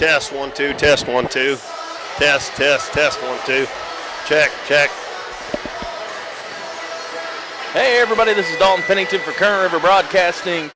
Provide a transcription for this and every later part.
test, 1, 2, test, 1, 2. Test, test, test, 1, 2. Check, check. Hey everybody, this is Dalton Pennington for Current River Broadcasting.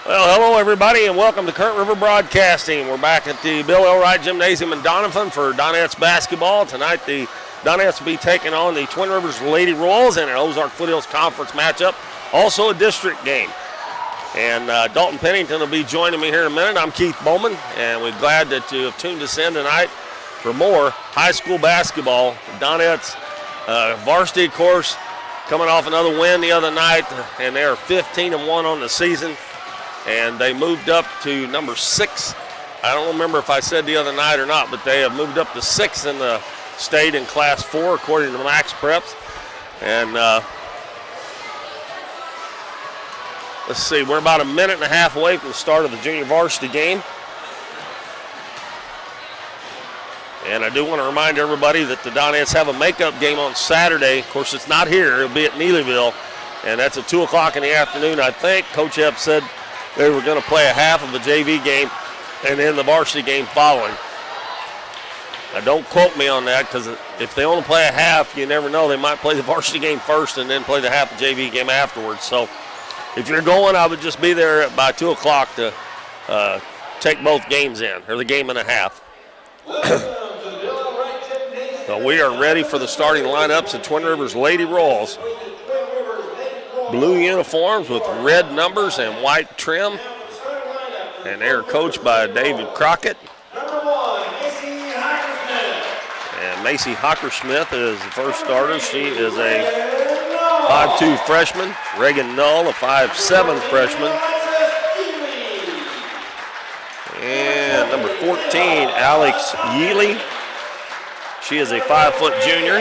Well, hello everybody, and welcome to Current River Broadcasting. We're back at the Bill L. Wright Gymnasium in Doniphan for Donettes basketball. Tonight, the Donettes will be taking on the Twin Rivers Lady Royals in an Ozark Foothills Conference matchup, also a district game. And Dalton Pennington will be joining me here in a minute. I'm Keith Bowman, and we're glad that you have tuned us in tonight for more high school basketball. Donettes varsity, of course, coming off another win the other night, and they are 15-1 on the season. And they moved up to number 6. I don't remember if I said the other night or not, but they have moved up to 6 in the state in Class 4, according to Max Preps. And let's see, we're about a minute and a half away from the start of the junior varsity game. And I do want to remind everybody that the Donettes have a makeup game on Saturday. Of course, it's not here. It'll be at Neelyville, and that's at 2 o'clock in the afternoon. I think Coach Epps said they were going to play a half of a JV game and then the varsity game following. Now, don't quote me on that, because if they only play a half, you never know. They might play the varsity game first and then play the half of JV game afterwards. So if you're going, I would just be there by 2 o'clock to take both games in, or the game and a half. So we are ready for the starting lineups at Twin Rivers Lady Royals. Blue uniforms with red numbers and white trim. And they're coached by David Crockett. And Macy Hockersmith is the first starter. She is a 5'2 freshman. Reagan Null, a 5'7 freshman. And number 14, Alex Yealy. She is a 5-foot junior.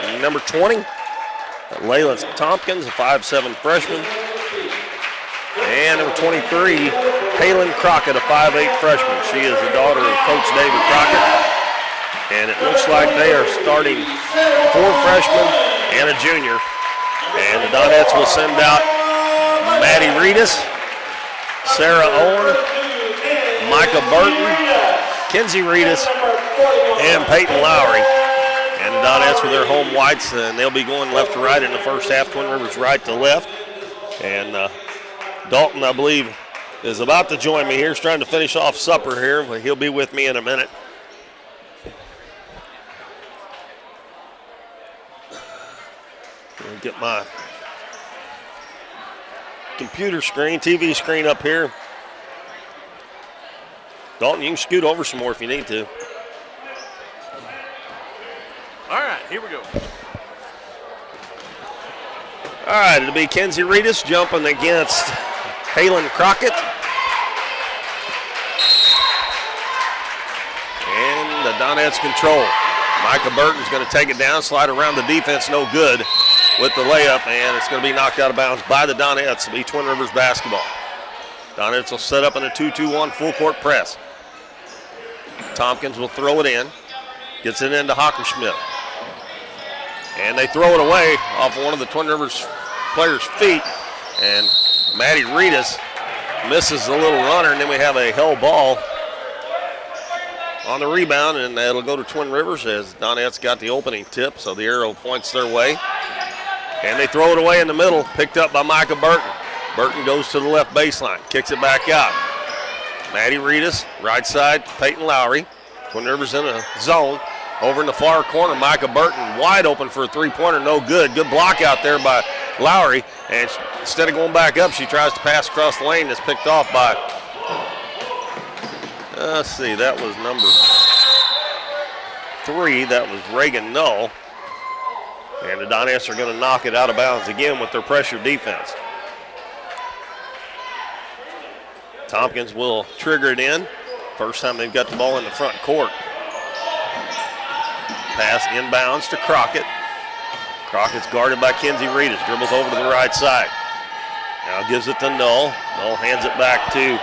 And number 20, Layla Tompkins, a 5'7 freshman. And number 23, Palin Crockett, a 5'8 freshman. She is the daughter of Coach David Crockett. And it looks like they are starting 4 freshmen and a junior. And the Donettes will send out Maddie Reedus, Sarah Owen, Micah Burton, Kenzie Reedus, and Peyton Lowry. And the Donettes with their home whites, and they'll be going left to right in the first half. Twin Rivers right to left. And Dalton, I believe, is about to join me here. He's trying to finish off supper here, but he'll be with me in a minute. I'll get my computer screen, TV screen up here. Dalton, you can scoot over some more if you need to. All right, here we go. All right, it'll be Kenzie Reedus jumping against Palin Crockett. Donettes control. Micah Burton's going to take it down, slide around the defense, no good with the layup, and it's going to be knocked out of bounds by the Donettes. It'll be Twin Rivers basketball. Donettes will set up in a 2-2-1 full court press. Tompkins will throw it in, gets it into Hockerschmidt. And they throw it away off one of the Twin Rivers players' feet, and Maddie Reedus misses the little runner, and then we have a held ball on the rebound, and it'll go to Twin Rivers as Donettes got the opening tip, so the arrow points their way. And they throw it away in the middle, picked up by Micah Burton. Burton goes to the left baseline, kicks it back out. Maddie Reedus, right side, Peyton Lowry. Twin Rivers in a zone. Over in the far corner, Micah Burton wide open for a three-pointer, no good. Good block out there by Lowry, and instead of going back up, she tries to pass across the lane. That's picked off by, let's see, that was number 3. That was Reagan Null. And the Donettes are going to knock it out of bounds again with their pressure defense. Tompkins will trigger it in. First time they've got the ball in the front court. Pass inbounds to Crockett. Crockett's guarded by Kenzie Reedus. Dribbles over to the right side. Now gives it to Null. Null hands it back to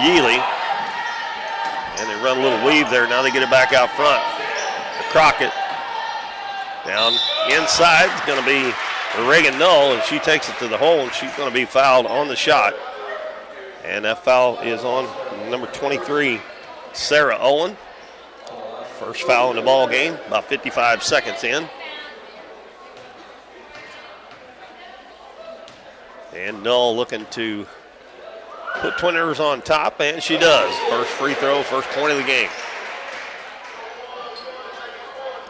Yealy. And they run a little weave there. Now they get it back out front. Crockett. Down inside. It's going to be Reagan Null, and she takes it to the hole, and she's going to be fouled on the shot. And that foul is on number 23, Sarah Owen. First foul in the ball game, about 55 seconds in. And Null looking to put Twin Rivers on top, and she does. First free throw, first point of the game.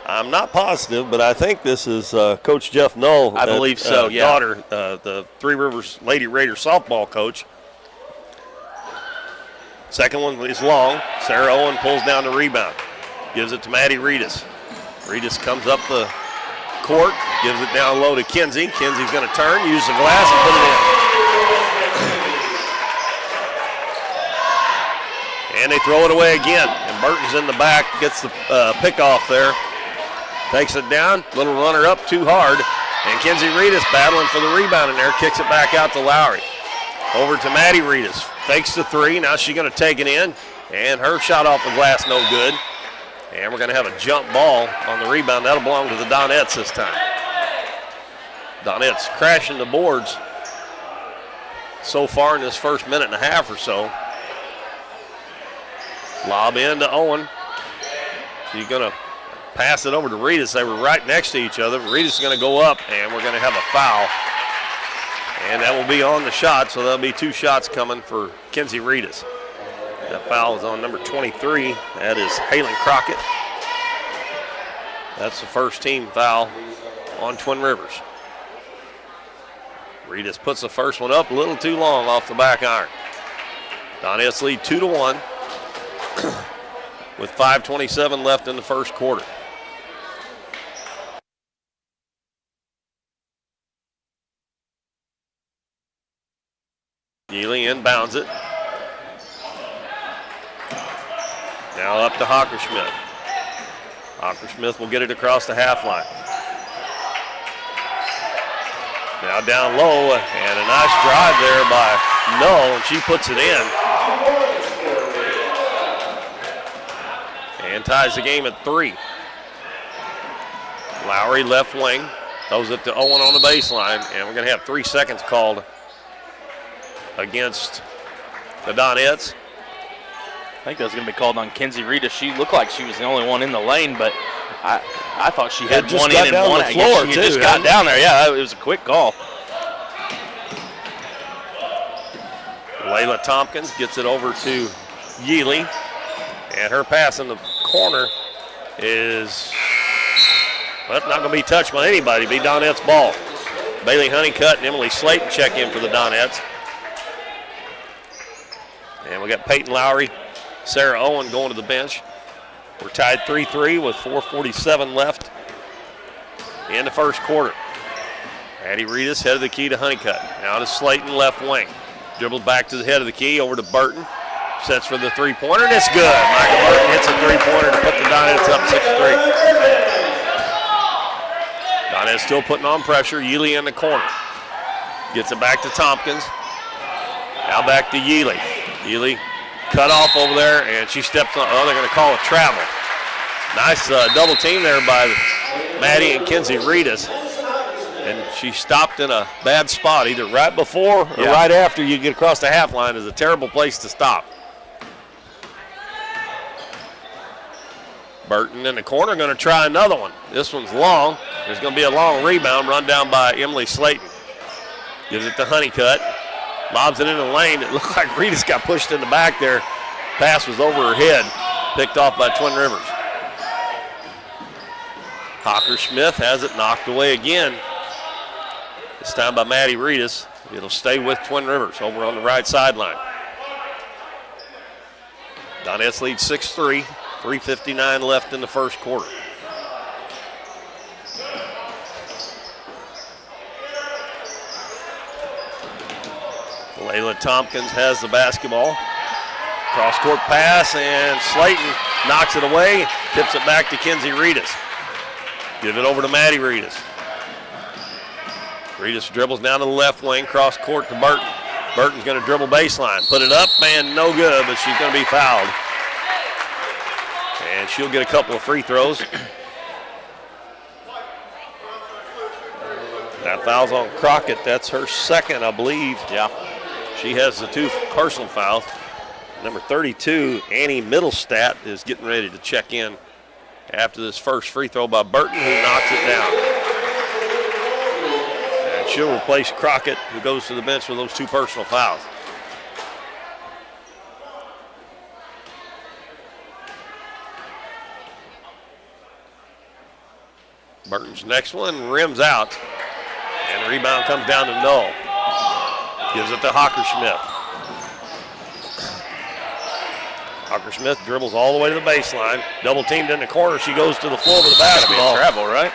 I'm not positive, but I think this is Coach Jeff Null. I believe so, yeah. Daughter, the Three Rivers Lady Raider softball coach. Second one is long. Sarah Owen pulls down the rebound. Gives it to Maddie Reedus. Reedus comes up the court, gives it down low to Kenzie. Kenzie's going to turn, use the glass, and put it in. And they throw it away again. And Burton's in the back, gets the pickoff there. Takes it down, little runner up too hard. And Kenzie Reedus battling for the rebound in there, kicks it back out to Lowry. Over to Maddie Reedus. Fakes the three, now she's going to take it in. And her shot off the glass, no good. And we're going to have a jump ball on the rebound. That'll belong to the Donettes this time. Donettes crashing the boards so far in this first minute and a half or so. Lob in to Owen. She's going to pass it over to Reedus. They were right next to each other. Reedus is going to go up, and we're going to have a foul. And that will be on the shot, so there'll be 2 shots coming for Kenzie Reedus. That foul is on number 23. That is Halen Crockett. That's the first team foul on Twin Rivers. Reedus puts the first one up a little too long off the back iron. Donettes lead 2-1 with 5:27 left in the first quarter. Yealy inbounds it. Now up to Hockerschmidt. Hockerschmidt will get it across the half line. Now down low, and a nice drive there by Null, and she puts it in. And ties the game at 3. Lowry left wing, throws it to Owen on the baseline, and we're going to have 3 seconds called against the Donettes. I think that was going to be called on Kenzie Reedus. She looked like she was the only one in the lane, but I thought she had one in and one out. She just got down there. Yeah, it was a quick call. Layla Tompkins gets it over to Yealy, and her pass in the corner is not going to be touched by anybody. Be Donette's ball. Bailey Honeycutt and Emily Slayton check in for the Donettes. And we got Peyton Lowry, Sarah Owen going to the bench. We're tied 3-3 with 4:47 left in the first quarter. Maddie Reedus head of the key to Honeycutt. Now to Slayton left wing. Dribbled back to the head of the key over to Burton. Sets for the three-pointer, and it's good. Michael Burton hits a three-pointer to put the Donettes up 6-3. Donettes still putting on pressure. Yealy in the corner. Gets it back to Tompkins. Now back to Yealy. Yealy cut off over there, and she steps on. Oh, they're going to call a travel. Nice double team there by Maddie and Kenzie Reedus. And she stopped in a bad spot, either right before or right after you get across the half line is a terrible place to stop. Burton in the corner going to try another one. This one's long. There's going to be a long rebound run down by Emily Slayton. Gives it to Honeycutt. Lobs it into the lane. It looked like Reedus got pushed in the back there. Pass was over her head. Picked off by Twin Rivers. Hocker-Smith has it knocked away again. This time by Maddie Reedus. It'll stay with Twin Rivers over on the right sideline. Donettes lead 6-3. 3:59 left in the first quarter. Layla Tompkins has the basketball. Cross-court pass, and Slayton knocks it away, tips it back to Kenzie Reedus. Give it over to Maddie Reedus. Reedus dribbles down to the left wing, cross-court to Burton. Burton's going to dribble baseline. Put it up, and no good, but she's going to be fouled. And she'll get a couple of free throws. That foul's on Crockett. That's her second, I believe. Yeah. She has the two personal fouls. Number 32, Annie Middlestat, is getting ready to check in after this first free throw by Burton, who knocks it down. And she'll replace Crockett, who goes to the bench with those two personal fouls. Burton's next one rims out, and the rebound comes down to Null. Gives it to Hocker-Smith. Hocker-Smith dribbles all the way to the baseline. Double teamed in the corner. She goes to the floor with the basketball. Travel, right?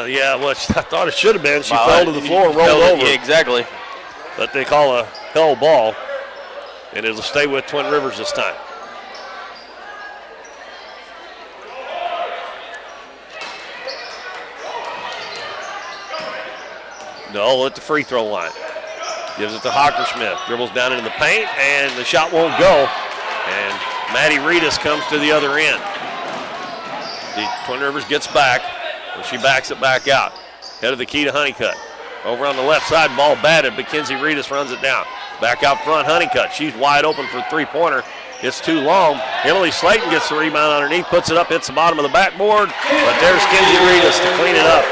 Yeah, well, I thought it should have been. She fell to the floor and rolled over. Yeah, exactly. But they call a hell ball, and it'll stay with Twin Rivers this time. Null at the free throw line. Gives it to Hocker-Smith. Dribbles down into the paint, and the shot won't go. And Maddie Reedus comes to the other end. The Twin Rivers gets back, and she backs it back out. Head of the key to Honeycutt. Over on the left side, ball batted, but Kenzie Reedus runs it down. Back out front, Honeycutt. She's wide open for a three-pointer. It's too long. Emily Slayton gets the rebound underneath, puts it up, hits the bottom of the backboard. But there's Kenzie Reedus to clean it up.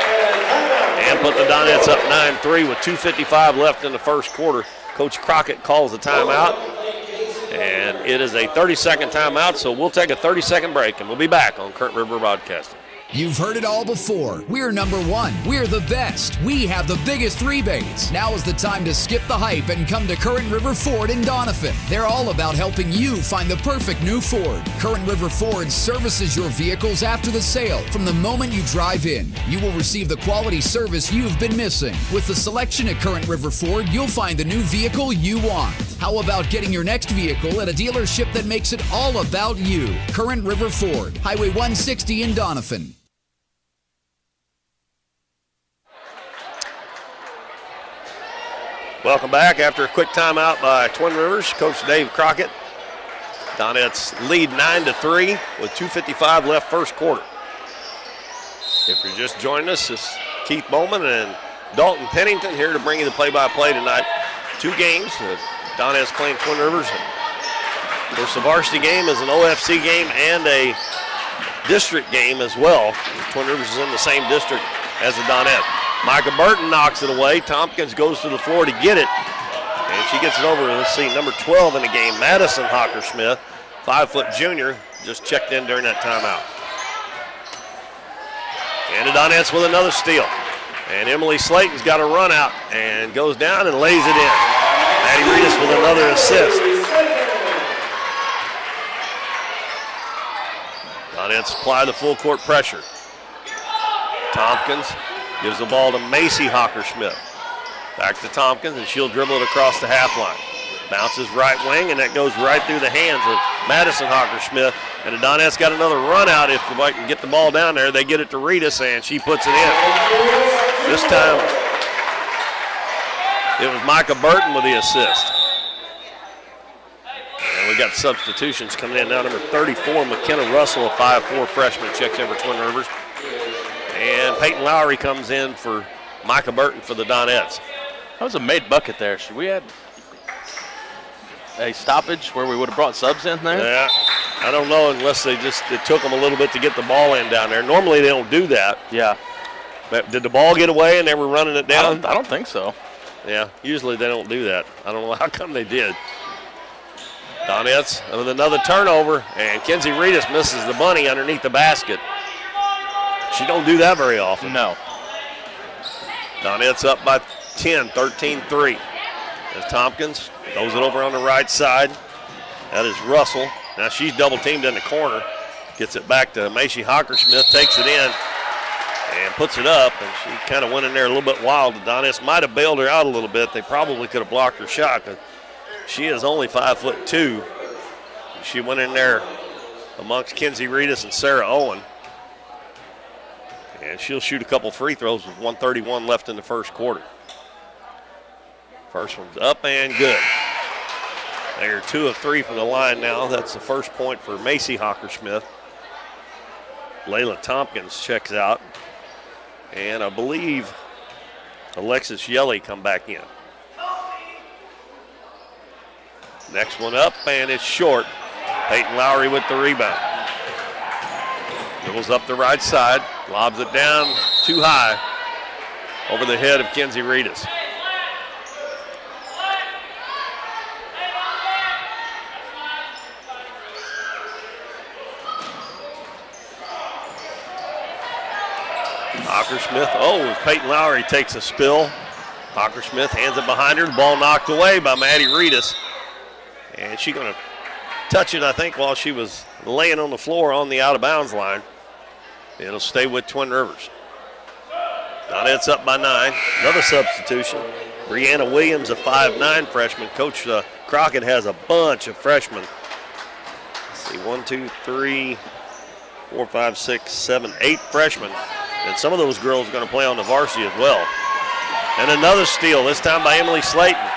And put the Donettes up 9-3 with 2:55 left in the first quarter. Coach Crockett calls the timeout. And it is a 30-second timeout, so we'll take a 30-second break, and we'll be back on Current River Broadcasting. You've heard it all before. We're number one. We're the best. We have the biggest rebates. Now is the time to skip the hype and come to Current River Ford in Doniphan. They're all about helping you find the perfect new Ford. Current River Ford services your vehicles after the sale. From the moment you drive in, you will receive the quality service you've been missing. With the selection at Current River Ford, you'll find the new vehicle you want. How about getting your next vehicle at a dealership that makes it all about you? Current River Ford, Highway 160 in Doniphan. Welcome back after a quick timeout by Twin Rivers. Coach Dave Crockett. Donettes lead 9-3 with 2:55 left first quarter. If you're just joining us, it's Keith Bowman and Dalton Pennington here to bring you the play-by-play tonight. Two games. Donettes playing Twin Rivers. Of course, the varsity game is an OFC game and a district game as well. Twin Rivers is in the same district as the Donettes. Micah Burton knocks it away. Tompkins goes to the floor to get it. And she gets it over, let's see, number 12 in the game, Madison Hocker-Smith, 5-foot junior, just checked in during that timeout. And the Donettes with another steal. And Emily Slayton's got a run out and goes down and lays it in. Maddie Reedus with another assist. Donettes apply the full court pressure. Tompkins gives the ball to Macy Hocker-Smith. Back to Tompkins, and she'll dribble it across the half line. Bounces right wing, and that goes right through the hands of Madison Hockersmith. And the Donettes got another run out. If they can get the ball down there, they get it to Ritas, and she puts it in. This time, it was Micah Burton with the assist. And we got substitutions coming in now. Number 34, McKenna Russell, a 5'4" freshman, checks in for Twin Rivers. And Peyton Lowry comes in for Micah Burton for the Donettes. That was a made bucket there. Should we have a stoppage where we would have brought subs in there? Yeah, I don't know unless it took them a little bit to get the ball in down there. Normally they don't do that. Yeah. But did the ball get away and they were running it down? I don't think so. Yeah, usually they don't do that. I don't know how come they did. Donettes with another turnover, and Kenzie Ritas misses the bunny underneath the basket. She don't do that very often. No. Donettes up by 10, 13-3. As Tompkins throws it over on the right side. That is Russell. Now she's double teamed in the corner. Gets it back to Macy Hockersmith, takes it in, and puts it up. And she kind of went in there a little bit wild. The Donettes might have bailed her out a little bit. They probably could have blocked her shot. She is only 5'2". She went in there amongst Kenzie Ritas and Sarah Owen. And she'll shoot a couple free throws with 1:31 left in the first quarter. First one's up and good. They're 2 of 3 from the line now. That's the first point for Macy Hockersmith. Layla Tompkins checks out. And I believe Alexis Yelly come back in. Next one up, and it's short. Peyton Lowry with the rebound. Dribbles up the right side, lobs it down too high over the head of Kenzie Ritas. Hockersmith, Peyton Lowry takes a spill. Hockersmith hands it behind her. The ball knocked away by Maddie Ritas. And she's going to touch it, I think, while she was laying on the floor on the out-of-bounds line. It'll stay with Twin Rivers. Donettes up by 9. Another substitution. Brianna Williams, a 5'9" freshman. Coach Crockett has a bunch of freshmen. Let's see, 1, 2, 3, 4, 5, 6, 7, 8 freshmen. And some of those girls are going to play on the varsity as well. And another steal, this time by Emily Slayton.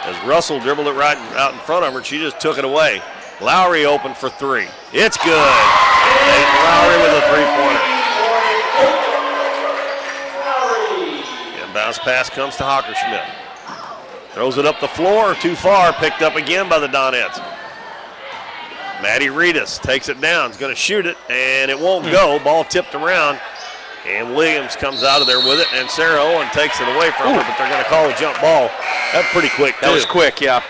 As Russell dribbled it right out in front of her, she just took it away. Lowry open for 3. It's good. Peyton Lowry with a three-pointer. Inbounds pass comes to Hockersmith. Throws it up the floor, too far, picked up again by the Donettes. Maddie Ritas takes it down, is going to shoot it, and it won't go. Ball tipped around, and Williams comes out of there with it, and Sarah Owen takes it away from her, but they're going to call a jump ball. That's pretty quick, too. That was quick, yeah.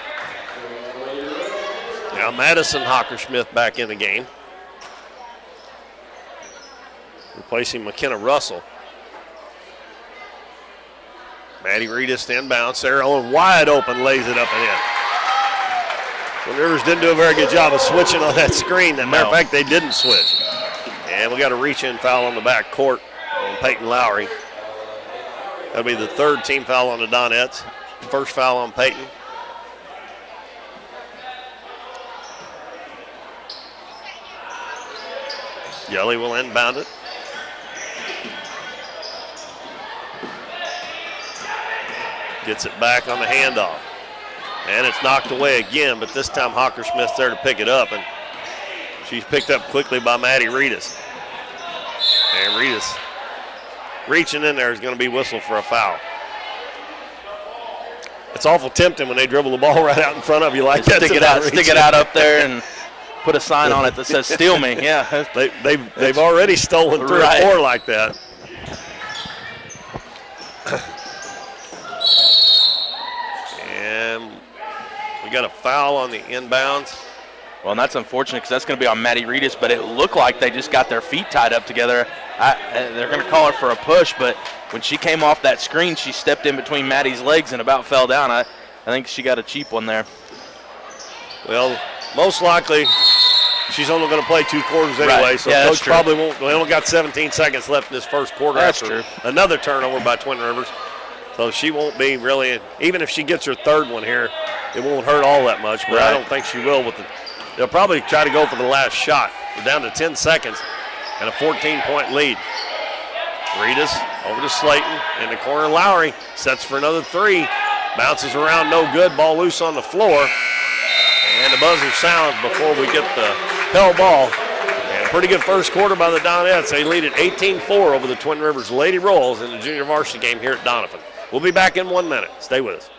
Now Madison Hockersmith back in the game, replacing McKenna Russell. Maddie Ritas inbound. Sarah Owen wide open, lays it up and in. The Rivers didn't do a very good job of switching on that screen. As a matter of fact, they didn't switch. And we got a reach-in foul on the back court on Peyton Lowry. That'll be the third team foul on the Donettes. First foul on Peyton. Yelly will inbound it. Gets it back on the handoff. And it's knocked away again, but this time Hockersmith's there to pick it up, and she's picked up quickly by Maddie Ritas. And Ritas reaching in there is going to be whistled for a foul. It's awful tempting when they dribble the ball right out in front of you like that. Stick it out up there and put a sign on it that says "Steal me." Yeah, they've already stolen 3 or 4 like that. And we got a foul on the inbounds. Well, and that's unfortunate because that's going to be on Maddie Ritas, but it looked like they just got their feet tied up together. They're going to call her for a push, but when she came off that screen, she stepped in between Maddie's legs and about fell down. I think she got a cheap one there. Well, most likely she's only going to play 2 quarters anyway, right. so yeah, Coach probably won't. They only got 17 seconds left in this first quarter after another turnover by Twin Rivers. So she won't be really, even if she gets her third one here, it won't hurt all that much, but I Right. don't think she will. They'll probably try to go for the last shot. We're down to 10 seconds and a 14-point lead. Reedus over to Slayton in the corner. Lowry sets for another three. Bounces around, no good. Ball loose on the floor. And the buzzer sounds before we get the Pell ball. And a pretty good first quarter by the Donettes. They lead at 18-4 over the Twin Rivers Lady Royals in the junior varsity game here at Doniphan. We'll be back in 1 minute. Stay with us.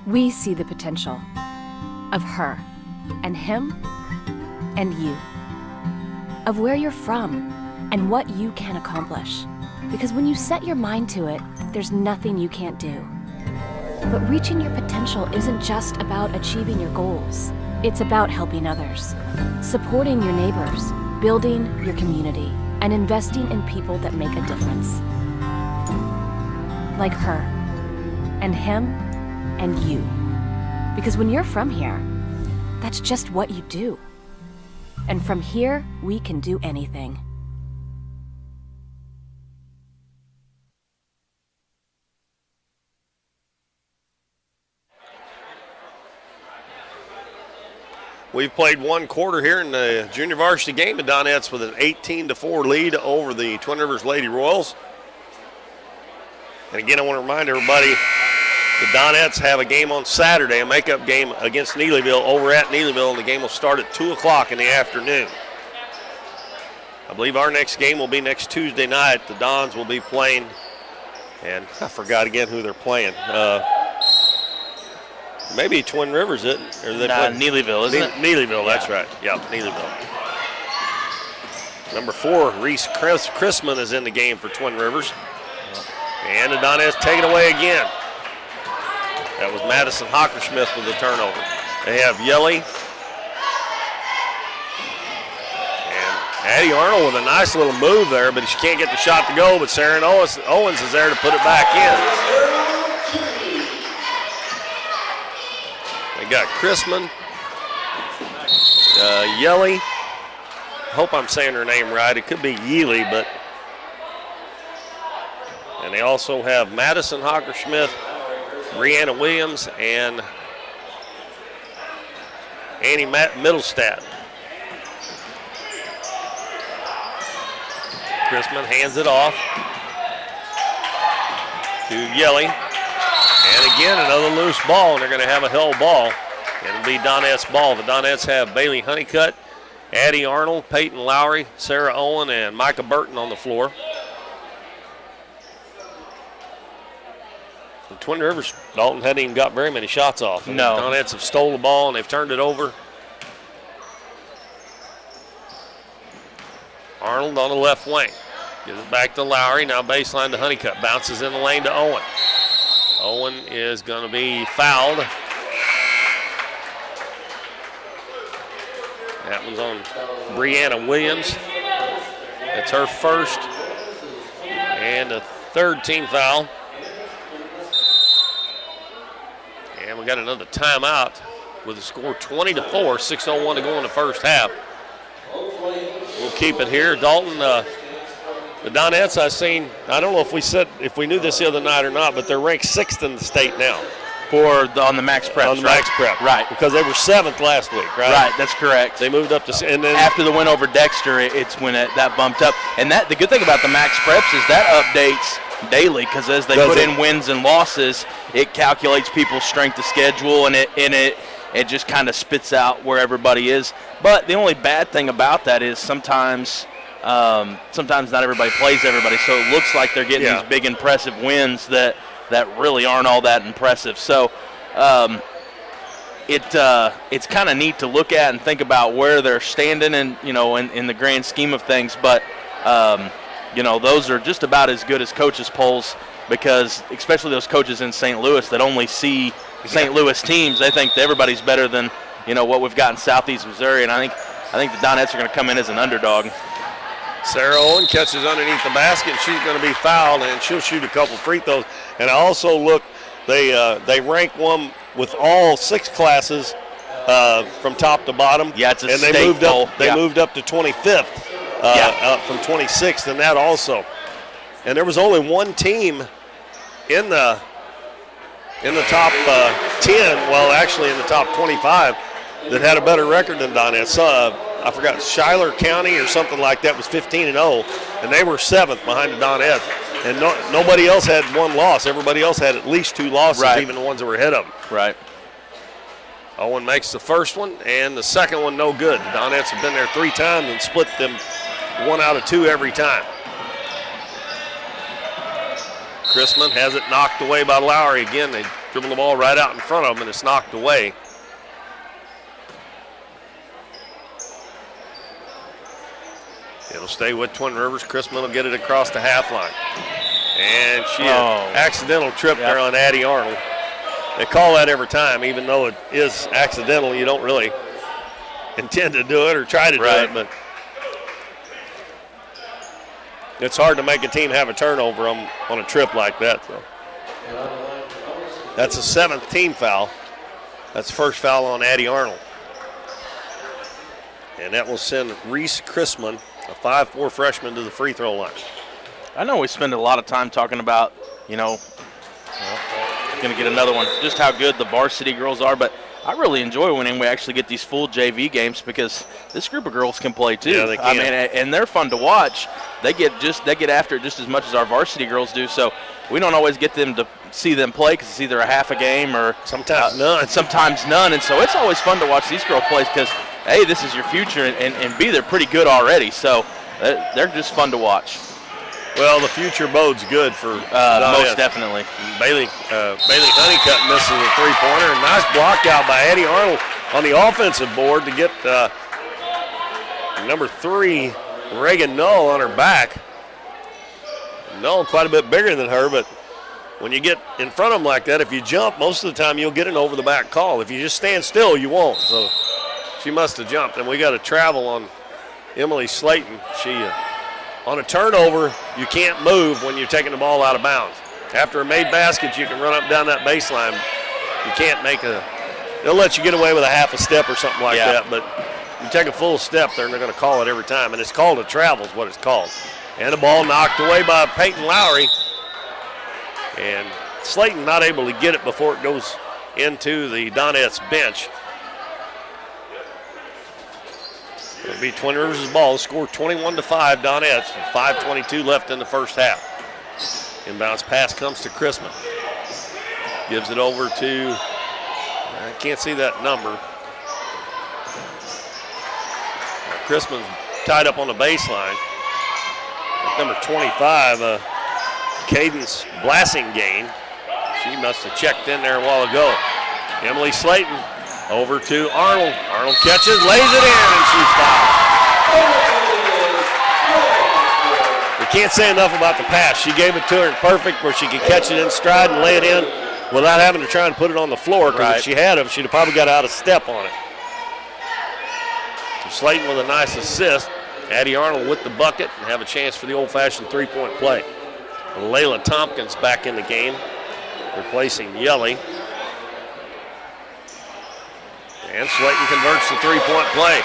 We see the potential of her and him and you, of where you're from and what you can accomplish. Because when you set your mind to it, there's nothing you can't do. But reaching your potential isn't just about achieving your goals. It's about helping others, supporting your neighbors, building your community, and investing in people that make a difference. Like her, and him, and you. Because when you're from here, that's just what you do. And from here, we can do anything. We've played one quarter here in the junior varsity game. The Donettes with an 18-4 lead over the Twin Rivers Lady Royals. And again, I want to remind everybody, the Donettes have a game on Saturday, a makeup game against Neelyville over at Neelyville, and the game will start at 2 o'clock in the afternoon. I believe our next game will be next Tuesday night. The Dons will be playing, and I forgot again who they're playing. Maybe Twin Rivers, isn't it? Or Neelyville, isn't it? Neelyville, that's right. Yeah, Neelyville. Number 4, Reese Chrisman is in the game for Twin Rivers. And the Donettes take it away again. That was Madison Hockersmith with the turnover. They have Yelly. And Addie Arnold with a nice little move there, but she can't get the shot to go, but Sarah Owens is there to put it back in. They got Chrisman, Yelly. Hope I'm saying her name right. It could be Yealy, but. And they also have Madison Hockersmith, Brianna Williams, and Annie Middlestadt. Chrisman hands it off to Yelly. And again, another loose ball, and they're going to have a held ball. It'll be Donettes ball. The Donettes have Bailey Honeycutt, Addie Arnold, Peyton Lowry, Sarah Owen, and Micah Burton on the floor. The Twin Rivers, Dalton hadn't even got very many shots off. No. The Donettes have stole the ball, and they've turned it over. Arnold on the left wing. Gives it back to Lowry. Now baseline to Honeycutt. Bounces in the lane to Owen. Owen is going to be fouled. That one's on Brianna Williams. It's her first and the third team foul. And we got another timeout with the score 20-4, 6:01 to go in the first half. We'll keep it here. Dalton, the Donettes I don't know if we knew this the other night or not, but they're ranked 6th in the state now. On the Max Prep. On the Max Prep. Right. Because they were 7th last week, right? Right, that's correct. They moved up to, and then after the win over Dexter, it's when that bumped up. And the good thing about the Max Preps is that updates daily, because as they put in wins and losses, it calculates people's strength of schedule, and it just kind of spits out where everybody is. But the only bad thing about that is sometimes not everybody plays everybody, so it looks like they're getting these big impressive wins that really aren't all that impressive. So it's kind of neat to look at and think about where they're standing in the grand scheme of things. But those are just about as good as coaches' polls, because especially those coaches in St. Louis that only see St. Louis teams, they think that everybody's better than what we've got in Southeast Missouri. And I think the Donettes are going to come in as an underdog. Sarah Owen catches underneath the basket. She's going to be fouled, and she'll shoot a couple free throws. And I also look, they rank one with all 6 classes from top to bottom. Yeah, it's a and state they moved goal. up. They moved up to 25th from 26th, and that also. And there was only one team in the top 10, well, actually in the top 25, that had a better record than Donettes. I forgot, Schuyler County or something like that was 15-0, and they were 7th behind the Donettes. And nobody else had one loss. Everybody else had at least 2 losses, even the ones that were ahead of them. Right. Owen makes the first one, and the second one no good. The Donettes have been there 3 times and split them 1 out of 2 every time. Chrisman has it knocked away by Lowry. Again, they dribble the ball right out in front of them, and it's knocked away. It'll stay with Twin Rivers. Chrisman will get it across the half line. And she accidental trip there on Addie Arnold. They call that every time, even though it is accidental. You don't really intend to do it or try to do it, but it's hard to make a team have a turnover on a trip like that. So that's a 7th team foul. That's the first foul on Addie Arnold. And that will send Reese Chrisman, a 5'4" freshman, to the free throw line. I know we spend a lot of time talking about, going to get another one, just how good the varsity girls are, but I really enjoy when we actually get these full JV games because this group of girls can play too. Yeah, they can. I mean, and they're fun to watch. They get after it just as much as our varsity girls do. So we don't always get them to see them play because it's either a half a game or sometimes none. Sometimes none, and so it's always fun to watch these girls play because A, this is your future, and B, they're pretty good already. So they're just fun to watch. Well, the future bodes good for most definitely. Bailey Honeycutt misses a three-pointer. Nice block out by Addie Arnold on the offensive board to get number 3, Reagan Null, on her back. Null quite a bit bigger than her, but when you get in front of them like that, if you jump, most of the time you'll get an over-the-back call. If you just stand still, you won't. So she must have jumped, and we got a travel on Emily Slayton. She on a turnover, you can't move when you're taking the ball out of bounds. After a made basket, you can run up down that baseline. You can't make they'll let you get away with a half a step or something like that, but you take a full step there and they're going to call it every time. And it's called a travel is what it's called. And the ball knocked away by Peyton Lowry. And Slayton not able to get it before it goes into the Donettes bench. It'll be Twin Rivers' ball. Score 21-5 Donettes. 5:22 left in the first half. Inbounds pass comes to Chrisman. Gives it over to, I can't see that number. Chrisman's tied up on the baseline. Number 25, Cadence Blassingame. She must have checked in there a while ago. Emily Slayton over to Arnold. Arnold catches, lays it in, and she's fouled. We can't say enough about the pass. She gave it to her perfect where she could catch it in stride and lay it in without having to try and put it on the floor, because if she had it, she'd have probably got out of step on it. So Slayton with a nice assist. Addie Arnold with the bucket and have a chance for the old-fashioned three-point play. Layla Tompkins back in the game, replacing Yelly. And Slayton converts the three-point play.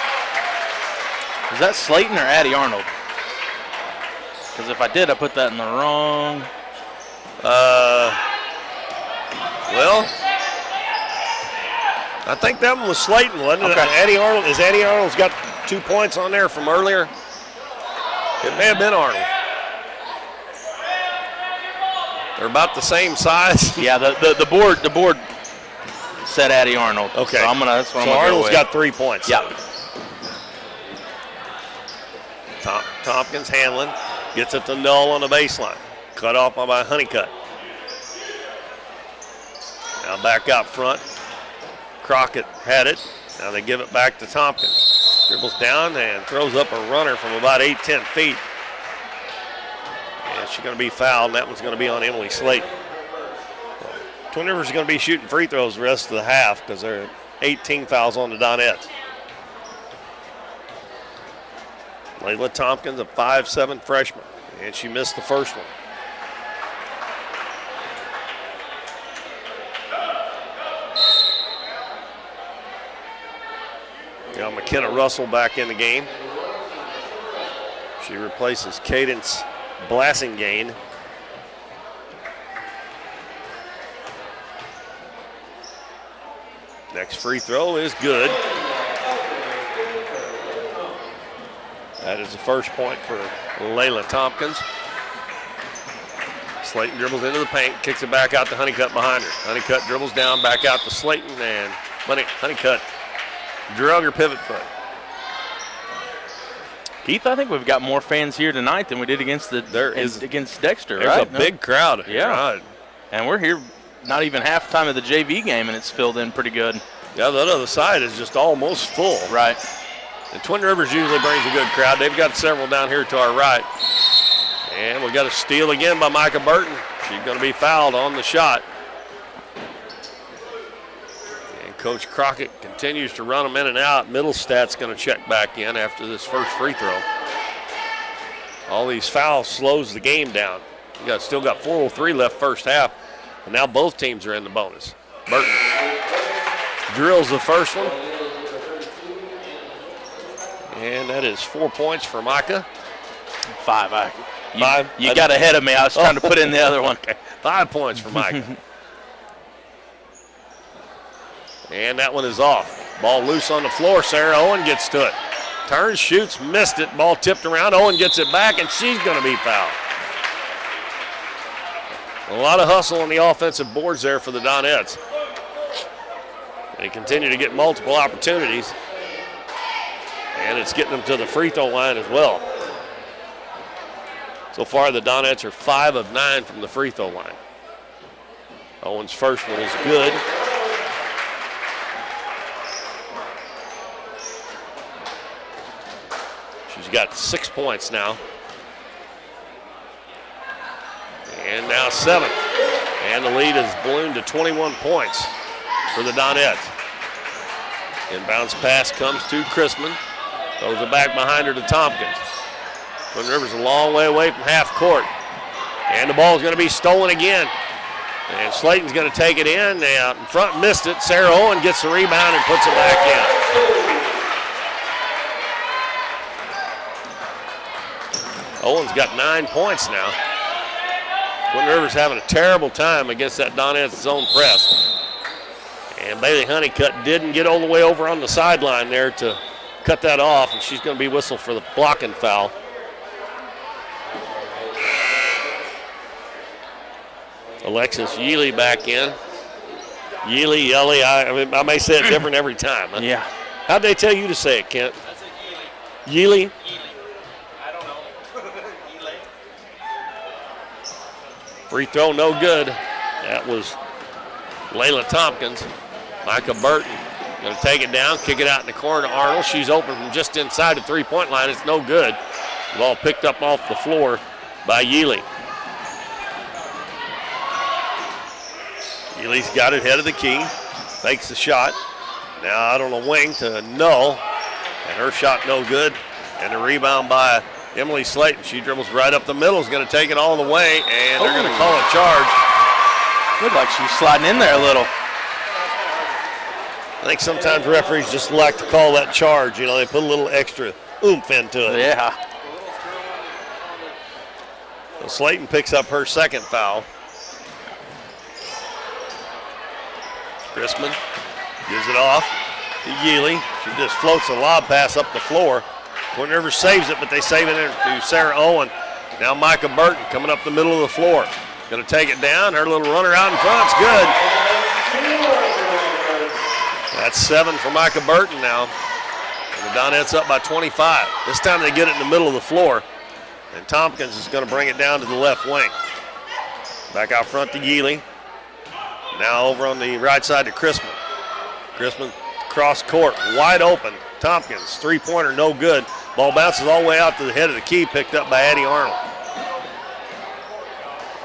Is that Slayton or Addie Arnold? Because if I did, I put that in the wrong. Well, I think that one was Slayton, wasn't it? Okay. Addie Arnold's got 2 points on there from earlier. It may have been Arnold. They're about the same size. Yeah, the board said Addie Arnold. Okay. So that's what I'm so gonna Arnold's go with. got 3 points. Yeah. Tompkins handling, gets it to Null on the baseline. Cut off by Honeycutt. Now back out front. Crockett had it. Now they give it back to Tompkins. Dribbles down and throws up a runner from about 8-10 feet. And she's going to be fouled, and that one's going to be on Emily Slayton. Twin Rivers is going to be shooting free throws the rest of the half because there are 18 fouls on the Donettes. Layla Tompkins, a 5'7" freshman, and she missed the first one. Now McKenna Russell back in the game. She replaces Cadence Blassingame. Next free throw is good. That is the first point for Layla Tompkins. Slayton dribbles into the paint, kicks it back out to Honeycutt behind her. Honeycutt dribbles down, back out to Slayton, and Honeycutt drug her pivot foot. Keith, I think we've got more fans here tonight than we did against against Dexter, there's right? There's a big crowd. Yeah. Right. And we're here not even half time of the JV game, and it's filled in pretty good. Yeah, the other side is just almost full. Right. And Twin Rivers usually brings a good crowd. They've got several down here to our right. And we got a steal again by Micah Burton. She's going to be fouled on the shot. And Coach Crockett continues to run them in and out. Middlestat's going to check back in after this first free throw. All these fouls slows the game down. You still got 4:03 left first half, and now both teams are in the bonus. Burton drills the first one. And that is 4 points for Micah. 5. Five. You got ahead of me. I was trying to put in the other one. Okay. 5 points for Micah. And that one is off. Ball loose on the floor. Sarah Owen gets to it. Turns, shoots, missed it. Ball tipped around. Owen gets it back, and she's going to be fouled. A lot of hustle on the offensive boards there for the Donettes. They continue to get multiple opportunities. And it's getting them to the free throw line as well. So far, the Donettes are 5 of 9 from the free throw line. Owen's first one is good. She's got 6 points now. And now 7. And the lead has ballooned to 21 points for the Donettes. Inbounds pass comes to Chrisman. Throws it back behind her to Tompkins. Twin Rivers a long way away from half court. And the ball is going to be stolen again. And Slayton's going to take it in. Out in front, missed it. Sarah Owen gets the rebound and puts it back in. Owen's got 9 points now. Twin Rivers having a terrible time against that Donettes zone press. And Bailey Honeycutt didn't get all the way over on the sideline there to cut that off, and she's going to be whistled for the blocking foul. Alexis Yealy back in. Yealy, Yelly, I may say it different every time. Huh? Yeah. How'd they tell you to say it, Kent? Yealy? I don't know. Free throw, no good. That was Layla Tompkins. Micah Burton going to take it down, kick it out in the corner to Arnold. She's open from just inside the three-point line. It's no good. The ball picked up off the floor by Yealy. Yealy's got it head of the key, fakes the shot. Now out on the wing to Null, and her shot no good. And the rebound by Emily Slayton. She dribbles right up the middle, is going to take it all the way, and they're going to call a charge. Looked like she was sliding in there a little. I think sometimes referees just like to call that charge. You know, they put a little extra oomph into it. Yeah. So Slayton picks up her second foul. Chrisman gives it off to Yealy. She just floats a lob pass up the floor. Twin Rivers saves it, but they save it to Sarah Owen. Now Micah Burton coming up the middle of the floor. Going to take it down. Her little runner out in front's good. That's 7 for Micah Burton now. And the Donettes up by 25. This time they get it in the middle of the floor. And Tompkins is going to bring it down to the left wing. Back out front to Yealy. Now over on the right side to Chrisman. Chrisman cross court, wide open. Tompkins, three-pointer, no good. Ball bounces all the way out to the head of the key, picked up by Addie Arnold.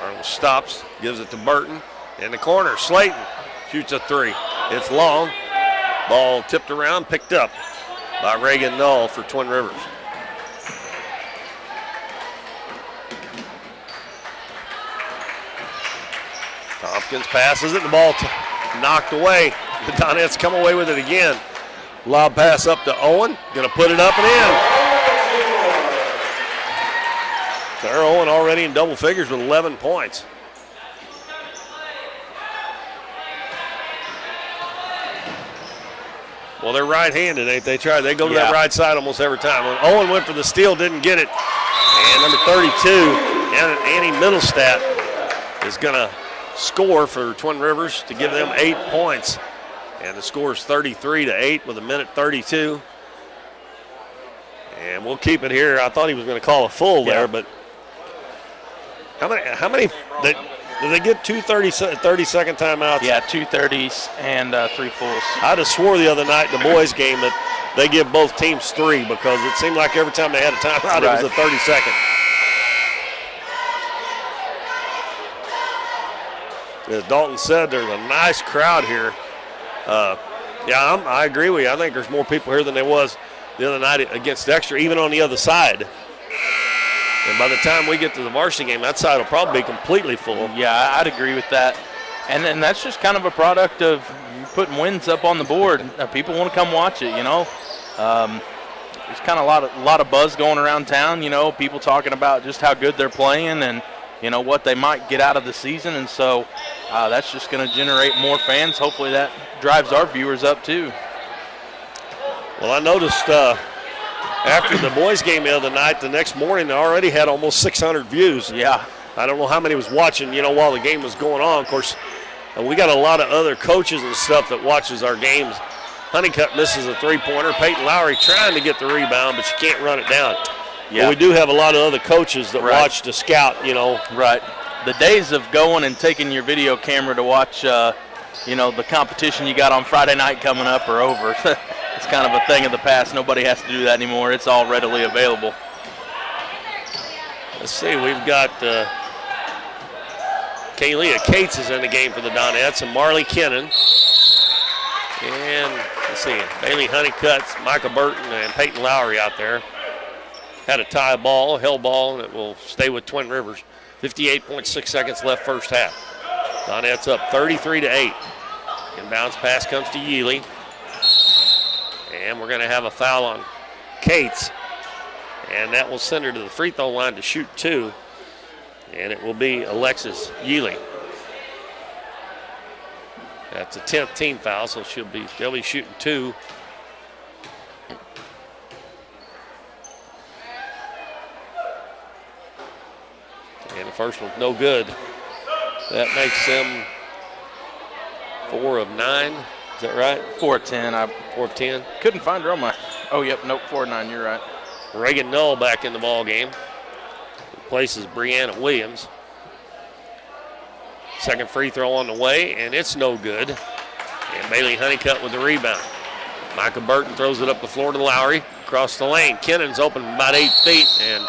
Arnold stops, gives it to Burton. In the corner, Slayton shoots a three. It's long. Ball tipped around, picked up by Reagan Null for Twin Rivers. Tompkins passes it, the ball knocked away. The Donettes come away with it again. Lob pass up to Owen, gonna put it up and in. Sarah Owen already in double figures with 11 points. Well, they're right-handed, ain't they? They go to that right side almost every time. When Owen went for the steal, didn't get it. And number 32, Annie Middlestat, is going to score for Twin Rivers to give them 8 points. And the score is 33-8 with 1:32. And we'll keep it here. I thought he was going to call a full there, but how many did they get 2 30-second timeouts? Yeah, 2 30s and 3 fulls. I'd have swore the other night in the boys' game that they give both teams 3 because it seemed like every time they had a timeout, it was a 30-second. As Dalton said, there's a nice crowd here. I agree with you. I think there's more people here than there was the other night against Dexter, even on the other side. And by the time we get to the varsity game, that side will probably be completely full. Yeah, I'd agree with that. And that's just kind of a product of putting wins up on the board. People want to come watch it, you know. There's kind of a lot of buzz going around town, you know, people talking about just how good they're playing and, you know, what they might get out of the season. And so that's just going to generate more fans. Hopefully that drives our viewers up too. Well, I noticed after the boys' game the other night, the next morning they already had almost 600 views. Yeah. I don't know how many was watching, you know, while the game was going on. Of course, we got a lot of other coaches and stuff that watches our games. Honeycutt misses a three-pointer. Peyton Lowry trying to get the rebound, but she can't run it down. Yeah. But we do have a lot of other coaches that watch to scout, you know. Right. The days of going and taking your video camera to watch, you know, the competition you got on Friday night coming up are over. It's kind of a thing of the past. Nobody has to do that anymore. It's all readily available. Let's see. We've got Kaylia Cates is in the game for the Donettes and Marley Kennan. And let's see, Bailey Honeycutt, Micah Burton, and Peyton Lowry out there. Had a tie ball, held ball, and it will stay with Twin Rivers. 58.6 seconds left first half. Donettes up 33-8. Inbounds pass comes to Yealy. And we're going to have a foul on Cates. And that will send her to the free throw line to shoot 2. And it will be Alexis Yealy. That's a 10th team foul, so they'll be shooting 2. And the first one's no good. That makes them 4 of 9. Is that right? 4 of 10. 4 of 10. Couldn't find her on my. Oh, yep, nope, 4 of 9. You're right. Reagan Null back in the ball game. Replaces Brianna Williams. Second free throw on the way, and it's no good. And Bailey Honeycutt with the rebound. Micah Burton throws it up the floor to Lowry. Across the lane. Kennan's open about 8 feet, and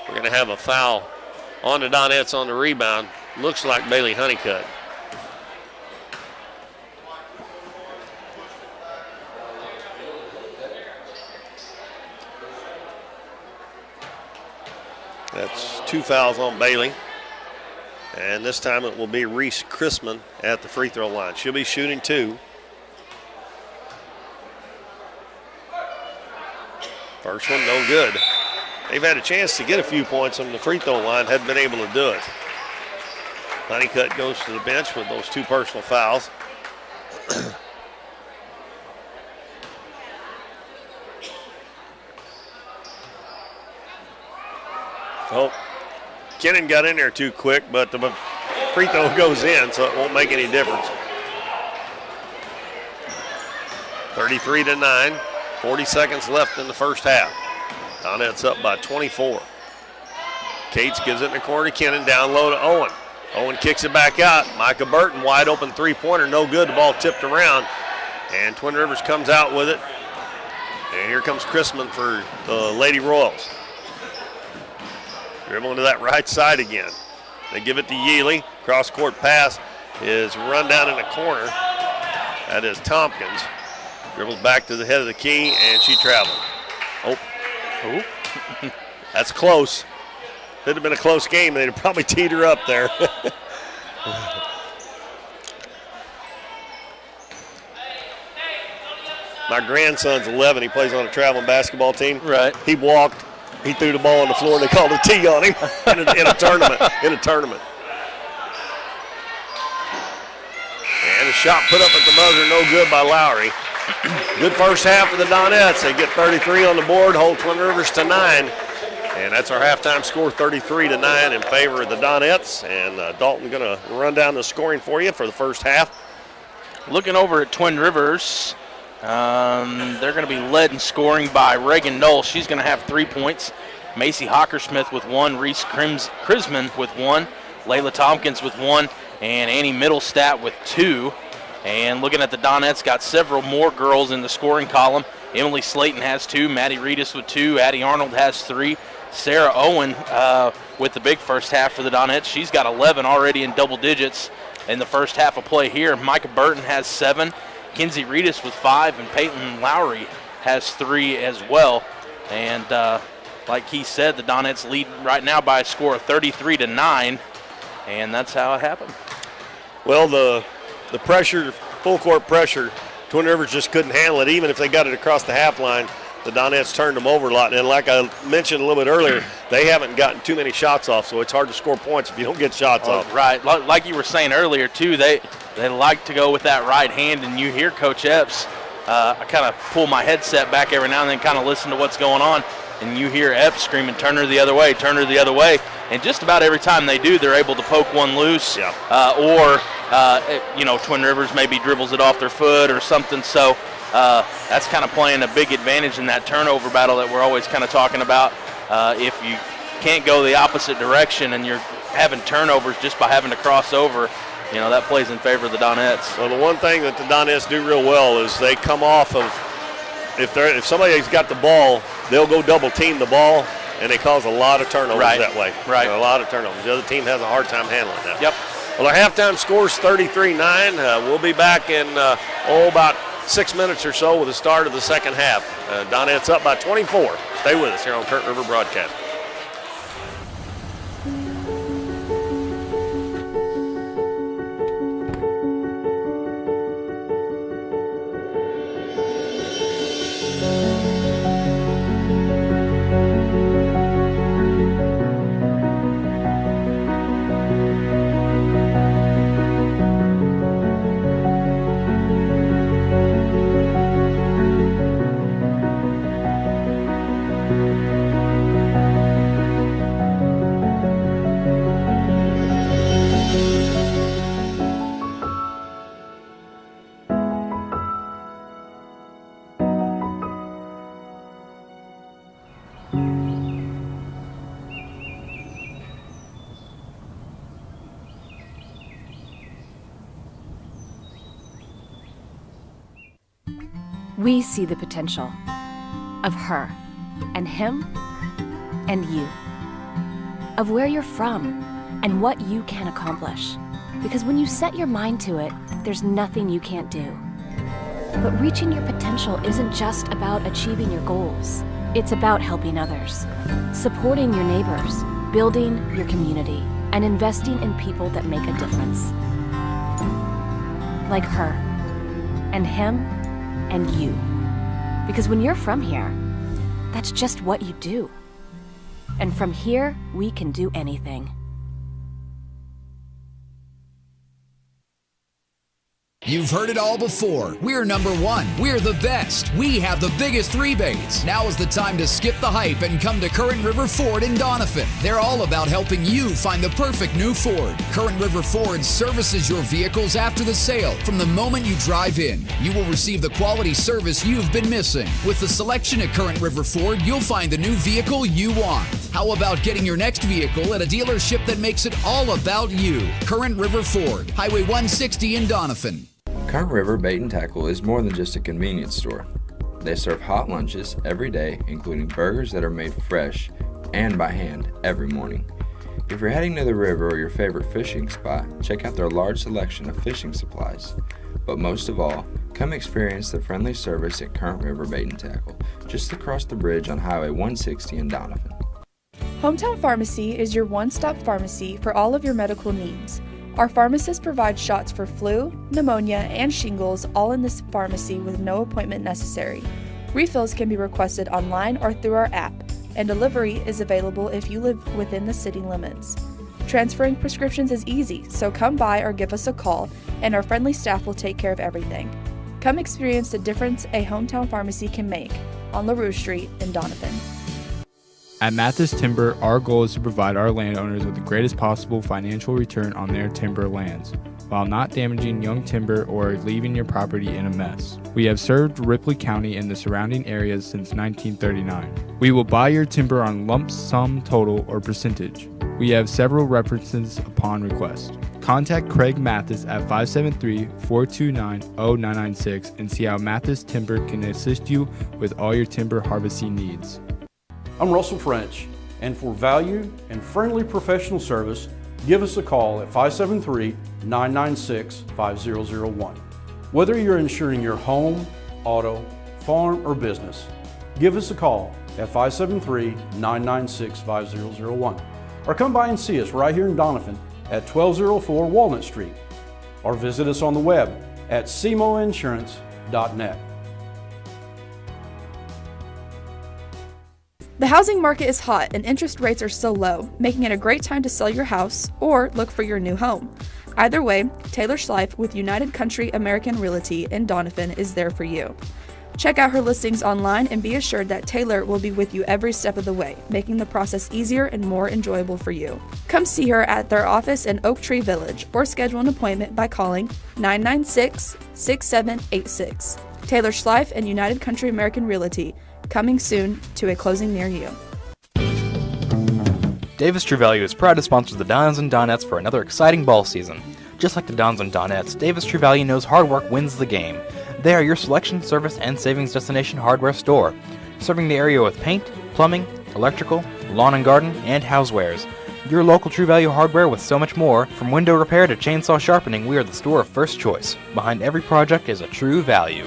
we're going to have a foul on the Donettes on the rebound. Looks like Bailey Honeycutt. That's 2 fouls on Bailey. And this time it will be Reese Chrisman at the free throw line. She'll be shooting 2. First one, no good. They've had a chance to get a few points on the free throw line, hadn't been able to do it. Honeycutt goes to the bench with those 2 personal fouls. Oh, Kennan got in there too quick, but the free throw goes in, so it won't make any difference. 33-9, 40 seconds left in the first half. Donettes up by 24. Cates gives it in the corner to Kennan, down low to Owen. Owen kicks it back out. Micah Burton, wide open three-pointer, no good. The ball tipped around, and Twin Rivers comes out with it. And here comes Chrisman for the Lady Royals. Dribbling to that right side again. They give it to Yealy. Cross-court pass is run down in the corner. That is Tompkins. Dribbles back to the head of the key, and she traveled. Oh, that's close. If it had been a close game, they'd have probably teed her up there. My grandson's 11. He plays on a traveling basketball team. Right. He walked. He threw the ball on the floor, and they called a tee on him in a tournament. And the shot put up at the buzzer, no good by Lowry. Good first half for the Donettes. They get 33 on the board, hold Twin Rivers to 9. And that's our halftime score, 33-9 in favor of the Donettes. And Dalton going to run down the scoring for you for the first half. Looking over at Twin Rivers, they're going to be led in scoring by Reagan Knoll. She's going to have 3 points. Macy Hockersmith with 1, Reese Krisman with 1, Layla Tompkins with 1, and Annie Middlestat with 2. And looking at the Donettes, got several more girls in the scoring column. Emily Slayton has 2, Maddie Reedus with 2, Addie Arnold has 3, Sarah Owen with the big first half for the Donettes. She's got 11 already in double digits in the first half of play here. Micah Burton has 7, Kinsey Reedus with 5, and Peyton Lowry has 3 as well. And like he said, the Donettes lead right now by a score of 33-9, and that's how it happened. Well, the pressure, full court pressure, Twin Rivers just couldn't handle it. Even if they got it across the half line, the Donettes turned them over a lot. And like I mentioned a little bit earlier, they haven't gotten too many shots off, so it's hard to score points if you don't get shots off. Right. Like you were saying earlier, too, they like to go with that right hand, and you hear Coach Epps. I kind of pull my headset back every now and then, kind of listen to what's going on, and you hear Epps screaming, turn her the other way, turn her the other way. And just about every time they do, they're able to poke one loose, or Twin Rivers maybe dribbles it off their foot or something. So that's kind of playing a big advantage in that turnover battle that we're always kind of talking about. If you can't go the opposite direction and you're having turnovers just by having to cross over, that plays in favor of the Donettes. Well, the one thing that the Donettes do real well is they come off of, if somebody's got the ball, they'll go double team the ball, and they cause a lot of turnovers that way. Right. A lot of turnovers. The other team has a hard time handling that. Yep. Well, our halftime score is 33-9. We'll be back in about 6 minutes or so with the start of the second half. Donettes up by 24. Stay with us here on Current River Broadcast. We see the potential of her and him and you, of where you're from and what you can accomplish. Because when you set your mind to it, there's nothing you can't do. But reaching your potential isn't just about achieving your goals. It's about helping others, supporting your neighbors, building your community, and investing in people that make a difference. Like her and him and you. Because when you're from here, that's just what you do. And from here, we can do anything. You've heard it all before. We're number one. We're the best. We have the biggest rebates. Now is the time to skip the hype and come to Current River Ford in Doniphan. They're all about helping you find the perfect new Ford. Current River Ford services your vehicles after the sale. From the moment you drive in, you will receive the quality service you've been missing. With the selection at Current River Ford, you'll find the new vehicle you want. How about getting your next vehicle at a dealership that makes it all about you? Current River Ford, Highway 160 in Doniphan. Current River Bait and Tackle is more than just a convenience store. They serve hot lunches every day, including burgers that are made fresh and by hand every morning. If you're heading to the river or your favorite fishing spot, check out their large selection of fishing supplies. But most of all, come experience the friendly service at Current River Bait and Tackle, just across the bridge on Highway 160 in Doniphan. Hometown Pharmacy is your one-stop pharmacy for all of your medical needs. Our pharmacists provide shots for flu, pneumonia, and shingles all in this pharmacy with no appointment necessary. Refills can be requested online or through our app, and delivery is available if you live within the city limits. Transferring prescriptions is easy, so come by or give us a call, and our friendly staff will take care of everything. Come experience the difference a hometown pharmacy can make on LaRue Street in Doniphan. At Mathis Timber, our goal is to provide our landowners with the greatest possible financial return on their timber lands, while not damaging young timber or leaving your property in a mess. We have served Ripley County and the surrounding areas since 1939. We will buy your timber on lump sum total or percentage. We have several references upon request. Contact Craig Mathis at 573-429-0996 and see how Mathis Timber can assist you with all your timber harvesting needs. I'm Russell French, and for value and friendly professional service, give us a call at 573-996-5001. Whether you're insuring your home, auto, farm, or business, give us a call at 573-996-5001. Or come by and see us right here in Doniphan at 1204 Walnut Street. Or visit us on the web at cmoinsurance.net. The housing market is hot and interest rates are still low, making it a great time to sell your house or look for your new home. Either way, Taylor Schleif with United Country American Realty in Doniphan is there for you. Check out her listings online and be assured that Taylor will be with you every step of the way, making the process easier and more enjoyable for you. Come see her at their office in Oak Tree Village or schedule an appointment by calling 996-6786. Taylor Schleif and United Country American Realty, coming soon to a closing near you. Davis True Value is proud to sponsor the Dons and Donettes for another exciting ball season. Just like the Dons and Donettes, Davis True Value knows hard work wins the game. They are your selection, service, and savings destination hardware store, serving the area with paint, plumbing, electrical, lawn and garden, and housewares. Your local True Value hardware with so much more. From window repair to chainsaw sharpening, we are the store of first choice. Behind every project is a True Value.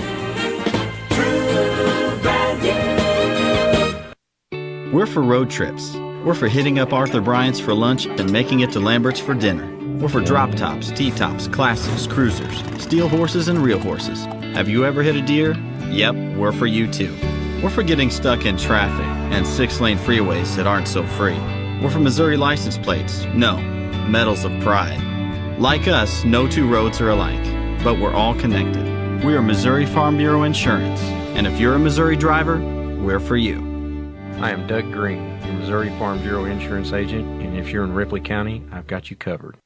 We're for road trips. We're for hitting up Arthur Bryant's for lunch and making it to Lambert's for dinner. We're for drop tops, T-tops, classics, cruisers, steel horses, and real horses. Have you ever hit a deer? Yep, we're for you too. We're for getting stuck in traffic and 6-lane freeways that aren't so free. We're for Missouri license plates. No, medals of pride. Like us, no two roads are alike, but we're all connected. We are Missouri Farm Bureau Insurance, and if you're a Missouri driver, we're for you. I am Doug Green, your Missouri Farm Bureau Insurance Agent, and if you're in Ripley County, I've got you covered.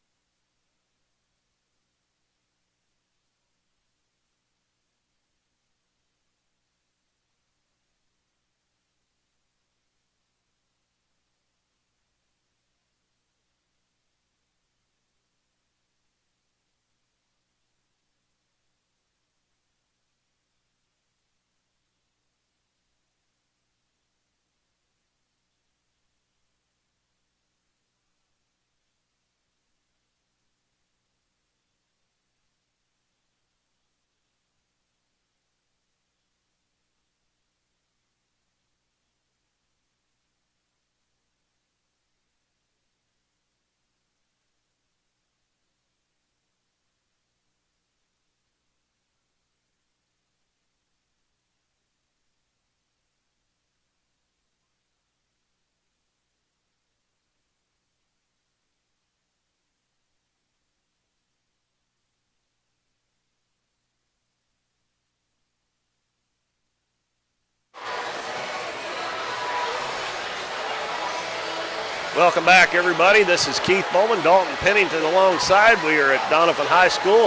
Welcome back, everybody. This is Keith Bowman, Dalton Pennington alongside. We are at Doniphan High School,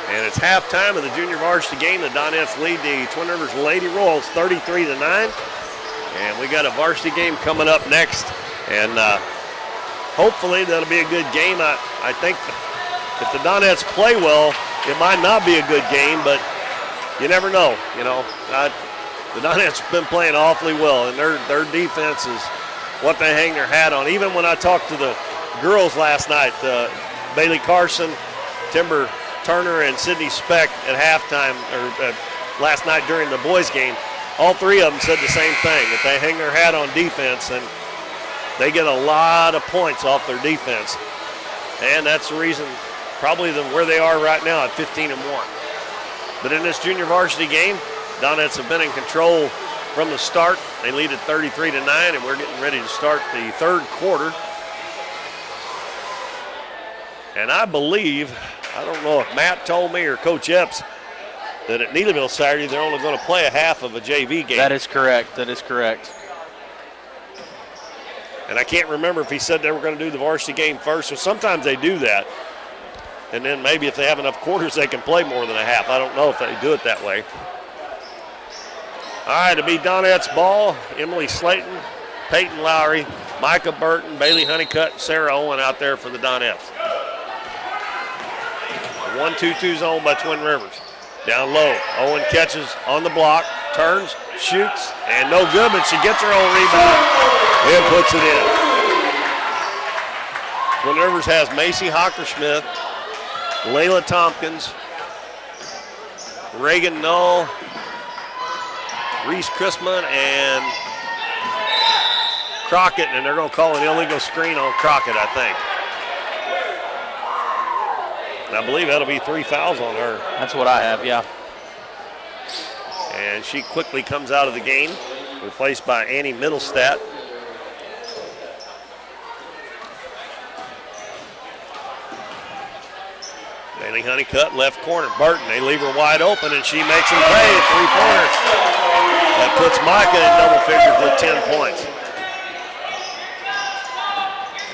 and it's halftime of the junior varsity game. The Donettes lead the Twin Rivers Lady Royals 33-9, and we got a varsity game coming up next, and hopefully that'll be a good game. I think if the Donettes play well, it might not be a good game, but you never know. You know, the Donettes have been playing awfully well, and their defense is what they hang their hat on. Even when I talked to the girls last night, Bailey Carson, Timber Turner, and Sydney Speck at halftime, or last night during the boys game, all three of them said the same thing, that they hang their hat on defense, and they get a lot of points off their defense. And that's the reason probably where they are right now at 15-1. But in this junior varsity game, Donettes have been in control from the start. They lead at 33-9, and we're getting ready to start the third quarter. And I believe, I don't know if Matt told me or Coach Epps, that at Neelyville Saturday they're only going to play a half of a JV game. That is correct. That is correct. And I can't remember if he said they were going to do the varsity game first. So sometimes they do that. And then maybe if they have enough quarters, they can play more than a half. I don't know if they do it that way. All right, it'll be Donettes ball. Emily Slayton, Peyton Lowry, Micah Burton, Bailey Honeycutt, Sarah Owen out there for the Donettes. 1-2-2 zone by Twin Rivers. Down low, Owen catches on the block, turns, shoots, and no good, but she gets her own rebound and puts it in. Twin Rivers has Macy Hockersmith, Layla Tompkins, Reagan Null, Reese Chrisman, and Crockett, and they're going to call an illegal screen on Crockett, I think. And I believe that'll be 3 fouls on her. That's what I have, yeah. And she quickly comes out of the game, replaced by Annie Middlestat. Bailey Honeycutt, left corner. Burton, they leave her wide open, and she makes them pay at 3-pointers. That puts Micah in double figures with 10 points.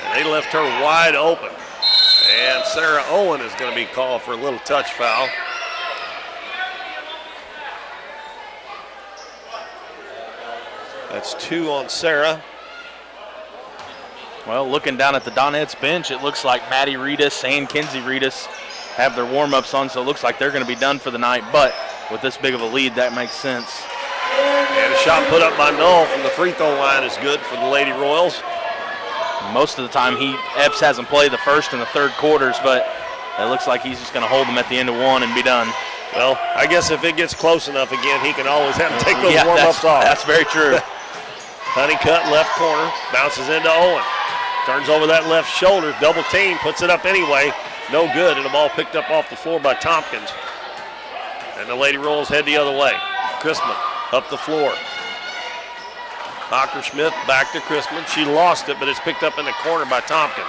And they left her wide open. And Sarah Owen is going to be called for a little touch foul. That's 2 on Sarah. Well, looking down at the Donettes bench, it looks like Maddie Reedus and Kinsey Reedus have their warm-ups on, so it looks like they're going to be done for the night. But with this big of a lead, that makes sense. And a shot put up by Null from the free throw line is good for the Lady Royals. Most of the time, Epps hasn't played the first and the third quarters, but it looks like he's just going to hold them at the end of one and be done. Well, I guess if it gets close enough again, he can always have to take those warm-ups off. That's very true. Honeycutt, left corner, bounces into Owen. Turns over that left shoulder, double team, puts it up anyway. No good, and the ball picked up off the floor by Tompkins. And the Lady Royals head the other way. Chrisman up the floor. Hockersmith back to Chrisman. She lost it, but it's picked up in the corner by Tompkins.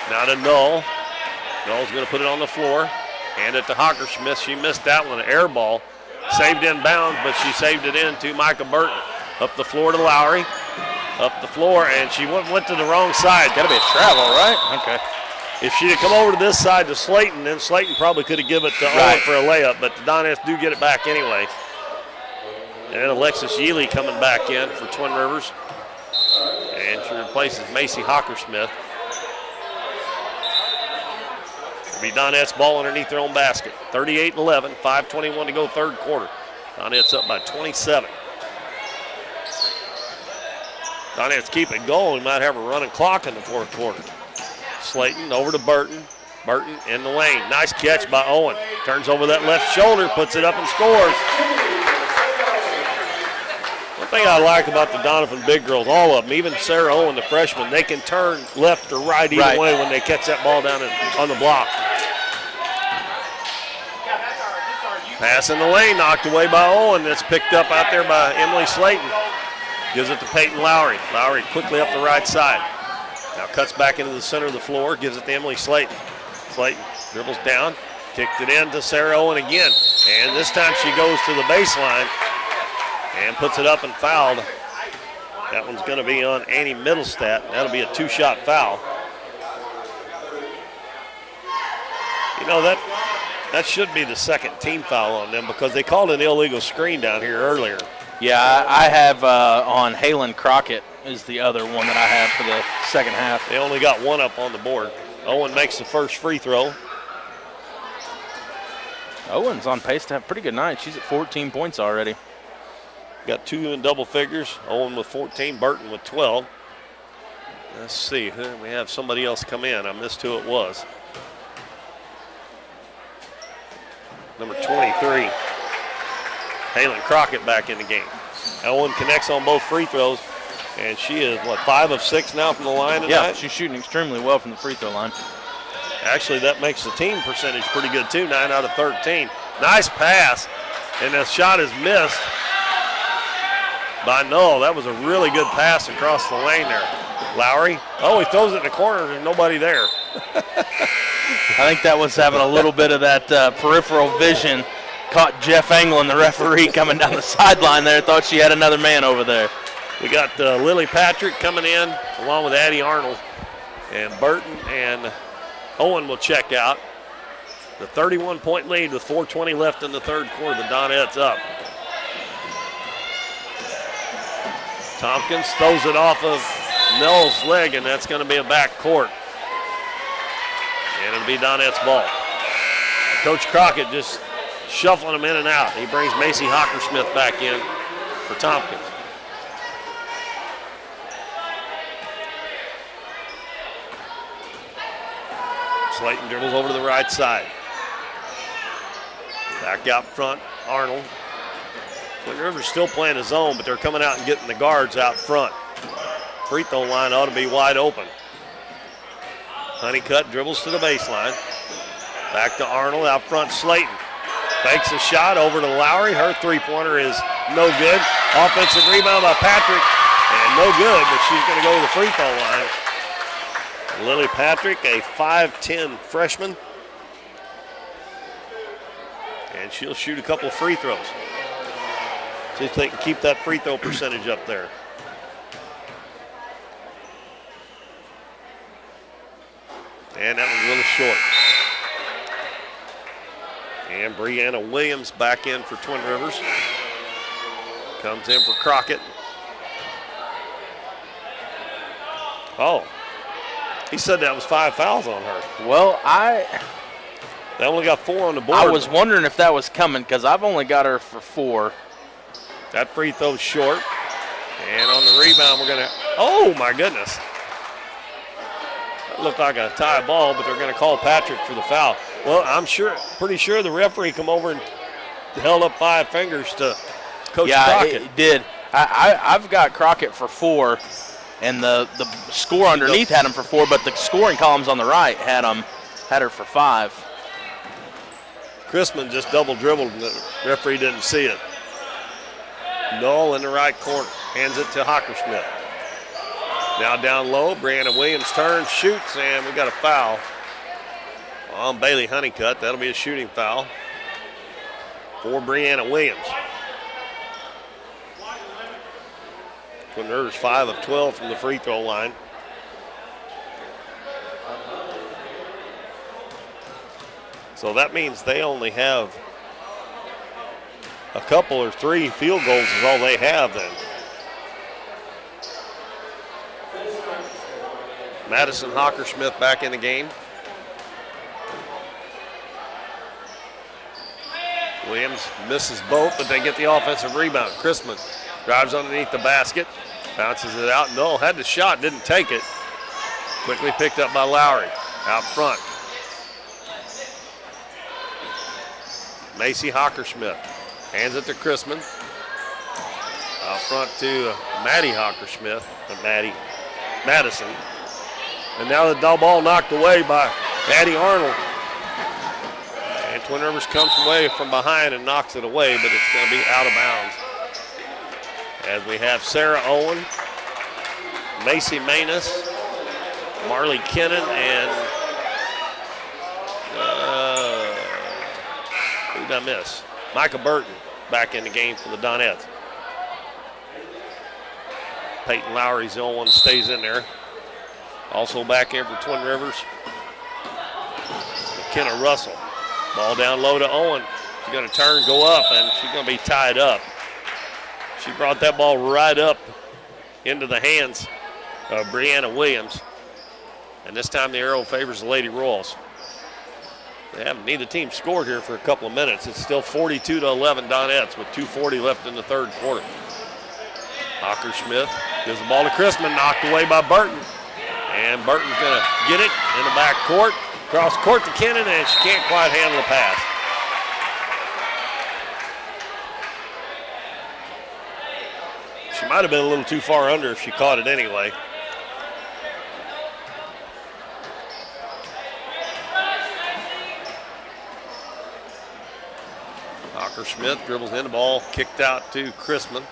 Now to Null. Null's going to put it on the floor. Hand it to Hockersmith. She missed that one, an air ball. Saved in bounds, but she saved it in to Micah Burton. Up the floor to Lowry. Up the floor, and she went to the wrong side. Got to be a travel, right? Okay. If she'd have come over to this side to Slayton, then Slayton probably could have given it to Owen for a layup, but the Donettes do get it back anyway. And Alexis Yealy coming back in for Twin Rivers. And she replaces Macy Hockersmith. It'll be Donettes ball underneath their own basket. 38-11, 5:21 to go third quarter. Donettes up by 27. Donettes keep it going. We might have a running clock in the fourth quarter. Slayton over to Burton. Burton in the lane. Nice catch by Owen. Turns over that left shoulder, puts it up and scores. One thing I like about the Doniphan big girls, all of them, even Sarah Owen, the freshman, they can turn left or right either way when they catch that ball down on the block. Pass in the lane, knocked away by Owen. That's picked up out there by Emily Slayton. Gives it to Peyton Lowry. Lowry quickly up the right side. Now cuts back into the center of the floor, gives it to Emily Slayton. Slayton dribbles down, kicked it in to Sarah Owen again. And this time she goes to the baseline and puts it up and fouled. That one's going to be on Annie Middlestat. That'll be a 2-shot foul. You know, that should be the second team foul on them because they called an illegal screen down here earlier. Yeah, I have on Halen Crockett is the other one that I have for the second half. They only got one up on the board. Owen makes the first free throw. Owen's on pace to have a pretty good night. She's at 14 points already. Got 2 in double figures. Owen with 14, Burton with 12. Let's see, we have somebody else come in. I missed who it was. Number 23. Halen Crockett back in the game. Owen connects on both free throws, and she is, 5 of 6 now from the line tonight? Yeah, she's shooting extremely well from the free throw line. Actually, that makes the team percentage pretty good, too, 9 out of 13. Nice pass, and the shot is missed by Null. That was a really good pass across the lane there. Lowry. Oh, he throws it in the corner. There's nobody there. I think that was having a little bit of that peripheral vision. Caught Jeff Anglin, the referee, coming down the sideline there. Thought she had another man over there. We got Lily Patrick coming in along with Addie Arnold. And Burton and Owen will check out. The 31-point lead with 4:20 left in the third quarter. The Donettes up. Tompkins throws it off of Nell's leg, and that's going to be a back court. And it'll be Donettes' ball. Coach Crockett just shuffling them in and out. He brings Macy Hockersmith back in for Tompkins. Slayton dribbles over to the right side. Back out front, Arnold. Twin Rivers still playing a zone, but they're coming out and getting the guards out front. Free throw line ought to be wide open. Honeycutt dribbles to the baseline. Back to Arnold, out front Slayton. Fakes a shot over to Lowry. Her three-pointer is no good. Offensive rebound by Patrick, and no good, but she's going to go to the free throw line. Lily Patrick, a 5'10 freshman. And she'll shoot a couple of free throws. See if they can keep that free throw percentage up there. And that one's a little short. And Brianna Williams back in for Twin Rivers. Comes in for Crockett. Oh, he said that was 5 fouls on her. Well, They only got 4 on the board. I was wondering if that was coming because I've only got her for 4. That free throw's short. And on the rebound, we're going to, oh my goodness. That looked like a tie ball, but they're going to call Patrick for the foul. Well, I'm pretty sure the referee come over and held up 5 fingers to Coach Crockett. Yeah, it did. I've got Crockett for 4, and the score underneath had him for 4, but the scoring columns on the right had her for 5. Chrisman just double dribbled, and the referee didn't see it. Null in the right corner, hands it to Hockersmith. Now down low, Brianna Williams turns, shoots, and we got a foul on Bailey Honeycutt. That'll be a shooting foul for Brianna Williams. Twin Rivers 5 of 12 from the free throw line. So that means they only have a couple or 3 field goals is all they have then. Madison Hockersmith back in the game. Williams misses both, but they get the offensive rebound. Chrisman drives underneath the basket, bounces it out. No, had the shot, didn't take it. Quickly picked up by Lowry out front. Macy Hockersmith hands it to Chrisman. Out front to Maddie Hockersmith, Madison. And now the ball knocked away by Addie Arnold. And Twin Rivers comes away from behind and knocks it away, but it's going to be out of bounds. As we have Sarah Owen, Macy Manus, Marley Kennan, and who did I miss? Micah Burton back in the game for the Donettes. Peyton Lowry's the only one that stays in there. Also back in for Twin Rivers, McKenna Russell. Ball down low to Owen. She's going to turn, go up, and she's going to be tied up. She brought that ball right up into the hands of Brianna Williams. And this time the arrow favors the Lady Royals. Neither team scored here for a couple of minutes. It's still 42-11 Donettes with 2:40 left in the third quarter. Hockersmith gives the ball to Chrisman, knocked away by Burton. And Burton's going to get it in the back court. Cross court to Kennan, and she can't quite handle the pass. She might have been a little too far under if she caught it anyway. Hockersmith dribbles in the ball, kicked out to Chrisman.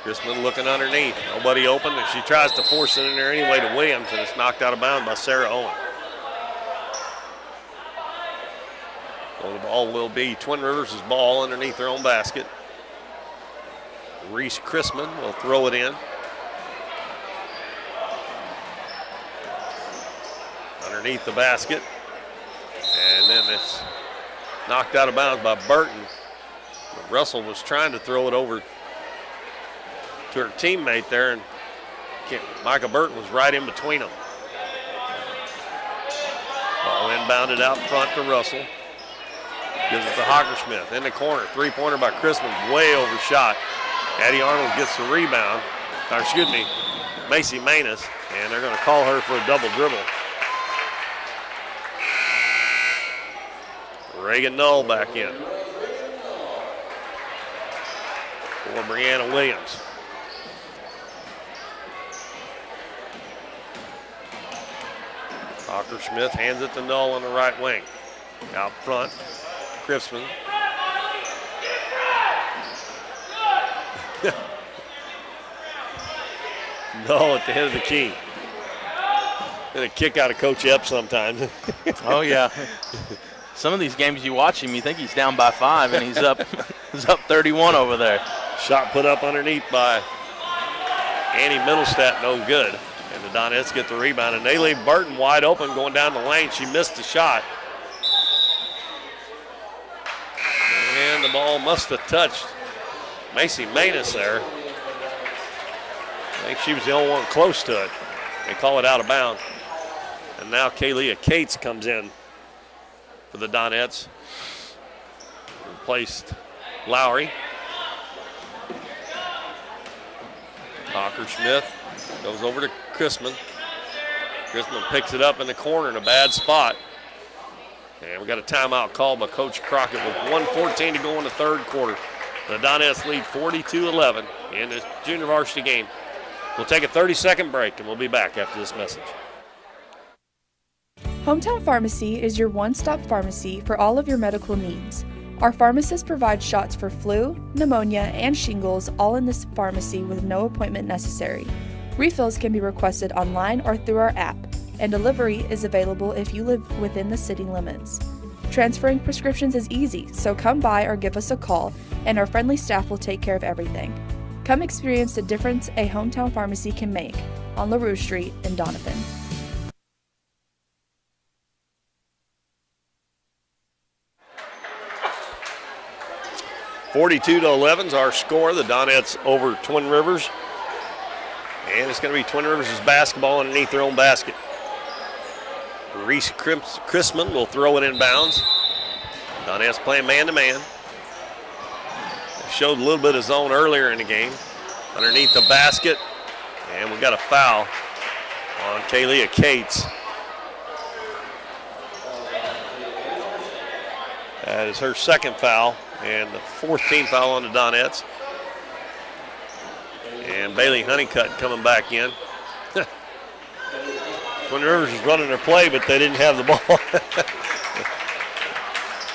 Chrisman looking underneath. Nobody open, and she tries to force it in there anyway to Williams, and it's knocked out of bounds by Sarah Owen. So the ball will be Twin Rivers' ball underneath their own basket. Reese Chrisman will throw it in. Underneath the basket. And then it's knocked out of bounds by Burton. But Russell was trying to throw it over to her teammate there, and Micah Burton was right in between them. Ball inbounded out front to Russell. Gives it to Hockersmith in the corner. Three-pointer by Chrisman, way overshot. Addie Arnold gets the rebound. Or excuse me, Macy Manus, and they're going to call her for a double dribble. Reagan Null back in for Brianna Williams. Hockersmith hands it to Null on the right wing. Out front, Chrisman. Null at the head of the key. And a kick out of Coach Epps sometimes. Oh, yeah. Some of these games you watch him, you think he's down by 5, and he's up 31 over there. Shot put up underneath by Annie Middlestat, no good. And the Donettes get the rebound, and they leave Burton wide open going down the lane. She missed the shot. And the ball must have touched Macy Manus there. I think she was the only one close to it. They call it out of bounds. And now Kaylia Cates comes in for the Donettes. Replaced Lowry. Hockersmith goes over to Chrisman. Chrisman picks it up in the corner in a bad spot. And we got a timeout called by Coach Crockett with 1:14 to go in the third quarter. The Donettes lead 42-11 in this junior varsity game. We'll take a 30-second break, and we'll be back after this message. Hometown Pharmacy is your one-stop pharmacy for all of your medical needs. Our pharmacists provide shots for flu, pneumonia, and shingles all in this pharmacy with no appointment necessary. Refills can be requested online or through our app, and delivery is available if you live within the city limits. Transferring prescriptions is easy, so come by or give us a call, and our friendly staff will take care of everything. Come experience the difference a hometown pharmacy can make on LaRue Street in Doniphan. (42-11) is our score. The Donettes over Twin Rivers. And it's going to be Twin Rivers' basketball underneath their own basket. Reese Chrisman will throw it in bounds. Donettes playing man-to-man. Showed a little bit of zone earlier in the game. Underneath the basket. And we got a foul on Kaylia Cates. That is her second foul and the 14th foul on the Donettes. And Bailey Honeycutt coming back in. Twin Rivers is running their play, but they didn't have the ball.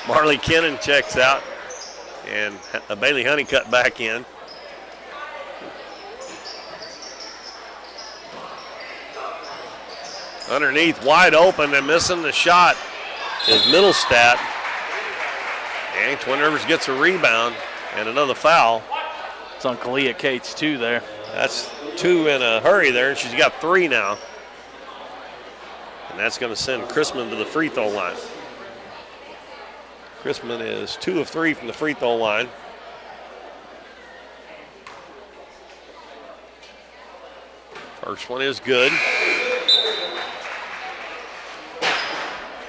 Marley Kennan checks out, and Bailey Honeycutt back in. Underneath, wide open and missing the shot is Middlestat. And Twin Rivers gets a rebound and another foul. It's on Kaylia Cates, too, there. That's 2 in a hurry there, and she's got 3 now. And that's going to send Chrisman to the free throw line. Chrisman is 2 of 3 from the free throw line. First one is good.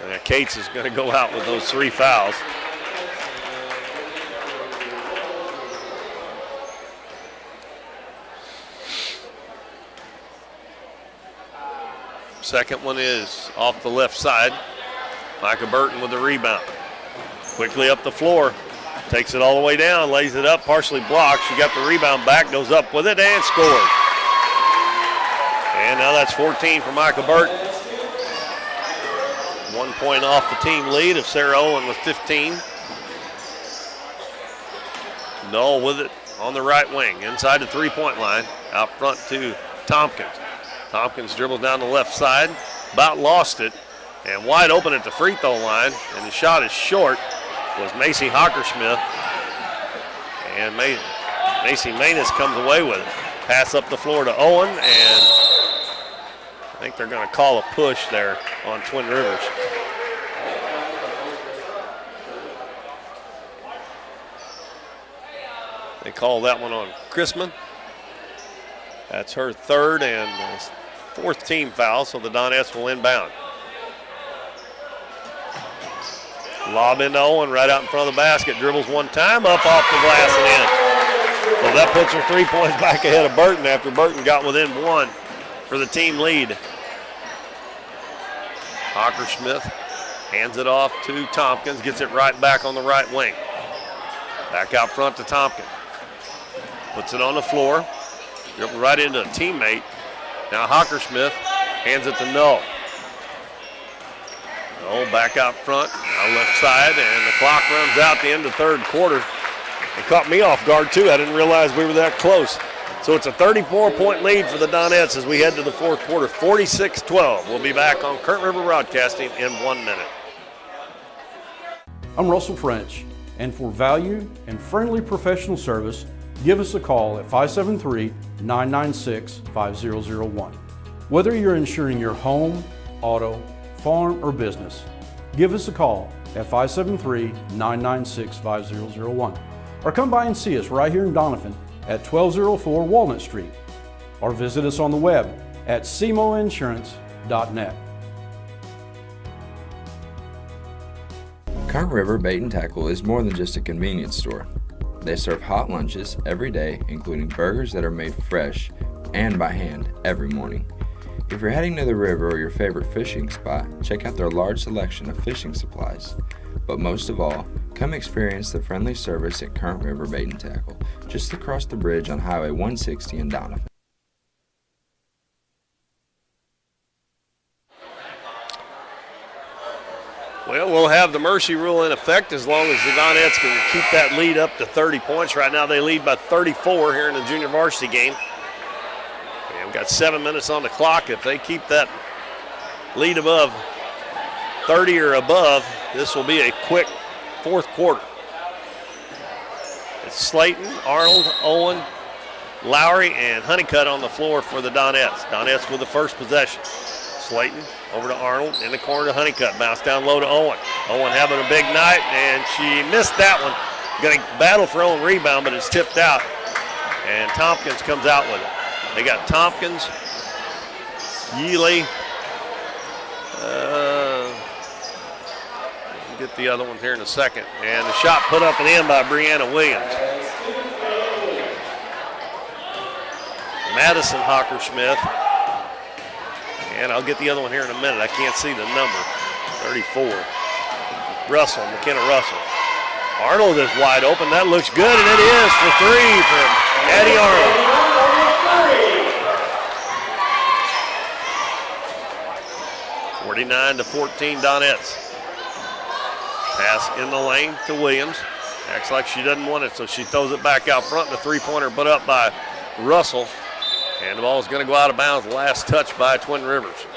And Cates is going to go out with those 3 fouls. Second one is off the left side. Micah Burton with the rebound. Quickly up the floor. Takes it all the way down, lays it up, partially blocked. She got the rebound back, goes up with it, and scores. And now that's 14 for Micah Burton. 1 point off the team lead of Sarah Owen with 15. Null with it on the right wing, inside the three-point line, out front to Tompkins. Tompkins dribbles down the left side, about lost it, and wide open at the free throw line, and the shot is short, was Macy Hockersmith. And Macy Manus comes away with it. Pass up the floor to Owen, and I think they're going to call a push there on Twin Rivers. They call that one on Chrisman. That's her third and fourth team foul, so the Donettes will inbound. Lob into Owen right out in front of the basket. Dribbles one time, up off the glass and in. So that puts her 3 points back ahead of Burton after Burton got within one for the team lead. Hockersmith hands it off to Tompkins, gets it right back on the right wing. Back out front to Tompkins. Puts it on the floor. Dribbles right into a teammate. Now Hockersmith hands it to Null. Null back out front, now left side, and the clock runs out the end of third quarter. It caught me off guard too. I didn't realize we were that close. So it's a 34-point lead for the Donettes as we head to the fourth quarter, 46-12. We'll be back on Current River Broadcasting in 1 minute. I'm Russell French, and for value and friendly professional service, give us a call at 573-996-5001. Whether you're insuring your home, auto, farm, or business, give us a call at 573-996-5001. Or come by and see us right here in Doniphan at 1204 Walnut Street. Or visit us on the web at cmoinsurance.net. Current River Bait and Tackle is more than just a convenience store. They serve hot lunches every day, including burgers that are made fresh and by hand every morning. If you're heading to the river or your favorite fishing spot, check out their large selection of fishing supplies. But most of all, come experience the friendly service at Current River Bait and Tackle, just across the bridge on Highway 160 in Doniphan. Well, we'll have the mercy rule in effect as long as the Donettes can keep that lead up to 30 points. Right now they lead by 34 here in the junior varsity game. And we've got 7 minutes on the clock. If they keep that lead above 30 or above, this will be a quick fourth quarter. It's Slayton, Arnold, Owen, Lowry, and Honeycutt on the floor for the Donettes. Donettes with the first possession. Slayton over to Arnold, in the corner to Honeycutt. Bounce down low to Owen. Owen having a big night, and she missed that one. Going to battle for Owen rebound, but it's tipped out. And Tompkins comes out with it. They got Tompkins, Yealy. We'll get the other one here in a second. And the shot put up and in by Brianna Williams. Madison Hockersmith. And I'll get the other one here in a minute. I can't see the number. 34. Russell, McKenna Russell. Arnold is wide open. That looks good, and it is for three from Addie Arnold. (49 to 14 Donettes. Pass in the lane to Williams. Acts like she doesn't want it, so she throws it back out front. The three-pointer put up by Russell. And the ball is going to go out of bounds. Last touch by Twin Rivers.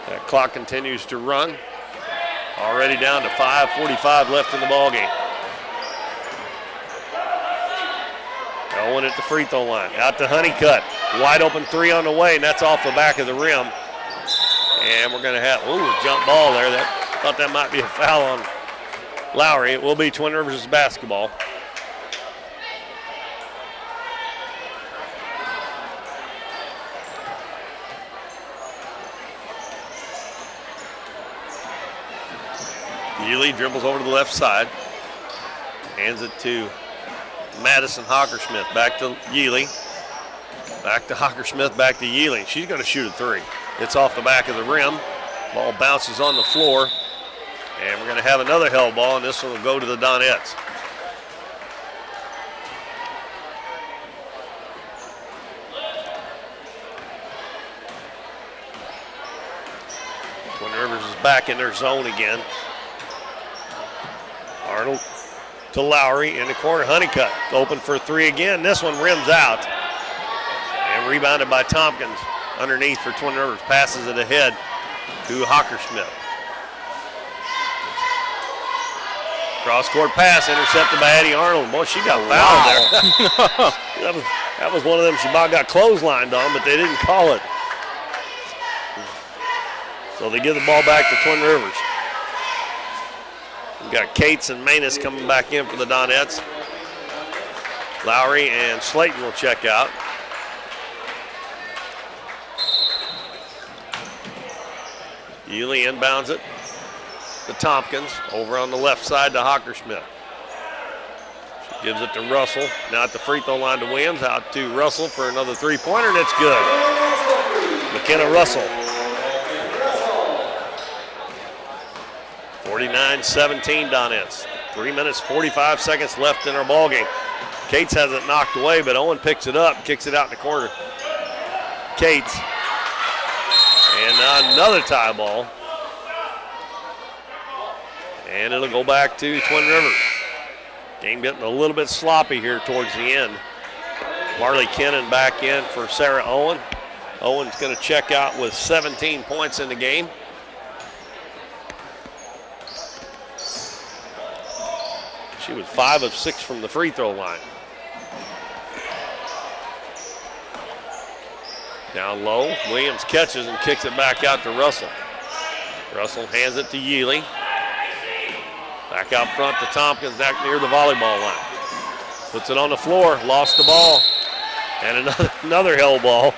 That clock continues to run. Already down to 5:45 left in the ball game. Owen at the free throw line. Out to Honeycutt. Wide open three on the way, and that's off the back of the rim. And we're going to have, jump ball there. Thought that might be a foul on Lowry. It will be Twin Rivers' basketball. Yealy dribbles over to the left side. Hands it to Madison Hockersmith. Back to Yealy. Back to Hockersmith, back to Yealy. She's going to shoot a three. It's off the back of the rim. Ball bounces on the floor. And we're going to have another held ball, and this one will go to the Donettes. Twin Rivers is back in their zone again. Arnold to Lowry in the corner. Honeycutt open for 3 again. This one rims out. And rebounded by Tompkins underneath for Twin Rivers. Passes it ahead to Hockersmith. Cross-court pass intercepted by Addie Arnold. Boy, she got fouled there. that was one of them she about got clotheslined on, but they didn't call it. So they give the ball back to Twin Rivers. We've got Cates and Manus coming back in for the Donettes. Lowry and Slayton will check out. Ely inbounds it to Tompkins. Over on the left side to Hockersmith. She gives it to Russell. Now at the free throw line to Williams. Out to Russell for another three-pointer, and it's good. McKenna Russell. 49-17 Donettes. 3 minutes, 45 seconds left in our ball game. Cates has it knocked away, but Owen picks it up, kicks it out in the corner. Cates. And now another tie ball. And it'll go back to Twin Rivers. Game getting a little bit sloppy here towards the end. Marley Kennan back in for Sarah Owen. Owen's going to check out with 17 points in the game. She was 5 of 6 from the free throw line. Down low, Williams catches and kicks it back out to Russell. Russell hands it to Yealy. Back out front to Tompkins, back near the volleyball line. Puts it on the floor, lost the ball. And another hell ball.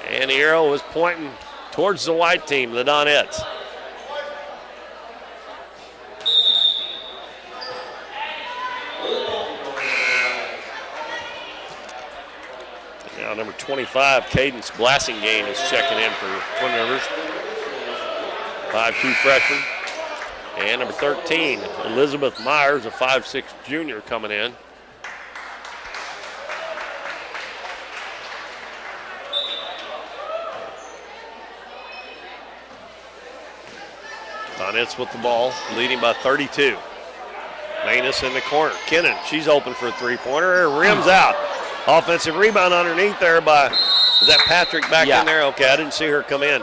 And the arrow is pointing towards the white team, the Donettes. Now number 25, Cadence Blassingame is checking in for Twin Rivers. 5'2" freshman. And number 13, Elizabeth Meyers, a 5'6" junior coming in. Donettes with the ball, leading by 32. Manus in the corner. Kennan, she's open for a three-pointer. Rims out. Offensive rebound underneath there by, is that Patrick back in there? Okay, I didn't see her come in.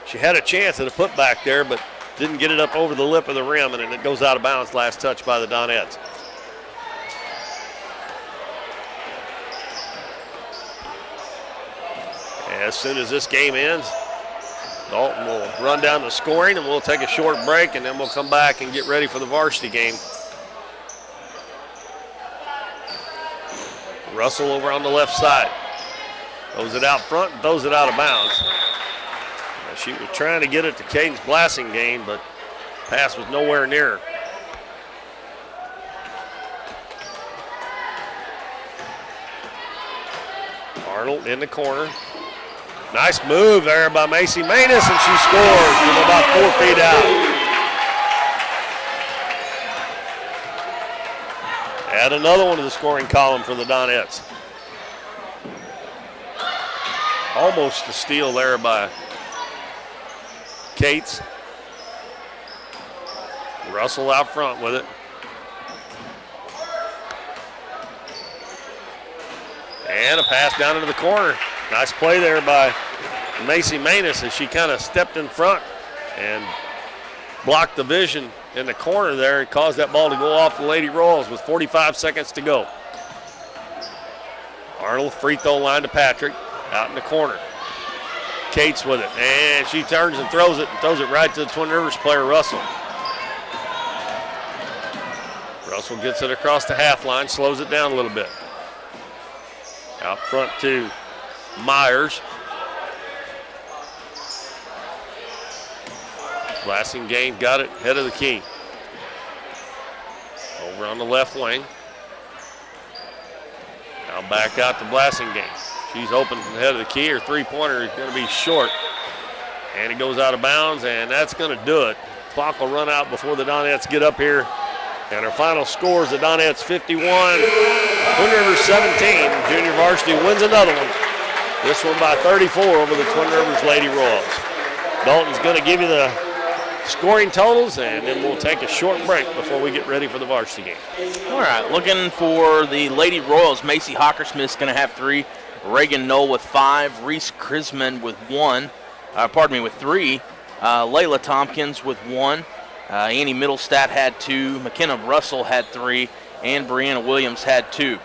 She had a chance at a putback there, but didn't get it up over the lip of the rim, and it goes out of bounds. Last touch by the Donettes. As soon as this game ends, Dalton will run down the scoring, and we'll take a short break, and then we'll come back and get ready for the varsity game. Russell over on the left side. Throws it out front and throws it out of bounds. She was trying to get it to Cadence Blassingame, but pass was nowhere near her. Arnold in the corner. Nice move there by Macy Manus, and she scores from about 4 feet out. Add another one to the scoring column for the Donettes. Almost a steal there by Cates. Russell out front with it. And a pass down into the corner. Nice play there by Macy Manus as she kind of stepped in front and blocked the vision in the corner there and caused that ball to go off the Lady Royals with 45 seconds to go. Arnold free throw line to Patrick out in the corner. Cates with it, and she turns and throws it right to the Twin Rivers player, Russell. Russell gets it across the half line, slows it down a little bit. Out front to Meyers. Blassingame got it, head of the key. Over on the left wing. Now back out to Blassingame. She's open from the head of the key. Her three-pointer is going to be short. And it goes out of bounds, and that's going to do it. Clock will run out before the Donettes get up here. And our final score is the Donettes 51, Twin Rivers 17. Junior varsity wins another one. This one by 34 over the Twin Rivers Lady Royals. Dalton's going to give you the scoring totals, and then we'll take a short break before we get ready for the varsity game. All right, looking for the Lady Royals. Macy Hockersmith's going to have 3. Reagan Knoll with 5. Reese Krisman with 3. Layla Tompkins with 1. Annie Middlestat had 2. McKenna Russell had 3. And Brianna Williams had 2.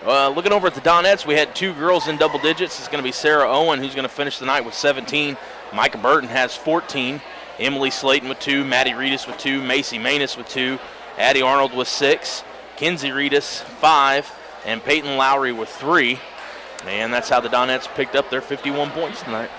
Looking over at the Donettes, we had 2 girls in double digits. It's going to be Sarah Owen, who's going to finish the night with 17. Micah Burton has 14. Emily Slayton with 2. Maddie Reedus with 2. Macy Manus with 2. Addie Arnold with 6. Kinsey Reedus 5. And Peyton Lowry with 3. And that's how the Donettes picked up their 51 points tonight.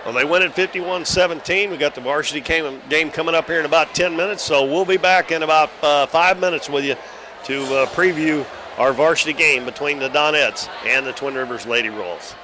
Well, they win at 51-17. We got the varsity game coming up here in about 10 minutes, so we'll be back in about 5 minutes with you to preview our varsity game between the Donettes and the Twin Rivers Lady Royals.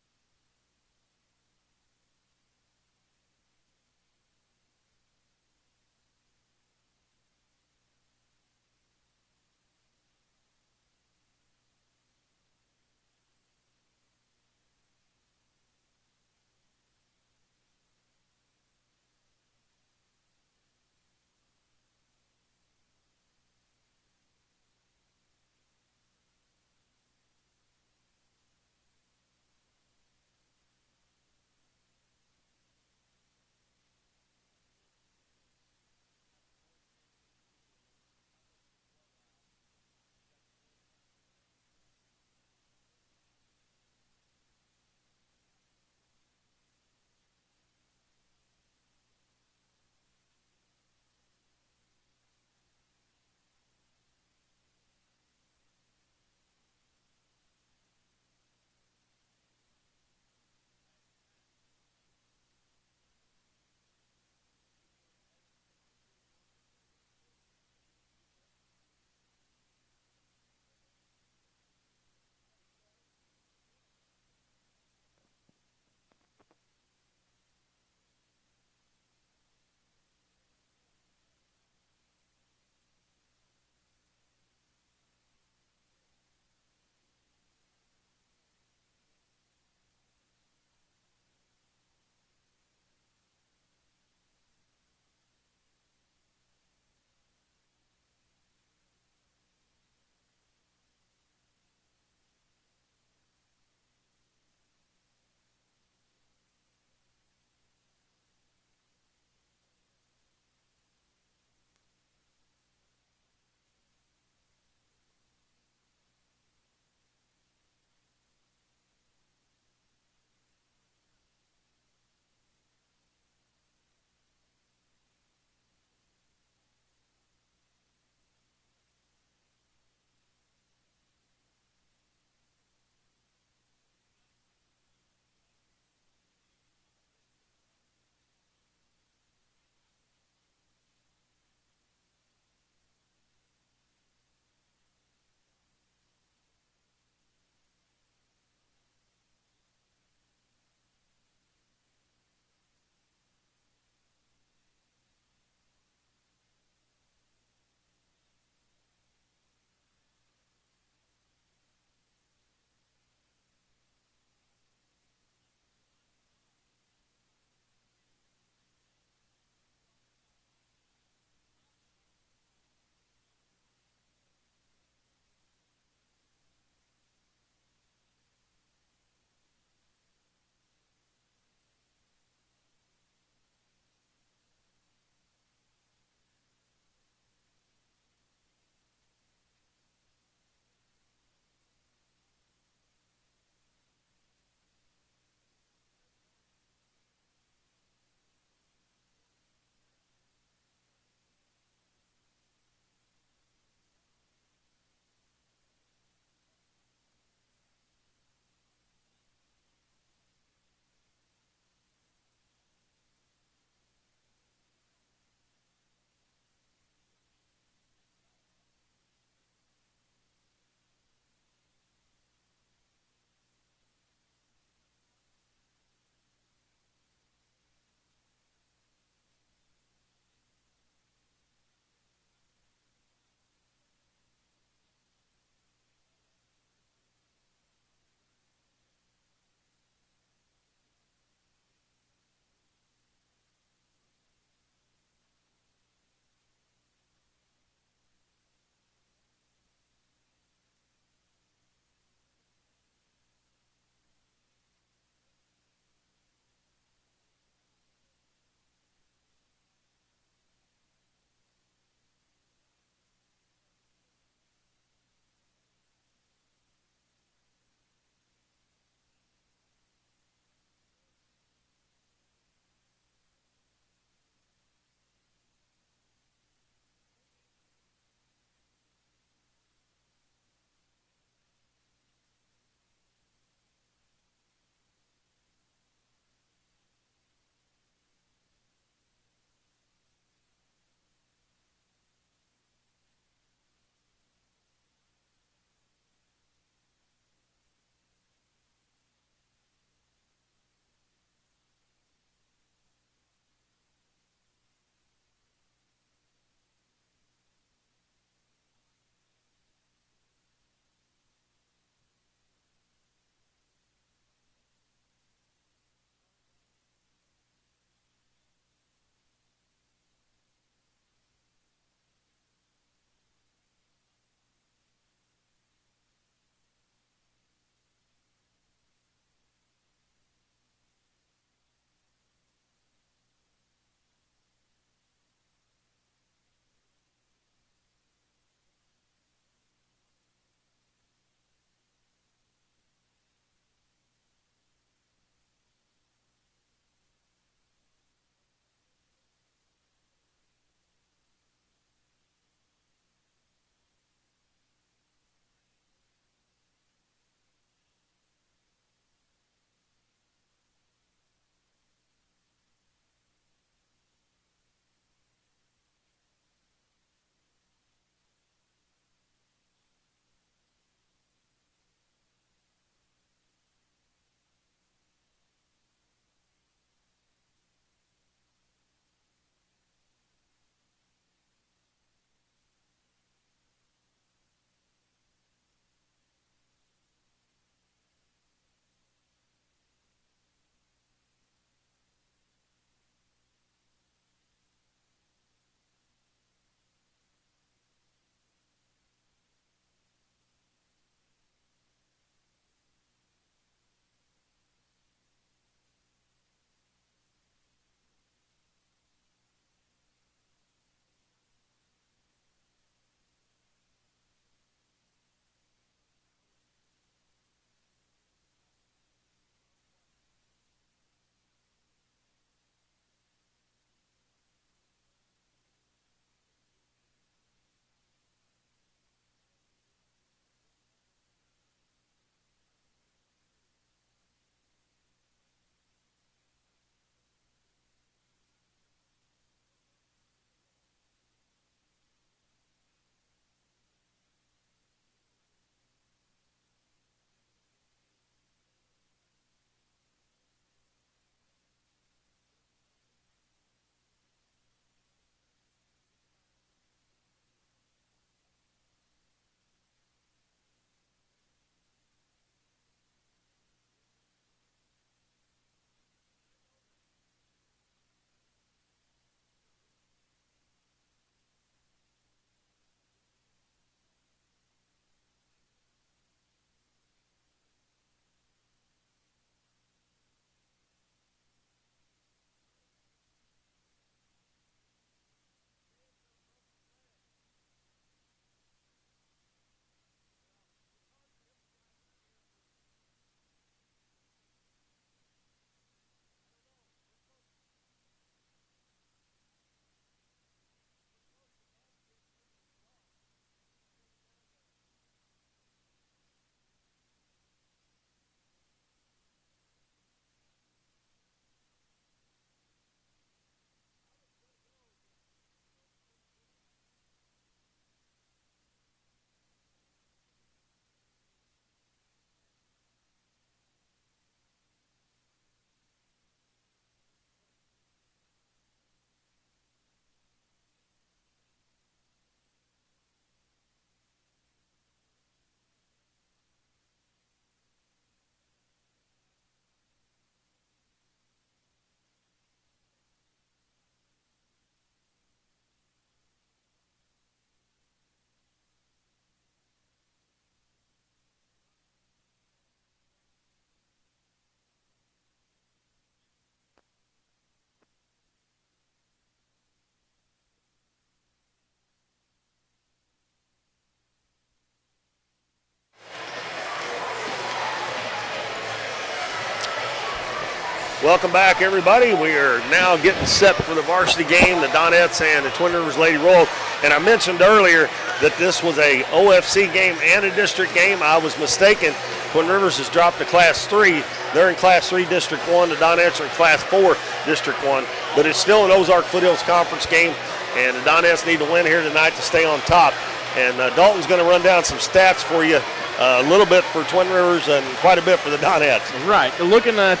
Welcome back, everybody. We are now getting set for the varsity game, the Donettes and the Twin Rivers Lady Royals. And I mentioned earlier that this was a OFC game and a district game. I was mistaken. Twin Rivers has dropped to Class 3. They're in Class 3 District 1. The Donettes are in Class 4 District 1. But it's still an Ozark Foothills Conference game, and the Donettes need to win here tonight to stay on top. And Dalton's going to run down some stats for you, a little bit for Twin Rivers and quite a bit for the Donettes. Right. Looking at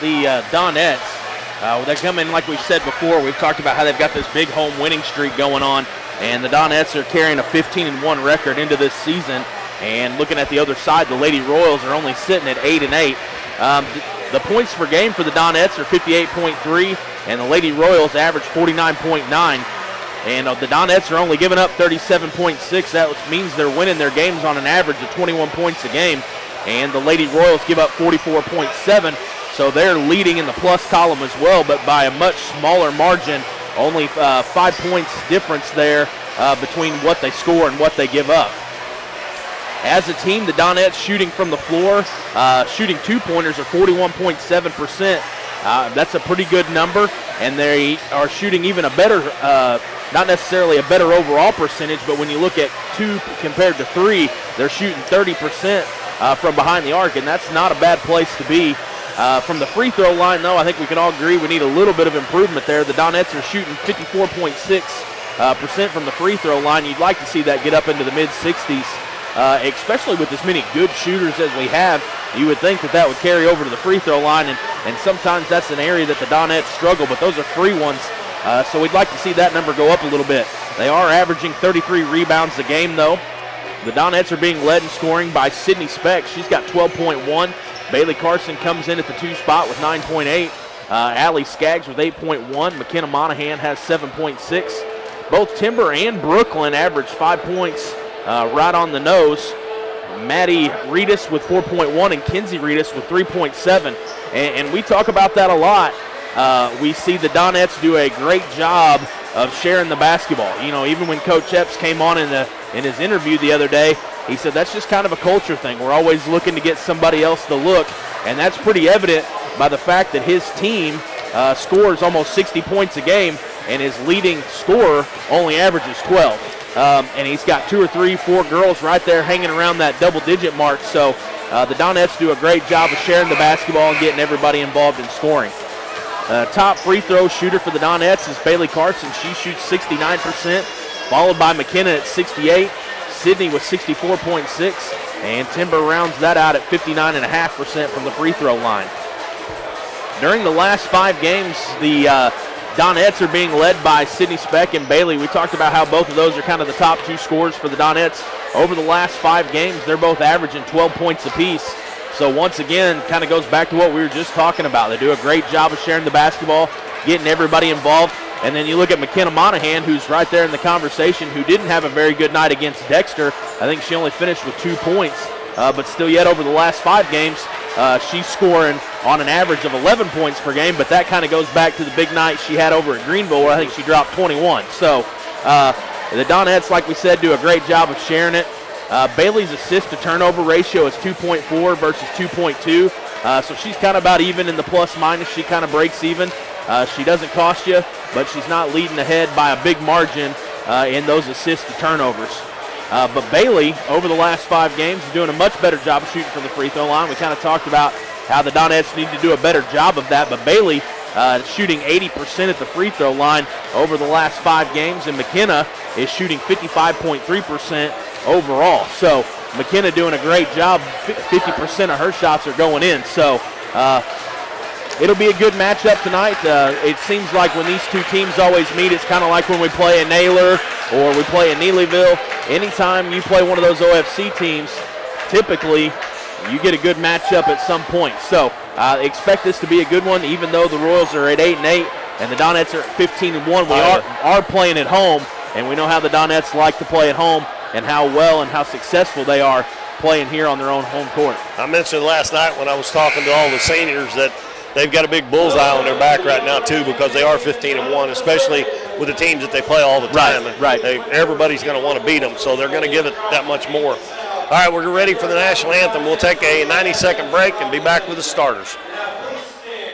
the Donettes, they come in, like we said before, we've talked about how they've got this big home winning streak going on, and the Donettes are carrying a 15-1 record into this season. And looking at the other side, the Lady Royals are only sitting at 8-8. The points per game for the Donettes are 58.3, and the Lady Royals average 49.9. And the Donettes are only giving up 37.6. That means they're winning their games on an average of 21 points a game. And the Lady Royals give up 44.7, so they're leading in the plus column as well, but by a much smaller margin, only 5 points difference there between what they score and what they give up. As a team, the Donettes shooting from the floor, shooting two-pointers are 41.7%. That's a pretty good number, and they are shooting even a better, not necessarily a better overall percentage, but when you look at two compared to three, they're shooting 30% from behind the arc, and that's not a bad place to be. From the free throw line, though, I think we can all agree we need a little bit of improvement there. The Donettes are shooting 54.6% from the free throw line. You'd like to see that get up into the mid-60s. Especially with as many good shooters as we have, you would think that would carry over to the free throw line, and sometimes that's an area that the Donettes struggle, but those are free ones, so we'd like to see that number go up a little bit. They are averaging 33 rebounds a game, though. The Donettes are being led in scoring by Sydney Speck. She's got 12.1. Bailey Carson comes in at the 2 spot with 9.8. Allie Skaggs with 8.1. McKenna Monahan has 7.6. Both Timber and Brooklyn average 5 points right on the nose. Maddie Reedus with 4.1 and Kinsey Reedus with 3.7. And we talk about that a lot. We see the Donettes do a great job of sharing the basketball. You know, even when Coach Epps came on in his interview the other day, he said that's just kind of a culture thing. We're always looking to get somebody else to look, and that's pretty evident by the fact that his team scores almost 60 points a game, and his leading scorer only averages 12. And he's got 2 or 3, 4 girls right there hanging around that double-digit mark. So the Donettes do a great job of sharing the basketball and getting everybody involved in scoring. Top free throw shooter for the Donettes is Bailey Carson. She shoots 69%, followed by McKenna at 68, Sydney with 64.6, and Timber rounds that out at 59.5% from the free throw line. During the last 5 games, the Donettes are being led by Sydney Speck and Bailey. We talked about how both of those are kind of the top 2 scorers for the Donettes. Over the last 5 games, they're both averaging 12 points apiece. So once again, kind of goes back to what we were just talking about. They do a great job of sharing the basketball, getting everybody involved. And then you look at McKenna Monahan, who's right there in the conversation, who didn't have a very good night against Dexter. I think she only finished with 2 points. But still yet over the last 5 games, she's scoring on an average of 11 points per game, but that kind of goes back to the big night she had over at Greenville where I think she dropped 21. So the Donettes, like we said, do a great job of sharing it. Bailey's assist-to-turnover ratio is 2.4 versus 2.2, so she's kind of about even in the plus-minus. She kind of breaks even. She doesn't cost you, but she's not leading ahead by a big margin in those assist-to-turnovers. But Bailey, over the last 5 games, is doing a much better job of shooting from the free throw line. We kind of talked about how the Donettes need to do a better job of that, but Bailey shooting 80% at the free throw line over the last 5 games, and McKenna is shooting 55.3% overall. So McKenna doing a great job. 50% of her shots are going in. So it'll be a good matchup tonight. It seems like when these 2 teams always meet, it's kind of like when we play in Naylor or we play in Neelyville. Anytime you play one of those OFC teams, typically you get a good matchup at some point. So expect this to be a good one, even though the Royals are at 8-8 and the Donettes are at 15-1. We are playing at home, and we know how the Donettes like to play at home and how well and how successful they are playing here on their own home court. I mentioned last night when I was talking to all the seniors that they've got a big bullseye on their back right now, too, because they are 15-1, especially with the teams that they play all the time. Right. Everybody's going to want to beat them, so they're going to give it that much more. All right, we're ready for the national anthem. We'll take a 90-second break and be back with the starters.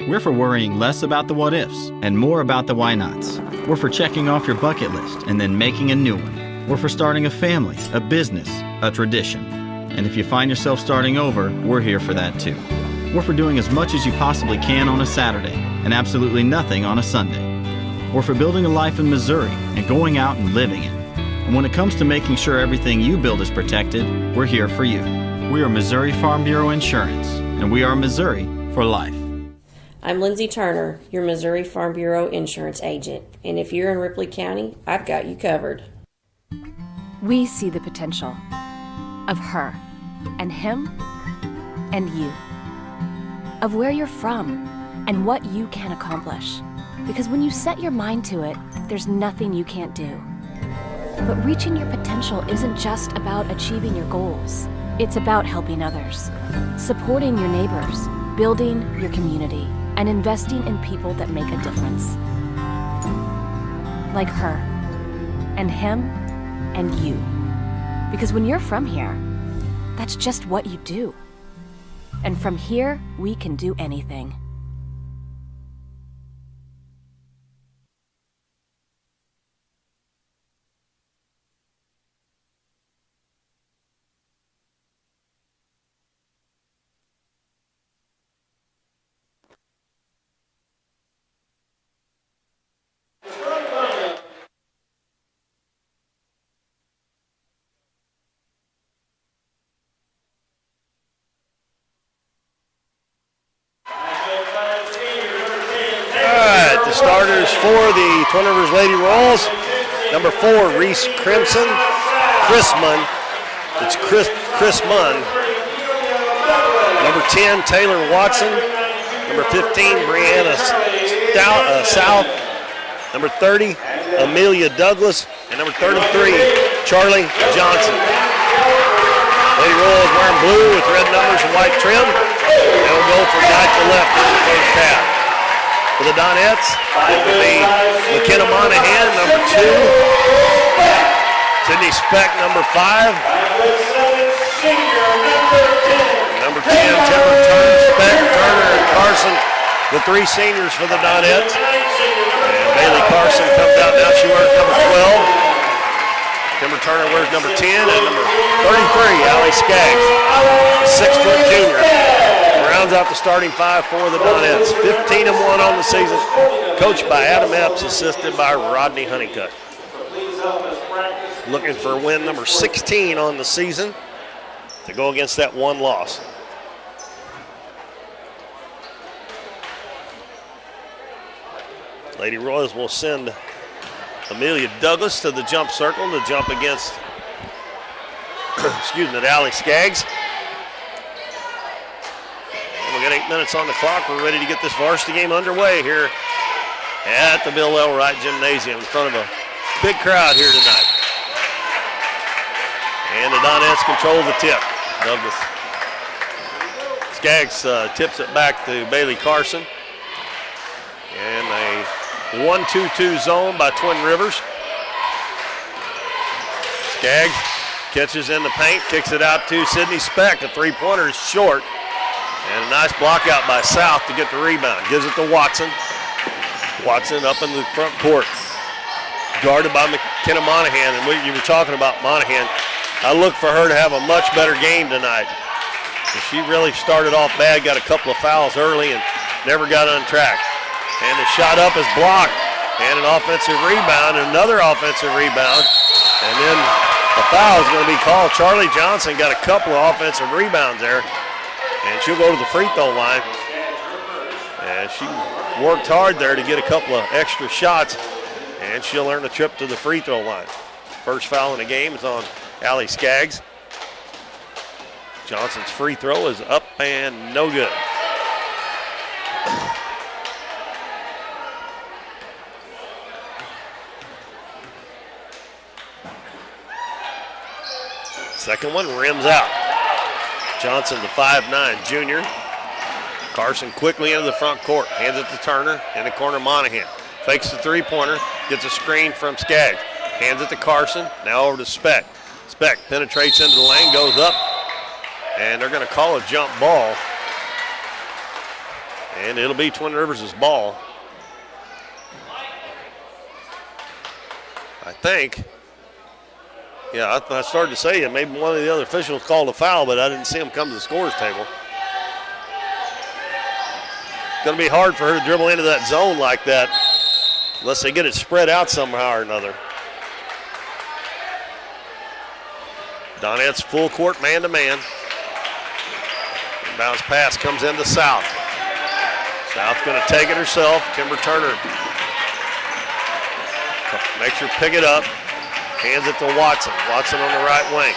We're for worrying less about the what ifs and more about the why nots. We're for checking off your bucket list and then making a new one. We're for starting a family, a business, a tradition. And if you find yourself starting over, we're here for that too. We're for doing as much as you possibly can on a Saturday and absolutely nothing on a Sunday. We're for building a life in Missouri and going out and living it. And when it comes to making sure everything you build is protected, we're here for you. We are Missouri Farm Bureau Insurance, and we are Missouri for life. I'm Lindsay Turner, your Missouri Farm Bureau insurance agent, and if you're in Ripley County, I've got you covered. We see the potential of her and him and you, of where you're from and what you can accomplish. Because when you set your mind to it, there's nothing you can't do. But reaching your potential isn't just about achieving your goals. It's about helping others, supporting your neighbors, building your community, and investing in people that make a difference. Like her, and him, and you. Because when you're from here, that's just what you do. And from here, we can do anything. Starters for the Twin Rivers Lady Royals. Number 4, Reese Crimson. Chris Munn. It's Chris Munn. Number 10, Taylor Watson. Number 15, Brianna South. Number 30, Amelia Douglas. And number 33, Charlie Johnson. Lady Royals wearing blue with red numbers and white trim. They'll go from right to left in the first half. For the Donettes, it will be McKenna Monahan, number 2. Sydney Speck, number 5. Number 10, Timber Turner, Speck, Turner, and Carson, the 3 seniors for the Donettes. And Bailey Carson comes out now. She wears number 12. Timber Turner wears number 10, and number 33, Allie Skaggs, 6-foot junior. Rounds out the starting 5 for the Donettes. 15-1 on the season, coached by Adam Epps, assisted by Rodney Honeycutt. Looking for win number 16 on the season to go against that one loss. Lady Royals will send Amelia Douglas to the jump circle to jump against, Allie Skaggs. We got 8 minutes on the clock. We're ready to get this varsity game underway here at the Bill L. Wright Gymnasium in front of a big crowd here tonight. And the Donettes control the tip. Douglas. Skaggs tips it back to Bailey Carson. And a 1-2-2 zone by Twin Rivers. Skaggs catches in the paint, kicks it out to Sydney Speck. The three-pointer is short. And a nice block out by South to get the rebound. Gives it to Watson. Watson up in the front court. Guarded by McKenna Monahan. And you were talking about Monahan. I look for her to have a much better game tonight. She really started off bad, got a couple of fouls early and never got on track. And the shot up is blocked. And an offensive rebound, and another offensive rebound. And then a foul is going to be called. Charlie Johnson got a couple of offensive rebounds there. And she'll go to the free throw line. And she worked hard there to get a couple of extra shots. And she'll earn a trip to the free throw line. First foul in the game is on Allie Skaggs. Johnson's free throw is up and no good. Second one rims out. Johnson, the 5'9" junior. Carson quickly into the front court. Hands it to Turner. In the corner, Monahan. Fakes the three-pointer. Gets a screen from Skaggs. Hands it to Carson. Now over to Speck. Speck penetrates into the lane, goes up. And they're going to call a jump ball. And it'll be Twin Rivers' ball. I think. Yeah, I started to say it. Maybe one of the other officials called a foul, but I didn't see him come to the scores table. It's going to be hard for her to dribble into that zone like that unless they get it spread out somehow or another. Donettes full court man-to-man. Bounce pass comes into South. South's going to take it herself. Kimber Turner makes her pick it up. Hands it to Watson. Watson on the right wing.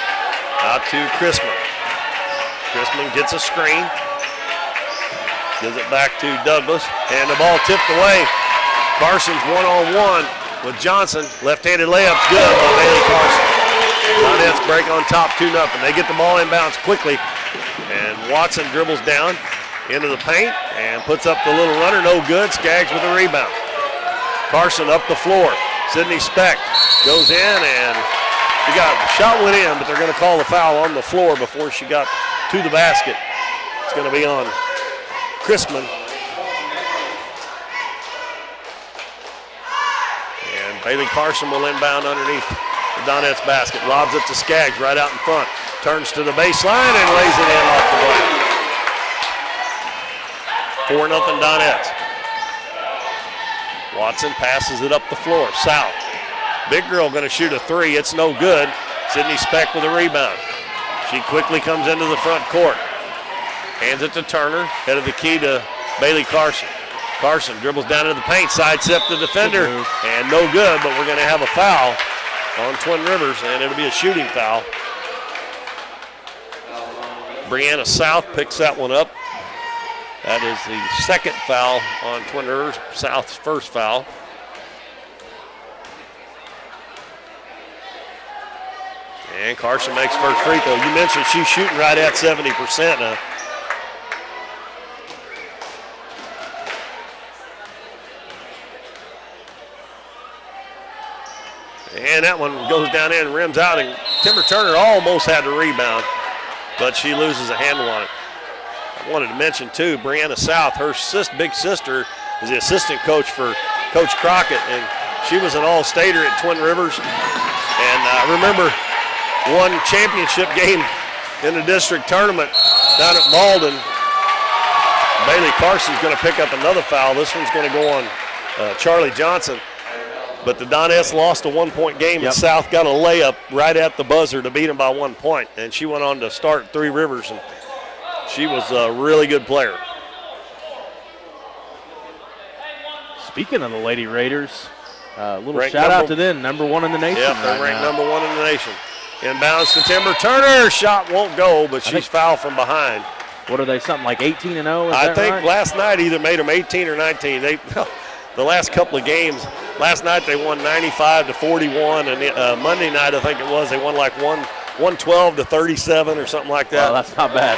Out to Chrisman. Chrisman gets a screen. Gives it back to Douglas. And the ball tipped away. Carson's one-on-one with Johnson. Left-handed layup good by Bailey Carson. Donettes break on top 2-0. They get the ball inbounds quickly. And Watson dribbles down into the paint and puts up the little runner. No good. Skaggs with a rebound. Carson up the floor. Sydney Speck goes in and shot went in, but they're going to call the foul on the floor before she got to the basket. It's going to be on Chrisman. And Bailey Carson will inbound underneath the Donettes basket. Lobs it to Skaggs right out in front. Turns to the baseline and lays it in off the glass. 4-0 Donettes. Watson passes it up the floor. South. Big girl going to shoot a three. It's no good. Sydney Speck with a rebound. She quickly comes into the front court. Hands it to Turner. Head of the key to Bailey Carson. Carson dribbles down into the paint. Sidestep the defender. And no good, but we're going to have a foul on Twin Rivers, and it'll be a shooting foul. Brianna South picks that one up. That is the second foul on Twin Rivers. South's first foul. And Carson makes first free throw. You mentioned she's shooting right at 70% now. And that one goes down in and rims out, and Kimber Turner almost had the rebound, but she loses a handle on it. I wanted to mention, too, Brianna South, her big sister is the assistant coach for Coach Crockett, and she was an all-stater at Twin Rivers. And I remember one championship game in the district tournament down at Malden. Bailey Carson's going to pick up another foul. This one's going to go on Charlie Johnson. But the Donettes lost a 1-point game, and South got a layup right at the buzzer to beat them by 1 point. And she went on to start Three Rivers, and she was a really good player. Speaking of the Lady Raiders, a little shout out to them, number 1 in the nation. Yep, they're ranked number 1 in the nation. Inbounds to Kimber Turner. Shot won't go, but she's fouled from behind. What are they, something like 18-0? I think last night either made them 18 or 19. The last couple of games, last night they won 95-41, and Monday night I think it was, they won like 112-37 or something like that. Well, that's not bad.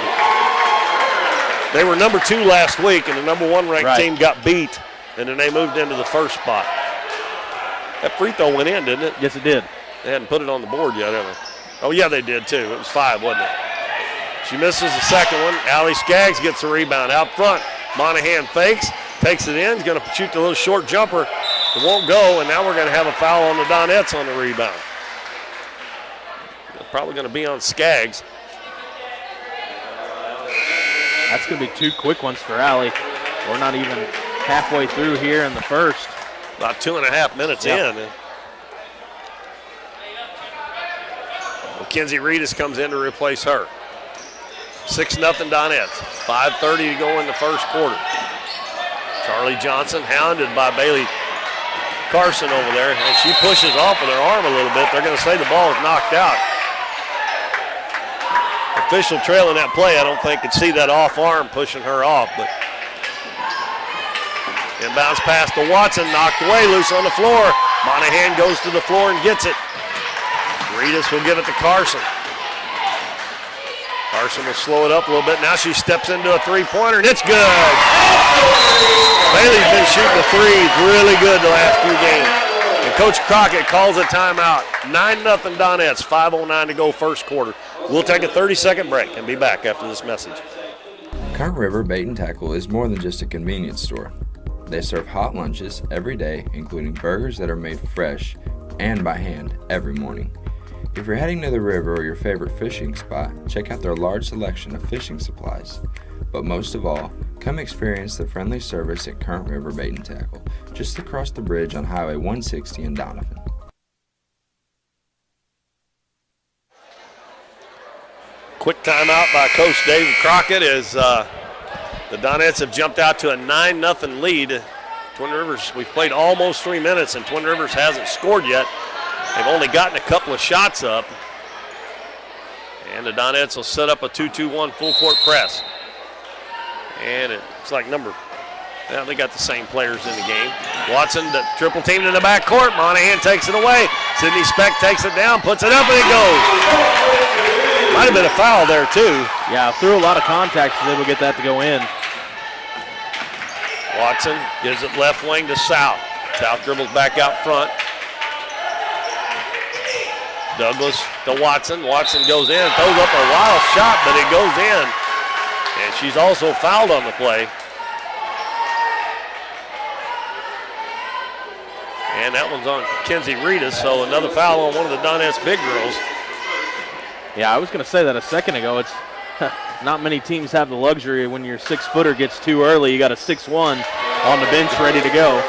They were number 2 last week, and the number 1 ranked team got beat, and then they moved into the first spot. That free throw went in, didn't it? Yes, it did. They hadn't put it on the board yet, have they? Oh, yeah, they did, too. It was 5, wasn't it? She misses the second one. Allie Skaggs gets the rebound out front. Monahan fakes, takes it in. He's going to shoot the little short jumper. It won't go, and now we're going to have a foul on the Donettes on the rebound. They're probably going to be on Skaggs. That's going to be 2 quick ones for Allie. We're not even halfway through here in the first. About 2.5 minutes in. Mackenzie Reedus comes in to replace her. 6-0 Donettes. 5:30 to go in the first quarter. Charlie Johnson hounded by Bailey Carson over there, and she pushes off with her arm a little bit. They're going to say the ball is knocked out. Official trailing that play, I don't think could see that off arm pushing her off, but inbounds pass to Watson, knocked away, loose on the floor. Monahan goes to the floor and gets it. Reedus will give it to Carson. Carson will slow it up a little bit. Now she steps into a three-pointer, and it's good. Bailey's been shooting the threes really good the last few games. And Coach Crockett calls a timeout. 9-0 Donettes, 5:09 to go first quarter. We'll take a 30-second break and be back after this message. Current River Bait and Tackle is more than just a convenience store. They serve hot lunches every day, including burgers that are made fresh and by hand every morning. If you're heading to the river or your favorite fishing spot, check out their large selection of fishing supplies. But most of all, come experience the friendly service at Current River Bait and Tackle, just across the bridge on Highway 160 in Doniphan. Quick timeout by Coach David Crockett as the Donettes have jumped out to a 9-0 lead. Twin Rivers, we've played almost 3 minutes and Twin Rivers hasn't scored yet. They've only gotten a couple of shots up. And the Donettes will set up a 2-2-1 full court press. And it's like they got the same players in the game. Watson, the triple team in the back court. Monahan takes it away. Sidney Speck takes it down, puts it up, and it goes. Might have been a foul there, too. Yeah, through a lot of contact, so they will get that to go in. Watson gives it left wing to South. South dribbles back out front. Douglas to Watson. Watson goes in, throws up a wild shot, but it goes in. And she's also fouled on the play. And that one's on Kenzie Reedus, so another foul on one of the Donettes big girls. Yeah, I was going to say that a second ago. It's not many teams have the luxury when your 6-footer gets too early. You got a 6'1" on the bench ready to go.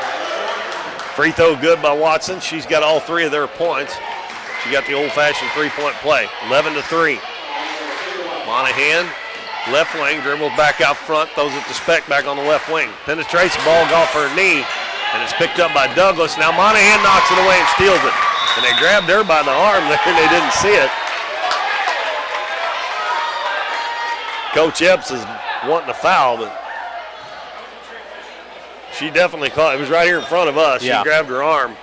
Free throw good by Watson. She's got all 3 of their points. She got the old-fashioned 3-point play. 11-3. Monahan, left wing, dribbles back out front, throws it to Speck back on the left wing. Penetrates the ball off her knee, and it's picked up by Douglas. Now Monahan knocks it away and steals it. And they grabbed her by the arm there, and they didn't see it. Coach Epps is wanting a foul, but she definitely caught it. It was right here in front of us. Yeah. She grabbed her arm.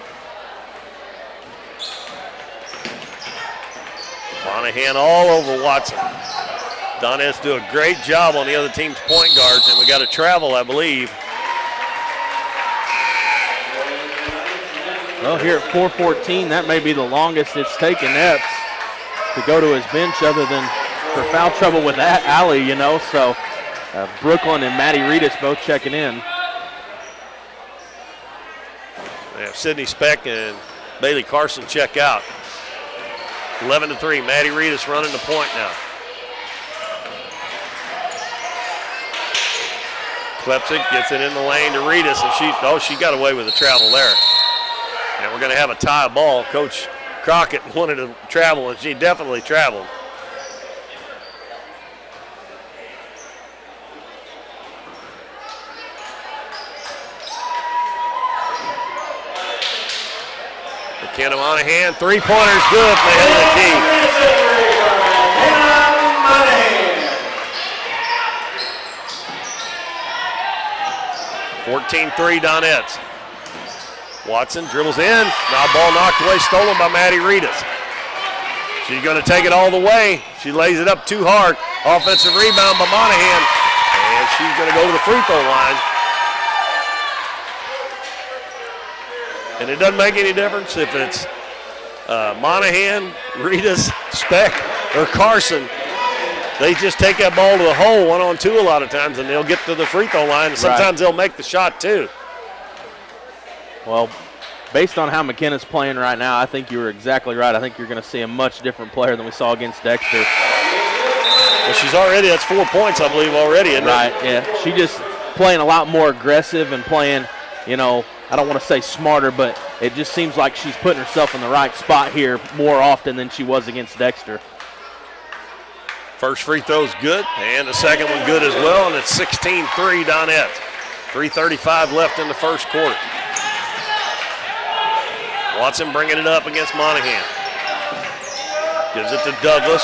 Monahan all over Watson. Donettes do a great job on the other team's point guards, and we got a travel, I believe. Well, here at 4:14, that may be the longest it's taken Epps to go to his bench other than for foul trouble with that alley, you know. So Brooklyn and Maddie Reedus both checking in. They have Sidney Speck and Bailey Carson check out. 11-3. Maddie Reedus running the point now. Klepsik gets it in the lane to Reedus, and she got away with the travel there. And we're going to have a tie ball. Coach Crockett wanted to travel, and she definitely traveled. McKenna Monahan, 3-pointers good for the head of the team. 14-3 Donettes. Watson dribbles in. Now ball knocked away, stolen by Maddie Reedus. She's going to take it all the way. She lays it up too hard. Offensive rebound by Monahan. And she's going to go to the free throw line. And it doesn't make any difference if it's Monahan, Reedus, Speck, or Carson. They just take that ball to the hole 1-on-2 a lot of times, and they'll get to the free throw line, and sometimes they'll make the shot too. Well, based on how McKenna's playing right now, I think you were exactly right. I think you're going to see a much different player than we saw against Dexter. Well, that's 4 points, I believe, already. Right, yeah. She just playing a lot more aggressive and playing, you know, I don't want to say smarter, but it just seems like she's putting herself in the right spot here more often than she was against Dexter. First free throw's good, and the second one good as well, and it's 16-3 Donettes. 3:35 left in the first quarter. Watson bringing it up against Monahan. Gives it to Douglas.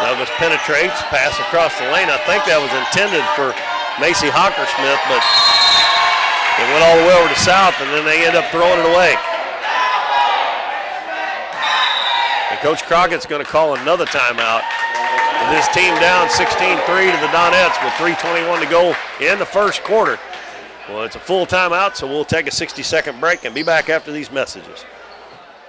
Douglas penetrates, pass across the lane. I think that was intended for Macy Hockersmith, but it went all the way over to South, and then they end up throwing it away. And Coach Crockett's going to call another timeout. With this team down 16-3 to the Donettes with 3:21 to go in the first quarter. Well, it's a full timeout, so we'll take a 60-second break and be back after these messages.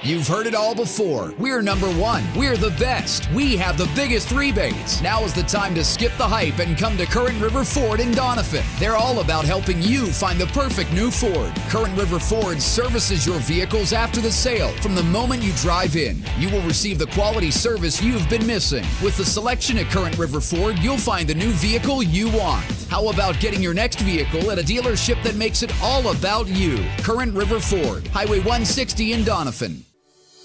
You've heard it all before. We're number one. We're the best. We have the biggest rebates. Now is the time to skip the hype and come to Current River Ford in Doniphan. They're all about helping you find the perfect new Ford. Current River Ford services your vehicles after the sale. From the moment you drive in, you will receive the quality service you've been missing. With the selection at Current River Ford, you'll find the new vehicle you want. How about getting your next vehicle at a dealership that makes it all about you? Current River Ford, Highway 160 in Doniphan.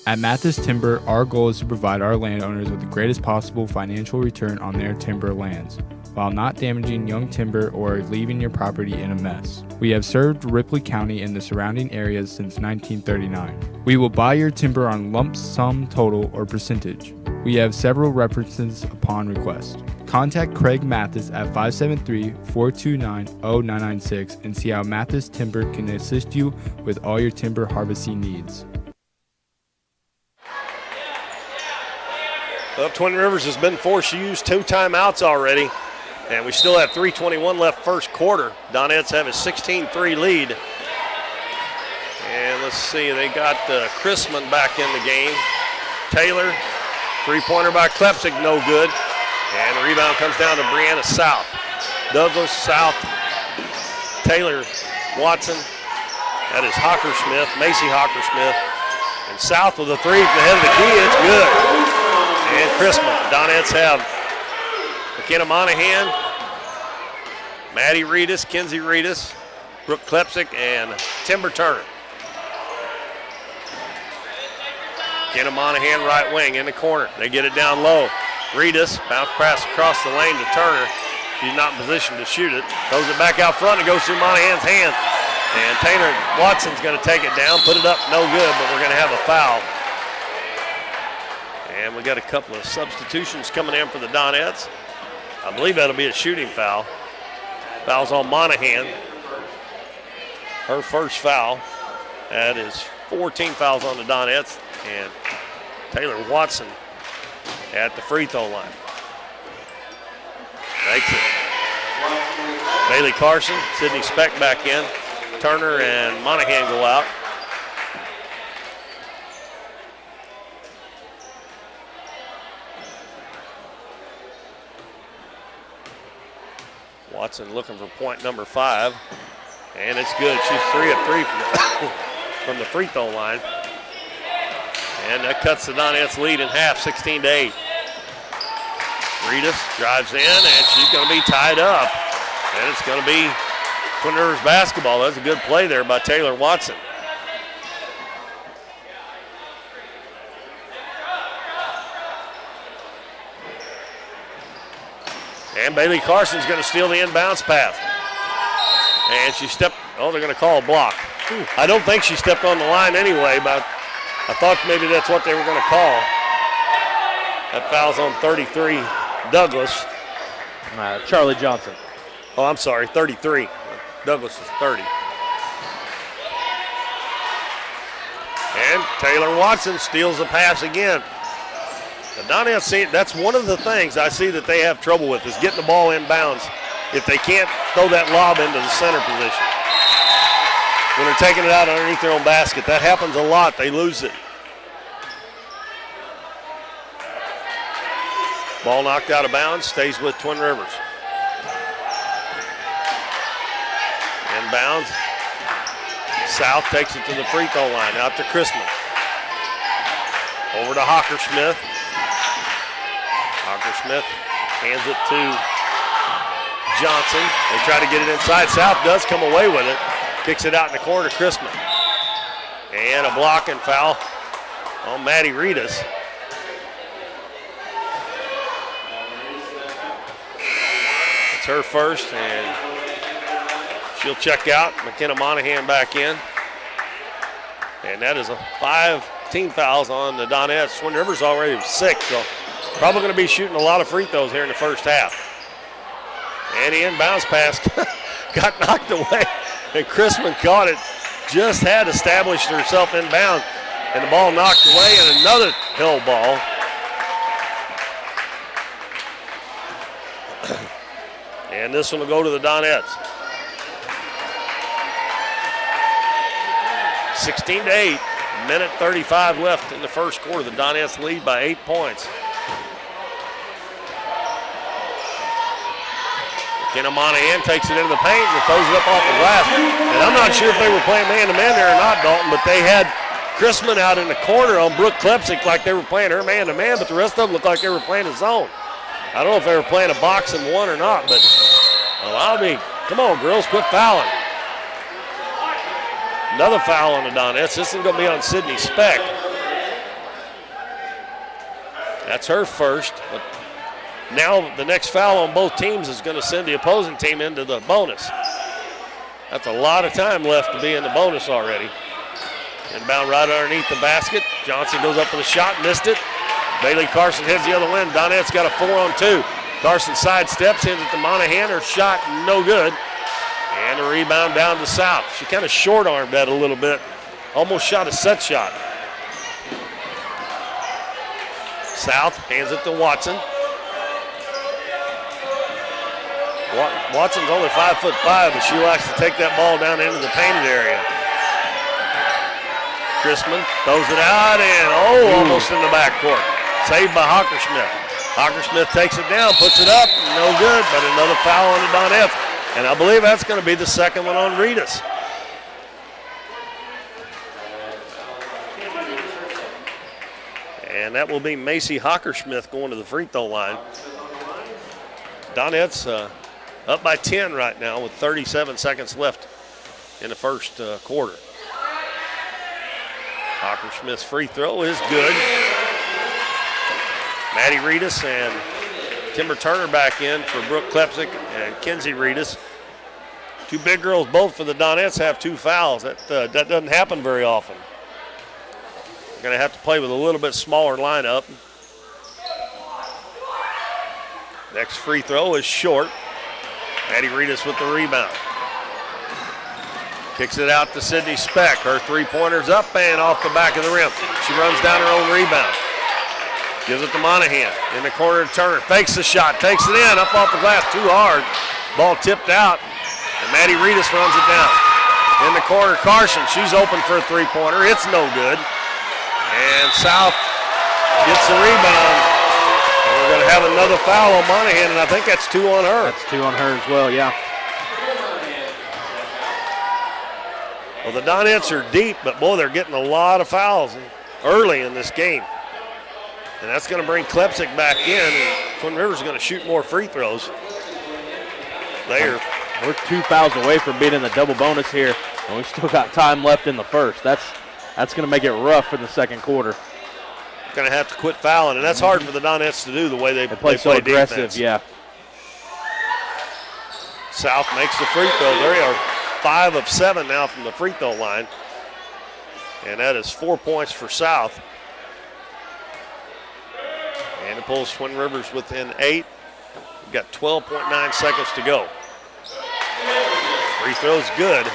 At Mathis Timber, our goal is to provide our landowners with the greatest possible financial return on their timber lands, while not damaging young timber or leaving your property in a mess. We have served Ripley County and the surrounding areas since 1939. We will buy your timber on lump sum total or percentage. We have several references upon request. Contact Craig Mathis at 573-429-0996 and see how Mathis Timber can assist you with all your timber harvesting needs. Well, Twin Rivers has been forced to use 2 timeouts already, and we still have 3:21 left first quarter. Donettes have a 16-3 lead. And let's see, they got Chrisman back in the game. Taylor, three-pointer by Klepsik, no good. And the rebound comes down to Brianna South. Douglas, South, Taylor, Watson. That is Hockersmith, Macy Hockersmith. And South with a three from the head of the key, it's good. And Chrisman. Donettes have McKenna Monahan, Maddie Reedus, Kinsey Reedus, Brooke Klepsik, and Timber Turner. McKenna Monahan right wing in the corner. They get it down low. Reedus, bounce pass across the lane to Turner. She's not in position to shoot it. Throws it back out front and goes through Monahan's hand. And Taylor Watson's going to take it down, put it up, no good, but we're going to have a foul. And we got a couple of substitutions coming in for the Donettes. I believe that'll be a shooting foul. Foul's on Monahan. Her first foul. That is 14 fouls on the Donettes. And Taylor Watson at the free throw line. Makes it. Bailey Carson, Sydney Speck back in. Turner and Monahan go out. Watson looking for point number 5. And it's good. She's 3 of 3 from the free throw line. And that cuts the Donettes lead in half, 16-8. Reedus drives in, and she's going to be tied up. And it's going to be Twin Rivers basketball. That's a good play there by Taylor Watson. And Bailey Carson's going to steal the inbounds pass. And she stepped, they're going to call a block. I don't think she stepped on the line anyway, but I thought maybe that's what they were going to call. That foul's on 33, Douglas. Charlie Johnson. Oh, I'm sorry, 33. Douglas is 30. And Taylor Watson steals the pass again. The Donettes, that's one of the things I see that they have trouble with is getting the ball inbounds if they can't throw that lob into the center position. When they're taking it out underneath their own basket, that happens a lot. They lose it. Ball knocked out of bounds, stays with Twin Rivers. Inbounds. South takes it to the free throw line, out to Chrisman. Over to Hockersmith. Hockersmith hands it to Johnson. They try to get it inside. South does come away with it. Kicks it out in the corner to Chrisman. And a blocking foul on Maddie Reedus. It's her first, and she'll check out. McKenna Monahan back in. And that is a 5 team fouls on the Donettes. Twin Rivers already 6, so probably going to be shooting a lot of free throws here in the first half. And the inbounds pass got knocked away, and Chrisman caught it. Just had established herself inbound, and the ball knocked away, and another hill ball. And this one will go to the Donettes. 16-8. Minute 35 left in the first quarter. The Donettes lead by 8 points. McKenna Monahan takes it into the paint and throws it up off the glass. And I'm not sure if they were playing man-to-man there or not, Dalton, but they had Chrisman out in the corner on Brooke Klepsick like they were playing her man-to-man, but the rest of them looked like they were playing a zone. I don't know if they were playing a box and one or not, but allow me. Come on, girls, quit fouling. Another foul on the Donettes. This is going to be on Sydney Speck. That's her first, but now the next foul on both teams is going to send the opposing team into the bonus. That's a lot of time left to be in the bonus already. Inbound right underneath the basket. Johnson goes up with a shot, missed it. Bailey Carson heads the other way. Donette's got a 4-on-2. Carson sidesteps, hands it to Monahan. Her shot, no good. And a rebound down to South. She kind of short-armed that a little bit. Almost shot a set shot. South hands it to Watson. Watson's only 5'5", but she likes to take that ball down into the painted area. Chrisman throws it out and almost in the backcourt. Saved by Hockersmith. Hockersmith takes it down, puts it up, no good, but another foul on the Donettes. And I believe that's going to be the second one on Reedus. And that will be Macy Hockersmith going to the free throw line. Donettes up by 10 right now with 37 seconds left in the first quarter. Hockersmith's free throw is good. Maddie Reedus and Timber Turner back in for Brooke Klepsick and Kenzie Reedus. Two big girls both for the Donettes have 2 fouls. That doesn't happen very often. They're going to have to play with a little bit smaller lineup. Next free throw is short. Maddie Reedus with the rebound. Kicks it out to Sydney Speck. Her three-pointer's up and off the back of the rim. She runs down her own rebound. Gives it to Monahan. In the corner to Turner. Fakes the shot. Takes it in. Up off the glass. Too hard. Ball tipped out. And Maddie Reedus runs it down. In the corner, Carson. She's open for a three-pointer. It's no good. And South gets the rebound. And we're going to have another foul on Monahan, and I think that's 2 on her. That's 2 on her as well, yeah. Well, the Donettes are deep, but boy, they're getting a lot of fouls early in this game. And that's going to bring Klepsick back in, and Twin Rivers is going to shoot more free throws. We're 2 fouls away from being in the double bonus here, and we've still got time left in the first. That's going to make it rough in the second quarter. Going to have to quit fouling, and that's hard for the Donettes to do the way they play so aggressive, defense. yeah. South makes the free throw. They are 5 of 7 now from the free throw line, and that is 4 points for South. And it pulls Twin Rivers within 8. We've got 12.9 seconds to go. Free throw's good.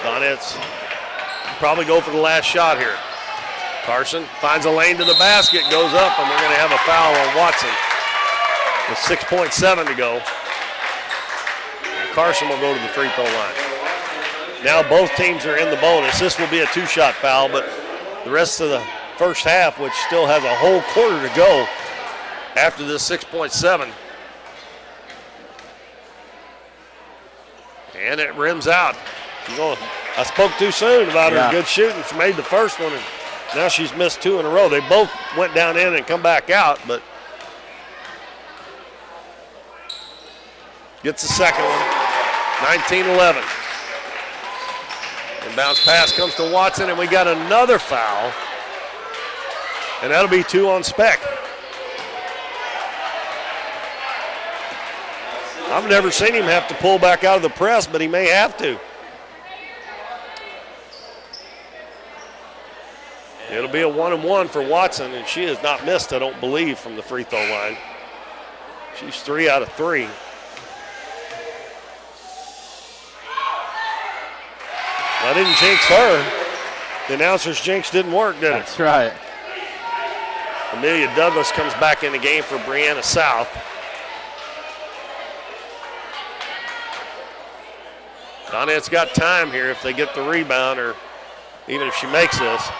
Donettes probably go for the last shot here. Carson finds a lane to the basket, goes up, and we're going to have a foul on Watson with 6.7 to go. And Carson will go to the free throw line. Now both teams are in the bonus. This will be a 2-shot foul, but the rest of the first half, which still has a whole quarter to go after this 6.7. And it rims out. I spoke too soon about her good shooting. She made the first one, and now she's missed 2 in a row. They both went down in and come back out, but gets the second one. 19-11. And bounce pass comes to Watson, and we got another foul. And that'll be 2 on Speck. I've never seen him have to pull back out of the press, but he may have to. It'll be a 1-and-1 for Watson, and she has not missed, I don't believe, from the free throw line. She's 3 out of 3. I didn't jinx her. The announcer's jinx didn't work, did it? That's right. Amelia Douglas comes back in the game for Brianna South. Donette's got time here if they get the rebound, or even if she makes this.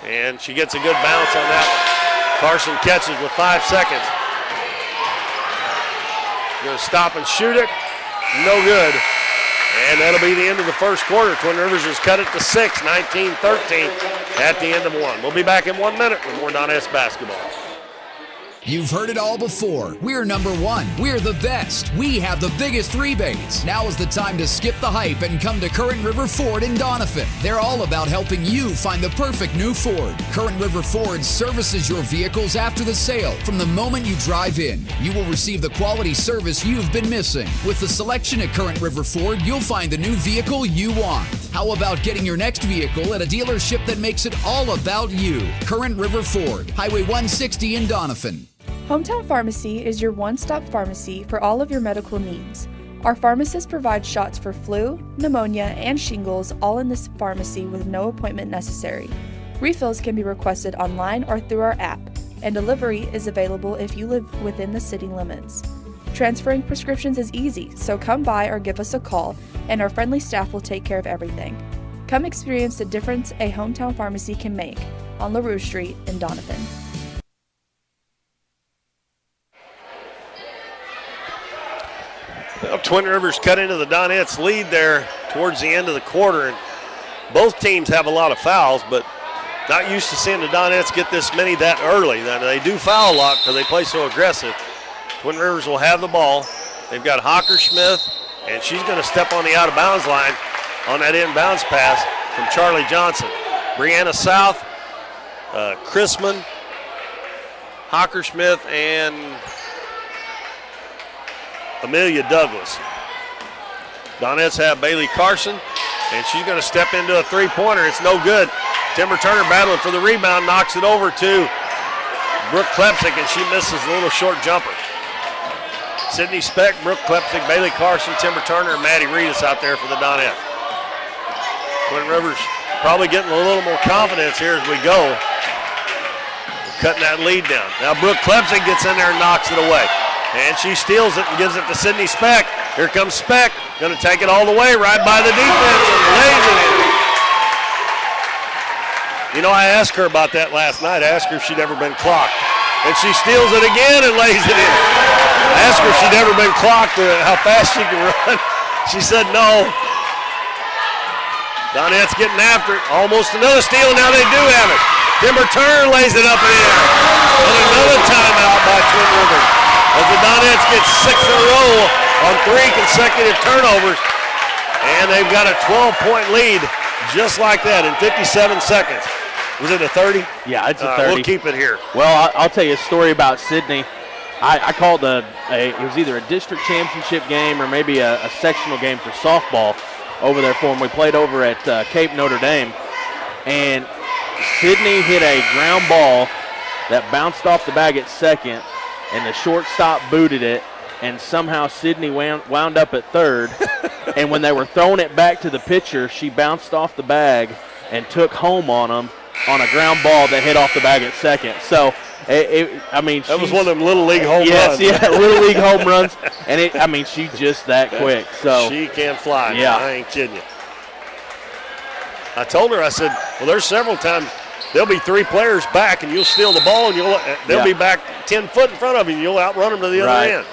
And she gets a good bounce on that one. Carson catches with 5 seconds. Going to stop and shoot it. No good. And that'll be the end of the first quarter. Twin Rivers has cut it to 6, 19-13 at the end of one. We'll be back in 1 minute with more Donettes basketball. You've heard it all before. We're number one. We're the best. We have the biggest rebates. Now is the time to skip the hype and come to Current River Ford in Doniphan. They're all about helping you find the perfect new Ford. Current River Ford services your vehicles after the sale. From the moment you drive in, you will receive the quality service you've been missing. With the selection at Current River Ford, you'll find the new vehicle you want. How about getting your next vehicle at a dealership that makes it all about you? Current River Ford, Highway 160 in Doniphan. Hometown Pharmacy is your one-stop pharmacy for all of your medical needs. Our pharmacists provide shots for flu, pneumonia, and shingles all in this pharmacy with no appointment necessary. Refills can be requested online or through our app, and delivery is available if you live within the city limits. Transferring prescriptions is easy, so come by or give us a call, and our friendly staff will take care of everything. Come experience the difference a hometown pharmacy can make on LaRue Street in Doniphan. Well, Twin Rivers cut into the Donettes lead there towards the end of the quarter, and both teams have a lot of fouls, but not used to seeing the Donettes get this many that early. Now, they do foul a lot because they play so aggressive. Twin Rivers will have the ball. They've got Hockersmith, and she's going to step on the out-of-bounds line on that inbounds pass from Charlie Johnson. Brianna South, Chrisman, Hockersmith, and Amelia Douglas. Donettes have Bailey Carson, and she's going to step into a three-pointer. It's no good. Timber Turner battling for the rebound, knocks it over to Brooke Klepsik, and she misses a little short jumper. Sydney Speck, Brooke Klepsik, Bailey Carson, Timber Turner, and Maddie Reedus out there for the Donettes. Twin Rivers probably getting a little more confidence here as we go. We're cutting that lead down. Now Brooke Klepsik gets in there and knocks it away. And she steals it and gives it to Sydney Speck. Here comes Speck, going to take it all the way right by the defense and lays it in. You know, I asked her about that last night. I asked her if she'd ever been clocked. And she steals it again and lays it in. I asked her if she'd ever been clocked, how fast she can run. She said no. Donettes getting after it. Almost another steal, and now they do have it. Timber Turner lays it up and in. And another timeout by Twin Rivers. As the Donettes get 6 in a row on 3 consecutive turnovers. And they've got a 12-point lead just like that in 57 seconds. Was it a 30? Yeah, it's a 30. We'll keep it here. Well, I'll tell you a story about Sydney. I called it was either a district championship game or maybe a sectional game for softball over there for them. We played over at Cape Notre Dame. And Sydney hit a ground ball that bounced off the bag at second, and the shortstop booted it, and somehow Sydney wound up at third. And when they were throwing it back to the pitcher, she bounced off the bag and took home on them on a ground ball that hit off the bag at second. So, that was one of them Little League home runs. Yes, yeah, Little League home runs. And, she's just that quick. So she can fly. Yeah. I ain't kidding you. I told her, I said, well, there's several times there'll be 3 players back, and you'll steal the ball, and they'll be back 10 foot in front of you, and you'll outrun them to the other end.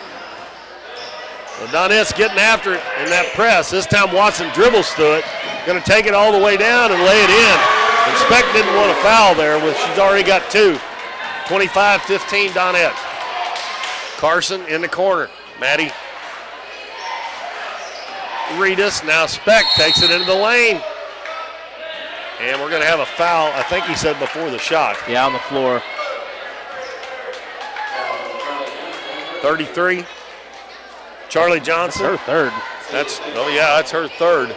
The Donettes getting after it in that press. This time Watson dribbles through it, going to take it all the way down and lay it in. And Speck didn't want to foul there. She's already got 2. 25-15 Donettes. Carson in the corner. Maddie Reedus. Now Speck takes it into the lane. And we're going to have a foul, I think he said before the shot. Yeah, on the floor. 33. Charlie Johnson. That's her third. That's her third.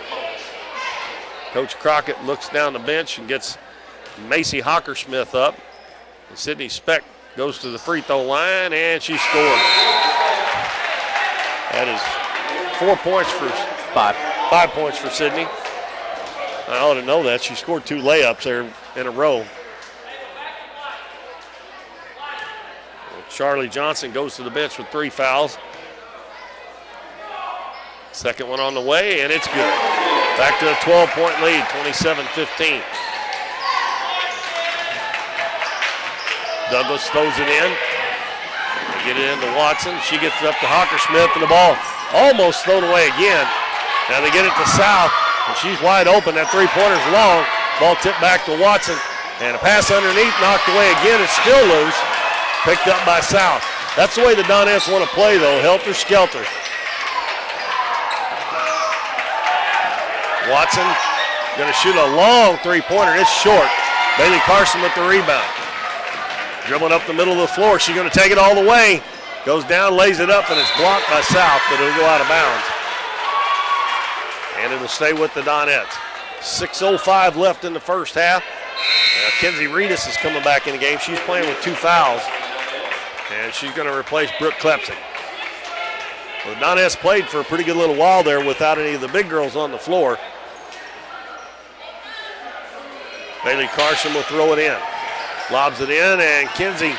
Coach Crockett looks down the bench and gets Macy Hockersmith up. And Sydney Speck goes to the free throw line, and she scored. That is 4 points for 5 points for Sydney. I ought to know that. She scored 2 layups there in a row. Charlie Johnson goes to the bench with 3 fouls. Second one on the way, and it's good. Back to a 12-point lead, 27-15. Douglas throws it in. They get it into Watson. She gets it up to Hockersmith, and the ball almost thrown away again. Now they get it to South, and she's wide open. That three-pointer's long. Ball tipped back to Watson, and a pass underneath, knocked away again. It's still loose. Picked up by South. That's the way the Donettes want to play, though, helter-skelter. Watson going to shoot a long three-pointer. It's short. Bailey Carson with the rebound. Dribbling up the middle of the floor. She's going to take it all the way. Goes down, lays it up, and it's blocked by South, but it'll go out of bounds. And it'll stay with the Donettes. 6:05 left in the first half. Now Kenzie Reedus is coming back in the game. She's playing with 2 fouls. And she's going to replace Brooke Klepsik. Well, the Donettes played for a pretty good little while there without any of the big girls on the floor. Bailey Carson will throw it in. Lobs it in, and Kenzie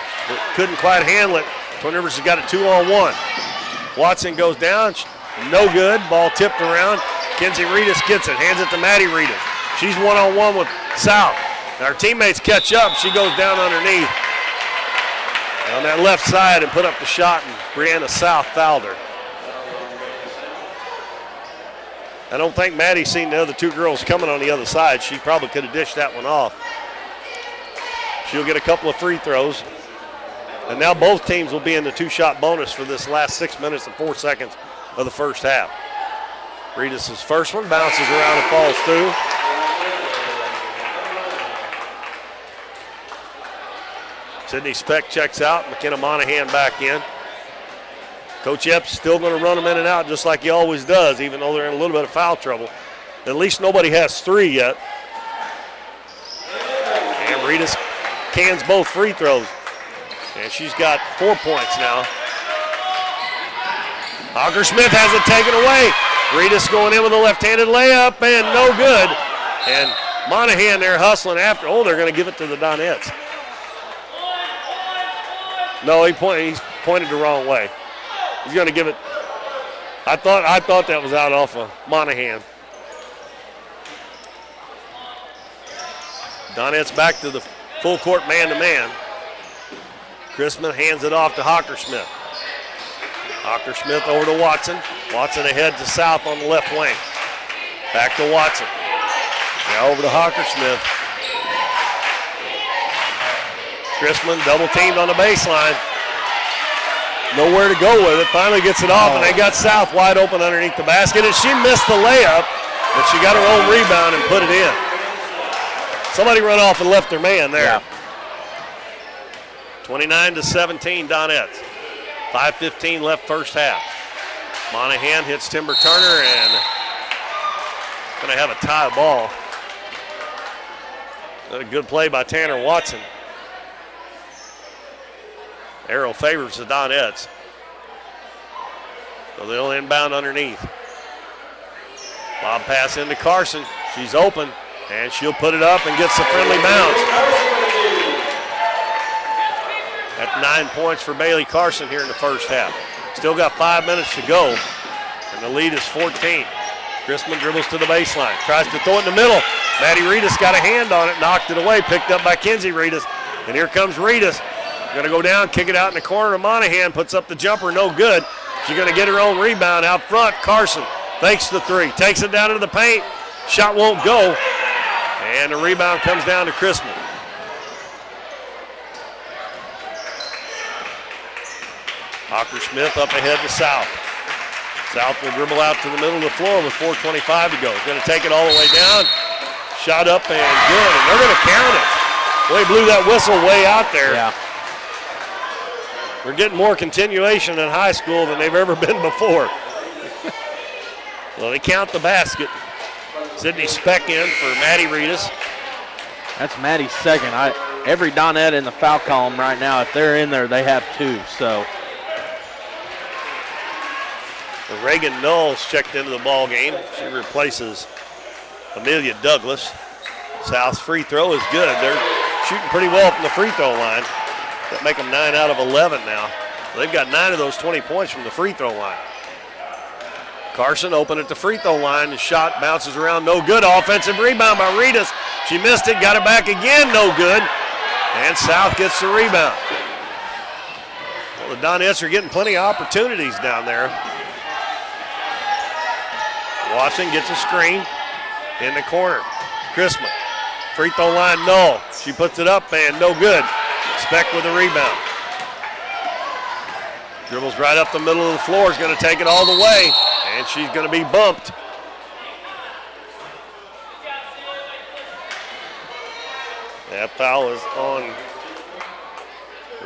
couldn't quite handle it. Twin Rivers has got a 2-on-1. Watson goes down, no good. Ball tipped around. Kenzie Reedus gets it, hands it to Maddie Reedus. She's 1-on-1 with South. Now her teammates catch up. She goes down underneath on that left side and put up the shot, and Brianna South fouled her. I don't think Maddie's seen the other two girls coming on the other side. She probably could have dished that one off. She'll get a couple of free throws. And now both teams will be in the 2-shot bonus for this last 6 minutes and 4 seconds of the first half. Reedus' first one bounces around and falls through. Sydney Speck checks out. McKenna Monahan back in. Coach Epps still going to run them in and out just like he always does, even though they're in a little bit of foul trouble. At least nobody has 3 yet. And Reedus cans both free throws. And she's got 4 points now. Hockersmith has it taken away. Reedus going in with a left-handed layup, and no good. And Monahan there hustling after. Oh, they're going to give it to the Donettes. No, he's pointed the wrong way. He's going to give it. I thought that was out off of Monahan. Donettes back to the full court man-to-man. Chrisman hands it off to Hockersmith. Hockersmith over to Watson. Watson ahead to South on the left wing. Back to Watson. Now over to Hockersmith. Chrisman double teamed on the baseline. Nowhere to go with it. Finally gets it off, and they got South wide open underneath the basket, and she missed the layup, but she got her own rebound and put it in. Somebody run off and left their man there. Yeah. 29-17 Donettes. 5:15 left first half. Monahan hits Timber Turner, and going to have a tie ball. A good play by Tanner Watson. Arrow favors the Donettes. So they'll inbound underneath. Lob pass into Carson. She's open, and she'll put it up and gets a friendly bounce. That's 9 points for Bailey Carson here in the first half. Still got 5 minutes to go, and the lead is 14. Chrisman dribbles to the baseline, tries to throw it in the middle. Maddie Reedus got a hand on it, knocked it away, picked up by Kenzie Reedus. And here comes Reedus. Going to go down, kick it out in the corner to Monahan, puts up the jumper, no good. She's going to get her own rebound out front. Carson fakes the three, takes it down into the paint. Shot won't go, and the rebound comes down to Chrisman. Hockersmith up ahead to South. South will dribble out to the middle of the floor with 4:25 to go. Going to take it all the way down. Shot up and good, and they're going to count it. Well, they blew that whistle way out there. Yeah. We're getting more continuation in high school than they've ever been before. Well, they count the basket. Sydney Speck in for Maddie Reedus. That's Maddie's second. Every Donette in the foul column right now, if they're in there, they have 2. So Reagan Knowles checked into the ball game. She replaces Amelia Douglas. South's free throw is good. They're shooting pretty well from the free throw line. That make them 9 out of 11 now. They've got 9 of those 20 points from the free throw line. Carson open at the free throw line. The shot bounces around, no good. Offensive rebound by Reedus. She missed it, got it back again, no good. And South gets the rebound. Well, the Donettes are getting plenty of opportunities down there. Watson gets a screen in the corner. Chrisman, free throw line, no. She puts it up and no good. Speck with the rebound. Dribbles right up the middle of the floor, is going to take it all the way, and she's going to be bumped. That foul is on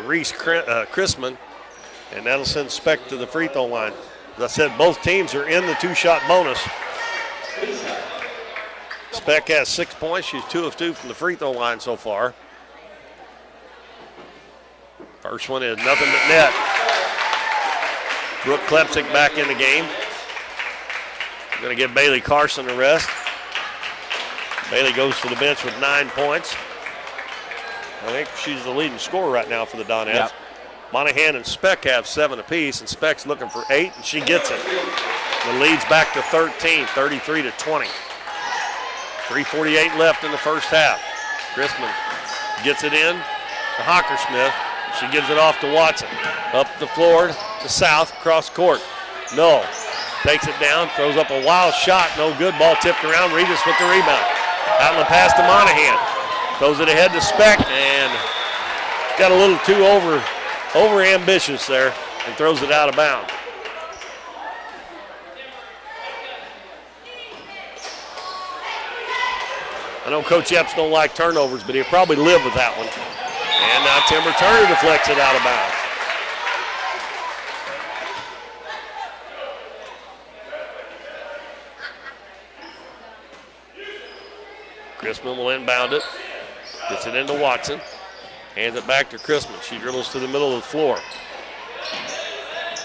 Reese Chrisman, and that'll send Speck to the free throw line. As I said, both teams are in the two-shot bonus. Speck has 6 points. She's 2 of 2 from the free throw line so far. First one is nothing but net. Brooke Klepsik back in the game. Going to give Bailey Carson a rest. Bailey goes to the bench with 9 points. I think she's the leading scorer right now for the Donettes. Yep. Monahan and Speck have 7 apiece, and Speck's looking for 8, and she gets it. The lead's back to 13, 33-20. 3:48 left in the first half. Chrisman gets it in to Hockersmith. She gives it off to Watson. Up the floor to South, cross court. No. Takes it down, throws up a wild shot. No good. Ball tipped around. Regis with the rebound. Out in the pass to Monahan. Throws it ahead to Speck and got a little too over ambitious there and throws it out of bounds. I know Coach Epps don't like turnovers, but he'll probably live with that one. And now Timber Turner deflects it out of bounds. Chrisman will inbound it. Gets it into Watson. Hands it back to Chrisman. She dribbles to the middle of the floor.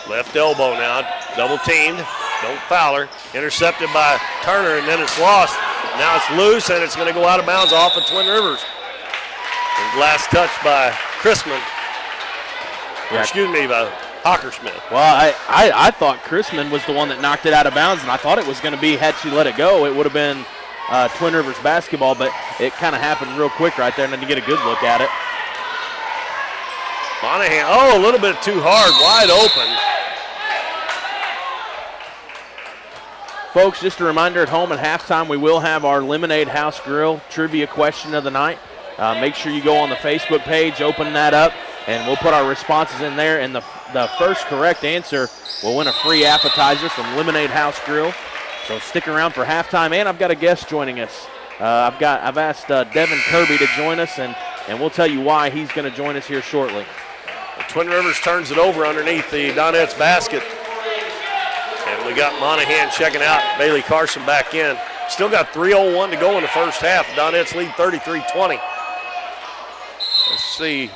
Left elbow now. Double teamed. Don't foul her. Intercepted by Turner, and then it's lost. Now it's loose, and it's going to go out of bounds off of Twin Rivers. And last touch by Chrisman. Yeah. Excuse me, by Hockersmith. Well, I thought Chrisman was the one that knocked it out of bounds, and I thought it was going to be, had she let it go, it would have been Twin Rivers basketball, but it kind of happened real quick right there, and then you get a good look at it. Monahan, a little bit too hard, wide open. Folks, just a reminder at home at halftime, we will have our Lemonade House Grill trivia question of the night. Make sure you go on the Facebook page, open that up, and we'll put our responses in there. And the first correct answer will win a free appetizer from Lemonade House Grill. So stick around for halftime. And I've got a guest joining us. I've asked Devin Kirby to join us, and we'll tell you why he's going to join us here shortly. Twin Rivers turns it over underneath the Donettes basket. And we got Monahan checking out, Bailey Carson back in. Still got 3:01 to go in the first half. Donettes lead 33-20. Let's see.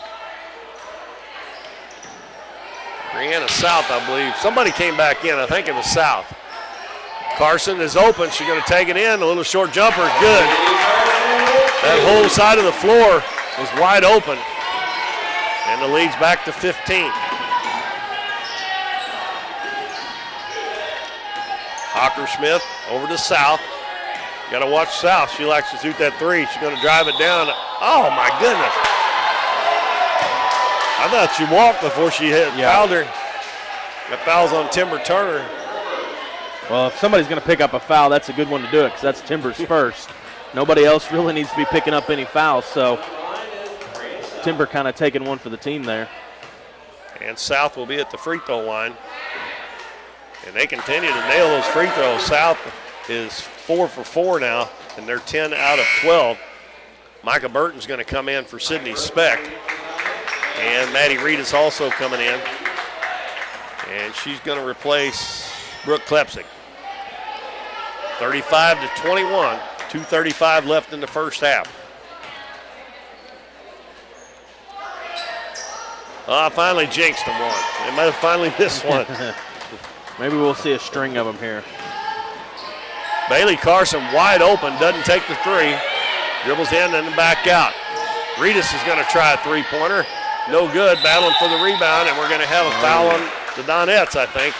Brianna South, I believe. Somebody came back in. I think it was South. Carson is open. She's going to take it in. A little short jumper. Good. That whole side of the floor was wide open. And the lead's back to 15. Hockersmith over to South. Got to watch South. She likes to shoot that three. She's going to drive it down. Oh, my goodness. I thought she walked before she fouled her. That foul's on Timber Turner. Well, if somebody's going to pick up a foul, that's a good one to do it because that's Timber's first. Nobody else really needs to be picking up any fouls, so Timber kind of taking one for the team there. And South will be at the free throw line. And they continue to nail those free throws. South is 4 for 4 now, and they're 10 out of 12. Micah Burton's going to come in for Sydney Speck. And Maddie Reed is also coming in. And she's going to replace Brooke Klepsik. 35-21. 2:35 left in the first half. I finally jinxed them one. They might have finally missed one. Maybe we'll see a string of them here. Bailey Carson wide open, doesn't take the three. Dribbles in and then back out. Reedus is going to try a three-pointer. No good, battling for the rebound, and we're going to have a foul on the Donettes, I think.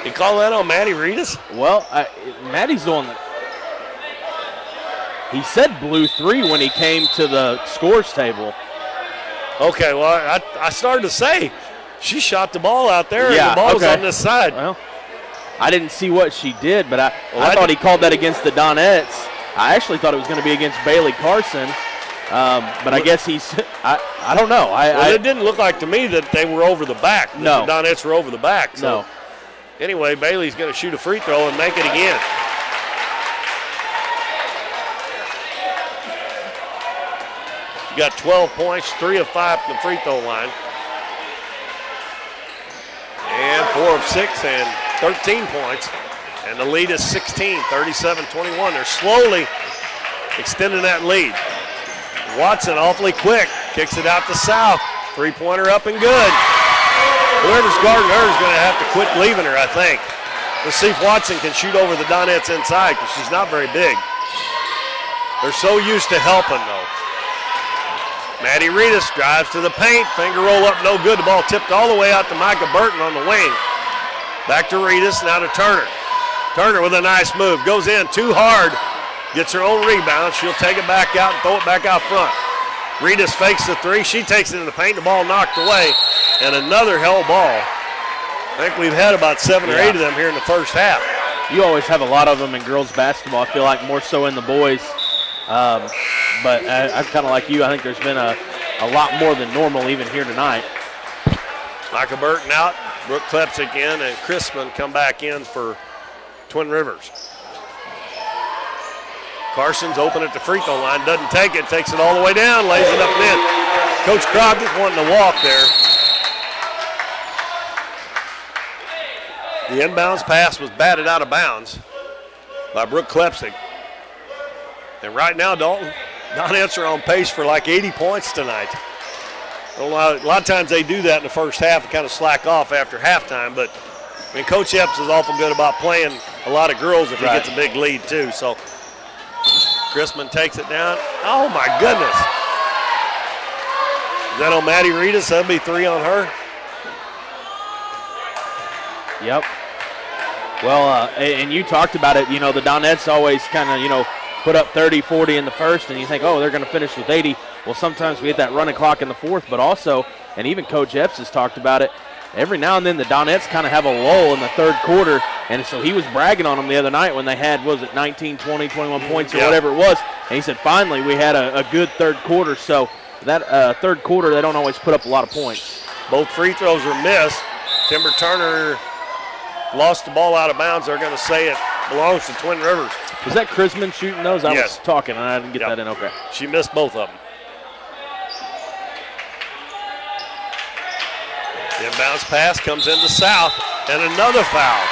You call that on Maddie Reedus? Well, Maddie's the one that He said blew 3 when he came to the scores table. Okay, well, I started to say she shot the ball out there, Yeah, and the ball was okay. on this side. Well, I didn't see what she did, but I thought he called that against the Donettes. I actually thought it was going to be against Bailey Carson, but I guess he's – I don't know. It didn't look like to me that they were over the back. No. The Donettes were over the back. So No. Anyway, Bailey's going to shoot a free throw and make it again. She got 12 points, 3 of 5 from the free throw line. And 4 of 6 and 13 points. And the lead is 16, 37-21. They're slowly extending that lead. Watson awfully quick, kicks it out to South. Three-pointer up and good. Whoever's guarding her is going to have to quit leaving her, I think. Let's see if Watson can shoot over the Donettes inside because she's not very big. They're so used to helping, though. Maddie Reedus drives to the paint. Finger roll up, no good. The ball tipped all the way out to Micah Burton on the wing. Back to Reedus, now to Turner. Turner with a nice move. Goes in too hard. Gets her own rebound. She'll take it back out and throw it back out front. Reedus fakes the three. She takes it in the paint. The ball knocked away. And another hell ball. I think we've had about 7 or 8 of them here in the first half. You always have a lot of them in girls basketball. I feel like more so in the boys. But I'm kind of like you. I think there's been a lot more than normal even here tonight. Micah Burton out. Brooke Klepczyk in. And Crispin come back in for Twin Rivers. Carson's open at the free throw line. Doesn't take it. Takes it all the way down. Lays it up and in. Coach Crockett wanting to walk there. The inbounds pass was batted out of bounds by Brooke Klepczyk. And right now, Dalton, Donettes are on pace for like 80 points tonight. A lot of times they do that in the first half and kind of slack off after halftime. But, I mean, Coach Epps is awful good about playing a lot of girls if he gets a big lead, too. So, Crispin takes it down. Oh, my goodness. Is that on Maddie Reedus? That'll be 3 on her. Yep. Well, and you talked about it. You know, the Donettes always kind of, put up 30, 40 in the first, and you think, oh, they're going to finish with 80. Well, sometimes we hit that running clock in the fourth, but also, and even Coach Epps has talked about it, every now and then the Donettes kind of have a lull in the third quarter, and so he was bragging on them the other night when they had, 19, 20, 21 points or whatever it was, and he said, finally, we had a good third quarter. So that third quarter, they don't always put up a lot of points. Both free throws are missed. Timber Turner lost the ball out of bounds. They're going to say it belongs to Twin Rivers. Was that Chrisman shooting those? I Yes. was talking, and I didn't get that in. Okay. She missed both of them. The inbounds pass comes into South, and another foul.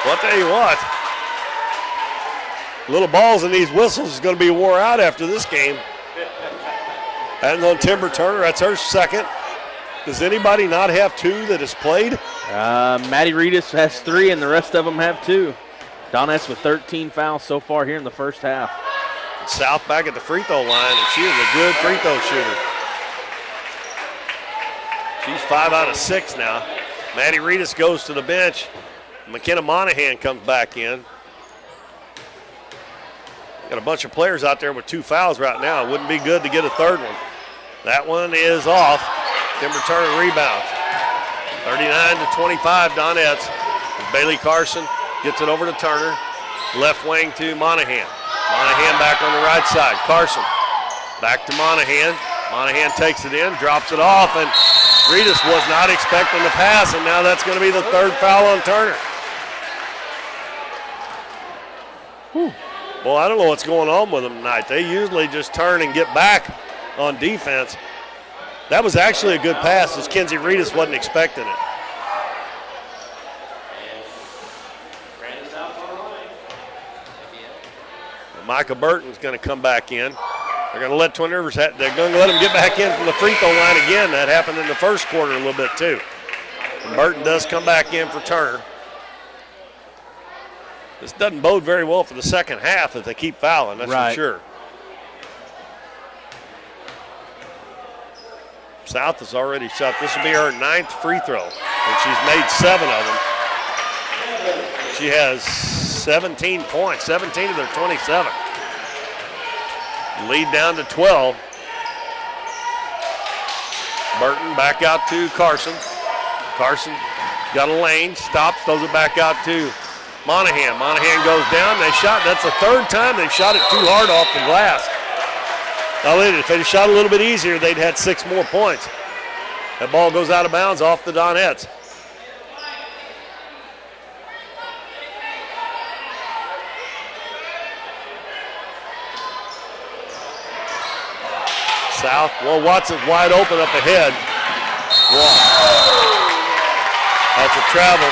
Well, I'll tell you what. Little balls and these whistles is going to be wore out after this game. And on Timber Turner, that's her second. Does anybody not have 2 that has played? Maddie Reedus has 3, and the rest of them have 2. Donettes with 13 fouls so far here in the first half. South back at the free throw line, and she is a good free throw shooter. She's 5 out of 6 now. Maddie Reedus goes to the bench. McKenna Monahan comes back in. Got a bunch of players out there with 2 fouls right now. It wouldn't be good to get a third one. That one is off. Timber Turner rebounds. 39-25 Donettes. Bailey Carson gets it over to Turner. Left wing to Monahan. Monahan back on the right side. Carson back to Monahan. Monahan takes it in, drops it off, and Reedus was not expecting the pass, and now that's going to be the 3rd foul on Turner. Well, I don't know what's going on with them tonight. They usually just turn and get back on defense. That was actually a good pass, as Kenzie Reedus wasn't expecting it. Micah Burton's going to come back in. They're going to let Twin Rivers, they're going to let him get back in from the free throw line again. That happened in the first quarter a little bit too. And Burton does come back in for Turner. This doesn't bode very well for the second half if they keep fouling, that's for sure. South has already shot. This will be her 9th free throw, and she's made 7 of them. She has 17 points, 17 of their 27. Lead down to 12. Burton back out to Carson. Carson got a lane, stops, throws it back out to Monahan. Monahan goes down. They shot. That's the third time they've shot it too hard off the glass. Now, if they'd shot a little bit easier, they'd had 6 more points. That ball goes out of bounds off the Donettes. South. Well, Watson's wide open up ahead. That's a travel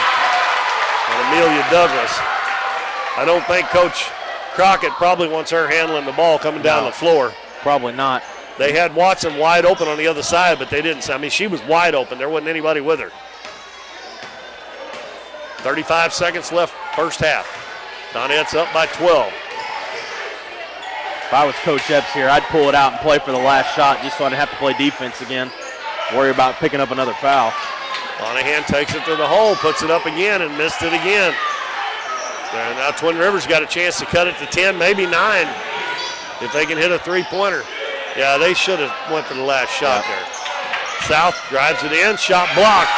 on Amelia Douglas. I don't think Coach Crockett probably wants her handling the ball coming down the floor. Probably not. They had Watson wide open on the other side, but they didn't. I mean, she was wide open. There wasn't anybody with her. 35 seconds left, first half. Donettes up by 12. If I was Coach Epps here, I'd pull it out and play for the last shot just so I didn't have to play defense again. Worry about picking up another foul. Monahan takes it to the hole, puts it up again, and missed it again. And now Twin Rivers got a chance to cut it to 10, maybe 9, if they can hit a three-pointer. Yeah, they should have went for the last shot there. South drives it in, shot blocked.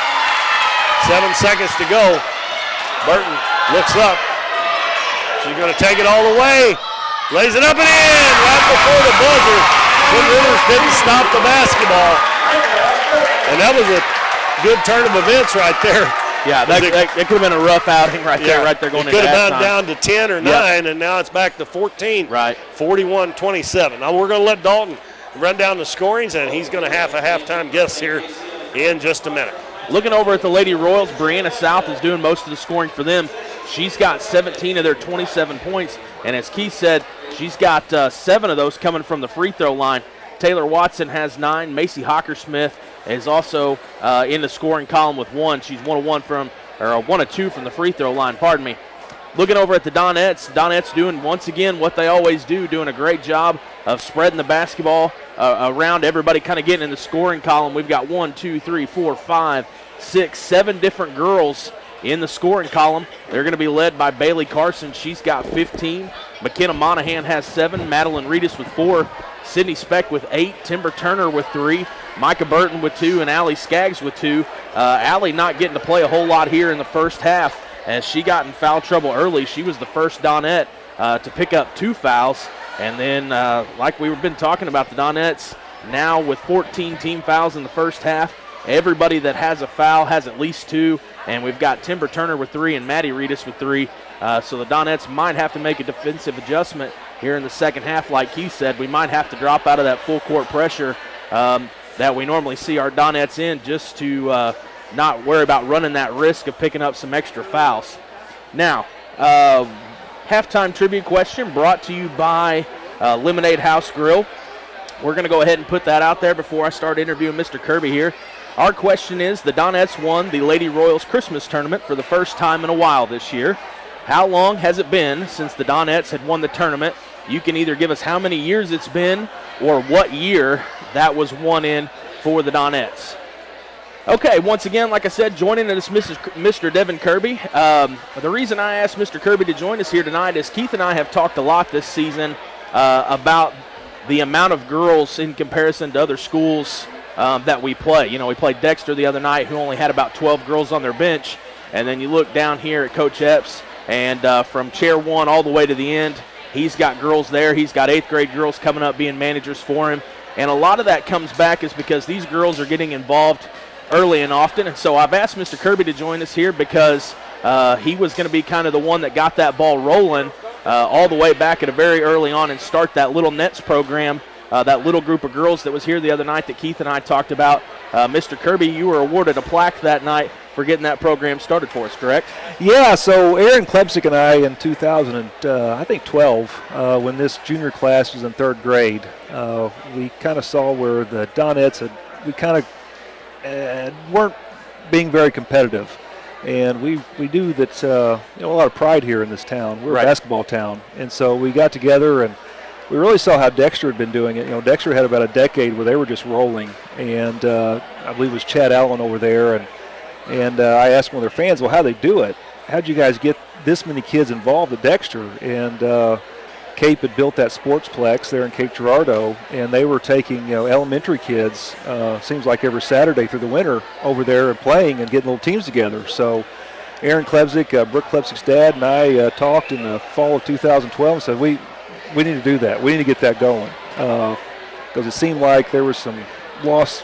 7 seconds to go. Burton looks up. She's going to take it all the way. Lays it up and in right before the buzzer. Twin Rivers didn't stop the basketball. And that was a good turn of events right there. Yeah, that could have been a rough outing right there going into halftime. It could have been down to 10 or 9, and now it's back to 14. Right. 41-27. Now we're going to let Dalton run down the scorings, and he's going to have a halftime guest here in just a minute. Looking over at the Lady Royals, Brianna South is doing most of the scoring for them. She's got 17 of their 27 points, and as Keith said, she's got 7 of those coming from the free throw line. Taylor Watson has 9. Macy Hockersmith is also in the scoring column with 1. She's 1 of 2 from the free throw line, pardon me. Looking over at the Donettes doing once again what they always do, doing a great job of spreading the basketball around everybody, kind of getting in the scoring column. We've got 1, 2, 3, 4, 5, 6, 7 different girls in the scoring column. They're going to be led by Bailey Carson. She's got 15. McKenna Monahan has 7. Madeline Reedus with 4. Sydney Speck with 8. Timber Turner with 3. Micah Burton with 2. And Allie Skaggs with 2. Allie not getting to play a whole lot here in the first half as she got in foul trouble early. She was the first Donette to pick up 2 fouls. And then, like we've been talking about, the Donettes now with 14 team fouls in the first half. Everybody that has a foul has at least 2. And we've got Timber Turner with 3 and Maddie Reedus with 3. So the Donettes might have to make a defensive adjustment here in the second half. Like Keith said, we might have to drop out of that full court pressure that we normally see our Donettes in, just to not worry about running that risk of picking up some extra fouls. Now, halftime trivia question brought to you by Lemonade House Grill. We're going to go ahead and put that out there before I start interviewing Mr. Kirby here. Our question is, the Donettes won the Lady Royals Christmas tournament for the first time in a while this year. How long has it been since the Donettes had won the tournament? You can either give us how many years it's been or what year that was won in for the Donettes. Okay, once again, like I said, joining us Mr. Devin Kirby. The reason I asked Mr. Kirby to join us here tonight is Keith and I have talked a lot this season about the amount of girls in comparison to other schools that we play. You know, we played Dexter the other night, who only had about 12 girls on their bench. And then you look down here at Coach Epps, and from chair 1 all the way to the end, he's got girls there. He's got 8th grade girls coming up being managers for him. And a lot of that comes back is because these girls are getting involved early and often. And so I've asked Mr. Kirby to join us here because he was going to be kind of the one that got that ball rolling all the way back at a very early on and start that Little Nets program, that little group of girls that was here the other night that Keith and I talked about. Mr. Kirby, you were awarded a plaque that night for getting that program started for us, correct? Yeah, so Aaron Klebsick and I in 2012, when this junior class was in 3rd grade, we kind of saw where the Donettes we kind of weren't being very competitive. And we do that, a lot of pride here in this town. We're a basketball town. And so we got together and we really saw how Dexter had been doing it. You know, Dexter had about a decade where they were just rolling. And I believe it was Chad Allen over there. And I asked one of their fans, well, how'd they do it? How'd you guys get this many kids involved at Dexter? And Cape had built that sportsplex there in Cape Girardeau, and they were taking elementary kids. Seems like every Saturday through the winter over there and playing and getting little teams together. So Aaron Klebzik, Brooke Klebzik's dad, and I talked in the fall of 2012 and said we need to do that. We need to get that going because it seemed like there was some lost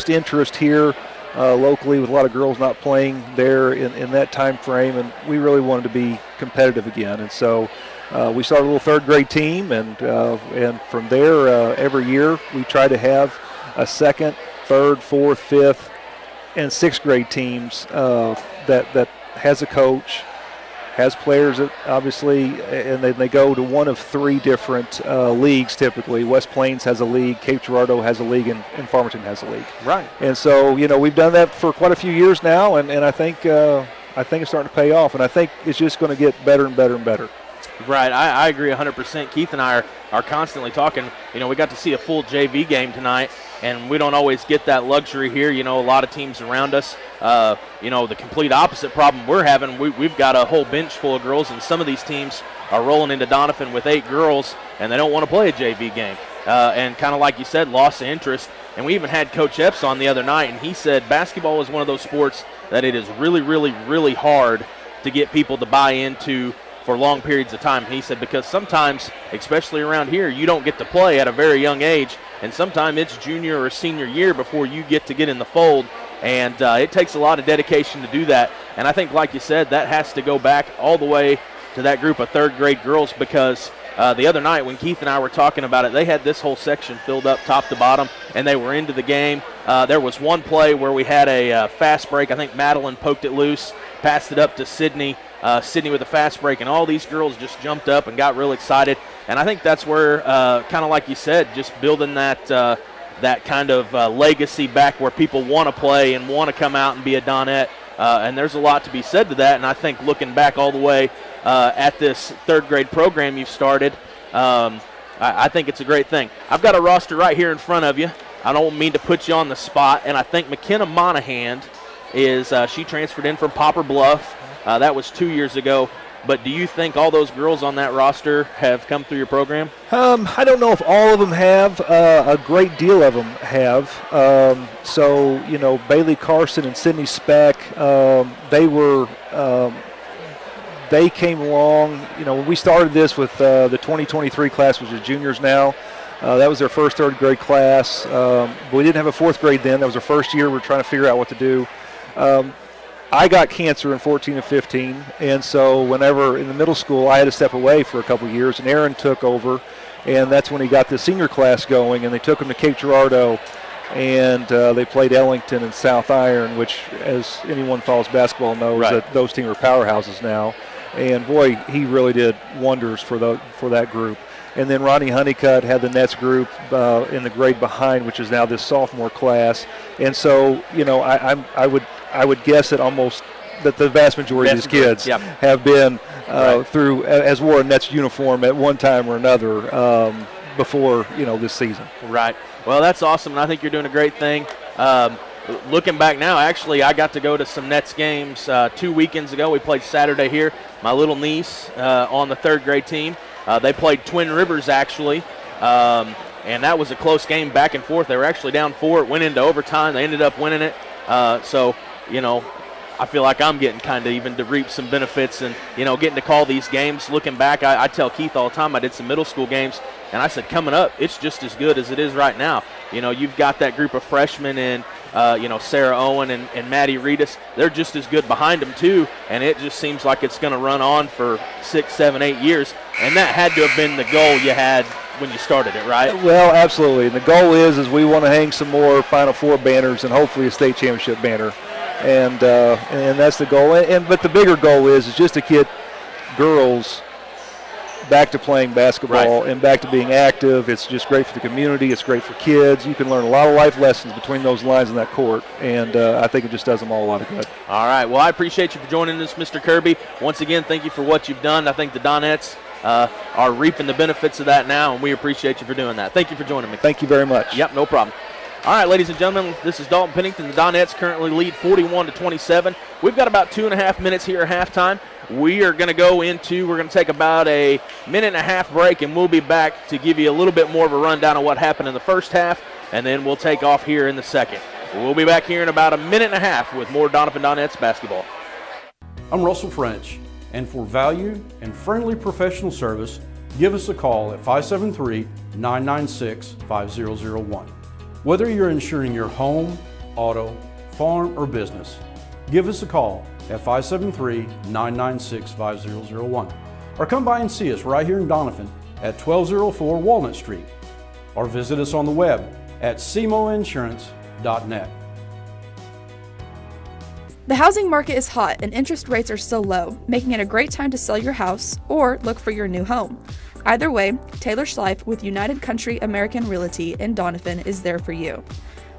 interest here locally with a lot of girls not playing there in that time frame, and we really wanted to be competitive again. And so we started a little third grade team, and from there every year we try to have a second, third, fourth, fifth, and sixth grade teams that has a coach, has players that obviously, and they go to one of three different leagues typically. West Plains has a league, Cape Girardeau has a league, and Farmington has a league. Right. And so, we've done that for quite a few years now, and I think it's starting to pay off, and I think it's just going to get better and better and better. Right, I agree 100%. Keith and I are constantly talking. We got to see a full JV game tonight, and we don't always get that luxury here. A lot of teams around us, the complete opposite problem we're having. We've got a whole bench full of girls, and some of these teams are rolling into Doniphan with 8 girls, and they don't want to play a JV game. And kind of like you said, loss of interest. And we even had Coach Epps on the other night, and he said basketball is one of those sports that it is really, really, really hard to get people to buy into for long periods of time. He said because sometimes, especially around here, you don't get to play at a very young age, and sometimes it's junior or senior year before you get to get in the fold, and it takes a lot of dedication to do that. And I think, like you said, that has to go back all the way to that group of third grade girls, because the other night when Keith and I were talking about it, they had this whole section filled up top to bottom, and they were into the game. There was one play where we had a fast break. I think Madeline poked it loose, passed it up to Sydney. Sydney with a fast break, and all these girls just jumped up and got real excited. And I think that's where, kind of like you said, just building that kind of legacy back where people want to play and want to come out and be a Donette. And there's a lot to be said to that. And I think looking back all the way at this third grade program you've started, I think it's a great thing. I've got a roster right here in front of you. I don't mean to put you on the spot. And I think McKenna Monahan she transferred in from Poplar Bluff. That was 2 years ago. But do you think all those girls on that roster have come through your program? I don't know if all of them have. A great deal of them have. Bailey Carson and Sydney Speck, they came along. When we started this with the 2023 class, which is juniors now, that was their first third grade class. We didn't have a fourth grade then. That was our first year. We were trying to figure out what to do. I got cancer in 14 and 15, and so whenever in the middle school I had to step away for a couple of years, and Aaron took over, and that's when he got the senior class going, and they took him to Cape Girardeau, and they played Ellington and South Iron, which, as anyone who follows basketball knows, that those teams are powerhouses now. And boy, he really did wonders for that group. And then Ronnie Honeycutt had the Nets group in the grade behind, which is now this sophomore class. And so, I would guess that the vast majority of these kids have been through, as wore a Nets uniform at one time or another before, this season. Right. Well, that's awesome, and I think you're doing a great thing. Looking back now, actually, I got to go to some Nets games 2 weekends ago. We played Saturday here. My little niece on the third grade team. They played Twin Rivers, actually, and that was a close game back and forth. They were actually down 4. It went into overtime. They ended up winning it. I feel like I'm getting kind of even to reap some benefits and, getting to call these games. Looking back, I tell Keith all the time, I did some middle school games, and I said, coming up, it's just as good as it is right now. You've got that group of freshmen and, Sarah Owen and Maddie Reedus. They're just as good behind them, too, and it just seems like it's going to run on for 6, 7, 8 years, and that had to have been the goal you had when you started it, right? Well, absolutely. And the goal is we want to hang some more Final Four banners and hopefully a state championship banner. And that's the goal. But the bigger goal is just to get girls back to playing basketball and back to being active. It's just great for the community. It's great for kids. You can learn a lot of life lessons between those lines in that court, and I think it just does them all a lot of good. All right. Well, I appreciate you for joining us, Mr. Kirby. Once again, thank you for what you've done. I think the Donettes are reaping the benefits of that now, and we appreciate you for doing that. Thank you for joining me. Thank you very much. Yep, no problem. All right, ladies and gentlemen, this is Dalton Pennington. The Donettes currently lead 41-27. We've got about 2.5 minutes here at halftime. We are going to take about a minute and a half break, and we'll be back to give you a little bit more of a rundown of what happened in the first half, and then we'll take off here in the second. We'll be back here in about a minute and a half with more Doniphan Donettes basketball. I'm Russell French, and for value and friendly professional service, give us a call at 573-996-5001. Whether you're insuring your home, auto, farm, or business, give us a call at 573-996-5001. Or come by and see us right here in Doniphan at 1204 Walnut Street. Or visit us on the web at cmoinsurance.net. The housing market is hot and interest rates are still low, making it a great time to sell your house or look for your new home. Either way, Taylor Schleif with United Country American Realty in Doniphan is there for you.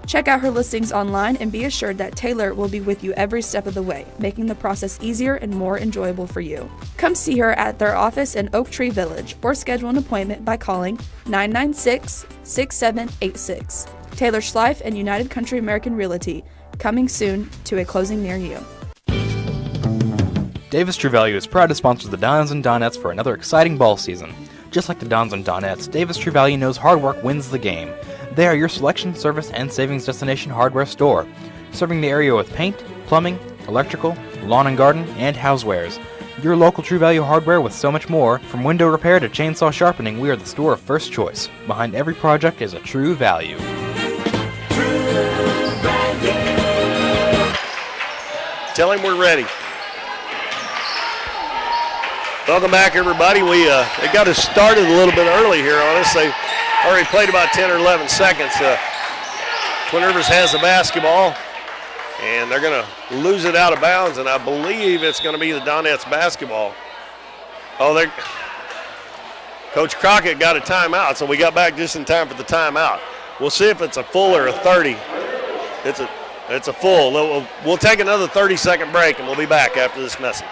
Check out her listings online and be assured that Taylor will be with you every step of the way, making the process easier and more enjoyable for you. Come see her at their office in Oak Tree Village or schedule an appointment by calling 996-6786. Taylor Schleif and United Country American Realty, coming soon to a closing near you. Davis True Value is proud to sponsor the Dons and Donettes for another exciting ball season. Just like the Dons and Donettes, Davis True Value knows hard work wins the game. They are your selection, service, and savings destination hardware store, serving the area with paint, plumbing, electrical, lawn and garden, and housewares. Your local True Value hardware with so much more. From window repair to chainsaw sharpening, we are the store of first choice. Behind every project is a True Value. Tell him we're ready. Welcome back, everybody. They got us started a little bit early here on us. They already played about 10 or 11 seconds. Twin Rivers has the basketball, and they're going to lose it out of bounds, and I believe it's going to be the Donettes basketball. Coach Crockett got a timeout, so we got back just in time for the timeout. We'll see if it's a full or a 30. It's a full. We'll take another 30-second break, and we'll be back after this message.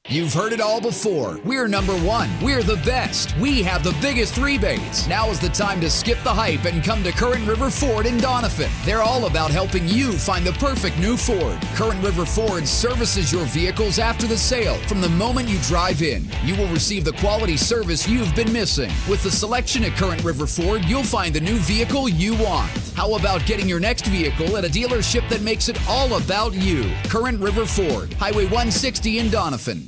You've heard it all before. We're number one. We're the best. We have the biggest rebates. Now is the time to skip the hype and come to Current River Ford in Doniphan. They're all about helping you find the perfect new Ford. Current River Ford services your vehicles after the sale. From the moment you drive in, you will receive the quality service you've been missing. With the selection at Current River Ford, you'll find the new vehicle you want. How about getting your next vehicle at a dealership that makes it all about you? Current River Ford, Highway 160 in Doniphan.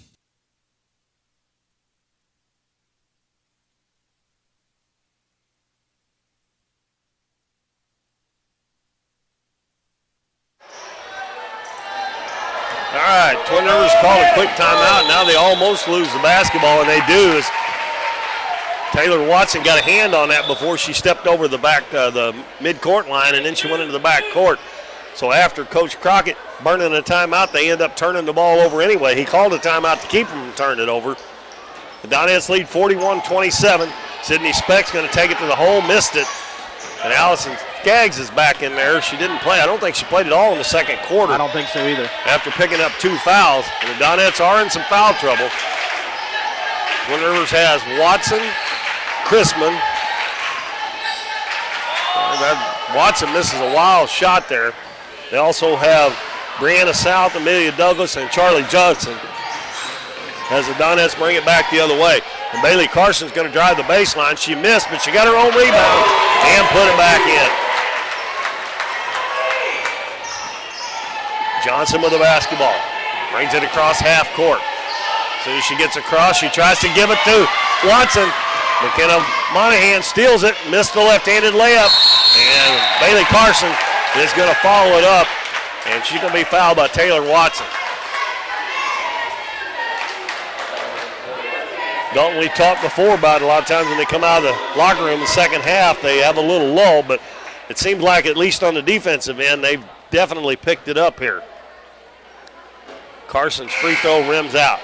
All right, Twin Rivers called a quick timeout. Now they almost lose the basketball, and they do. As Taylor Watson got a hand on that before she stepped over the mid-court line, and then she went into the back court. So after Coach Crockett burning a timeout, they end up turning the ball over anyway. He called a timeout to keep them from turning it over. The Donettes lead 41-27. Sydney Speck's going to take it to the hole, missed it. And Allison Skaggs is back in there. She didn't play. I don't think she played at all in the second quarter. I don't think so either. After picking up 2 fouls. And the Donettes are in some foul trouble. Twin Rivers has Watson, Chrisman. Watson misses a wild shot there. They also have Brianna South, Amelia Douglas, and Charlie Johnson as the Donettes bring it back the other way. And Bailey Carson's going to drive the baseline. She missed, but she got her own rebound and put it back in. Johnson with the basketball. Brings it across half court. As soon as she gets across, she tries to give it to Watson. McKenna Monahan steals it, missed the left-handed layup, and Bailey Carson is going to follow it up, and she's going to be fouled by Taylor Watson. Dalton, we talked before about a lot of times when they come out of the locker room in the second half, they have a little lull, but it seems like at least on the defensive end, they've definitely picked it up here. Carson's free throw rims out.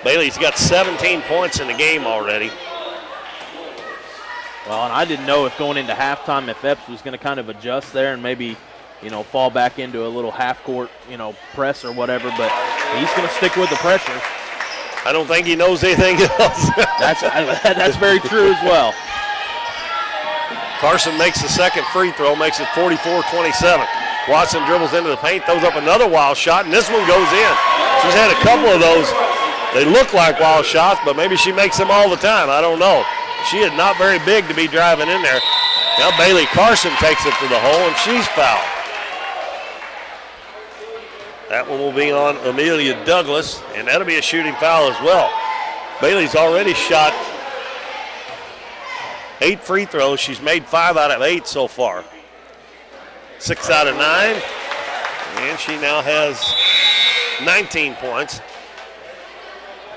Bailey's got 17 points in the game already. Well, and I didn't know if going into halftime if Epps was going to kind of adjust there and maybe, fall back into a little half-court, press or whatever, but he's going to stick with the pressure. I don't think he knows anything else. That's very true as well. Carson makes the second free throw, makes it 44-27. Watson dribbles into the paint, throws up another wild shot, and this one goes in. She's had a couple of those. They look like wild shots, but maybe she makes them all the time. I don't know. She is not very big to be driving in there. Now Bailey Carson takes it to the hole, and she's fouled. That one will be on Amelia Douglas, and that'll be a shooting foul as well. Bailey's already shot 8 free throws. She's made 5 out of 8 so far. 6 out of 9, and she now has 19 points.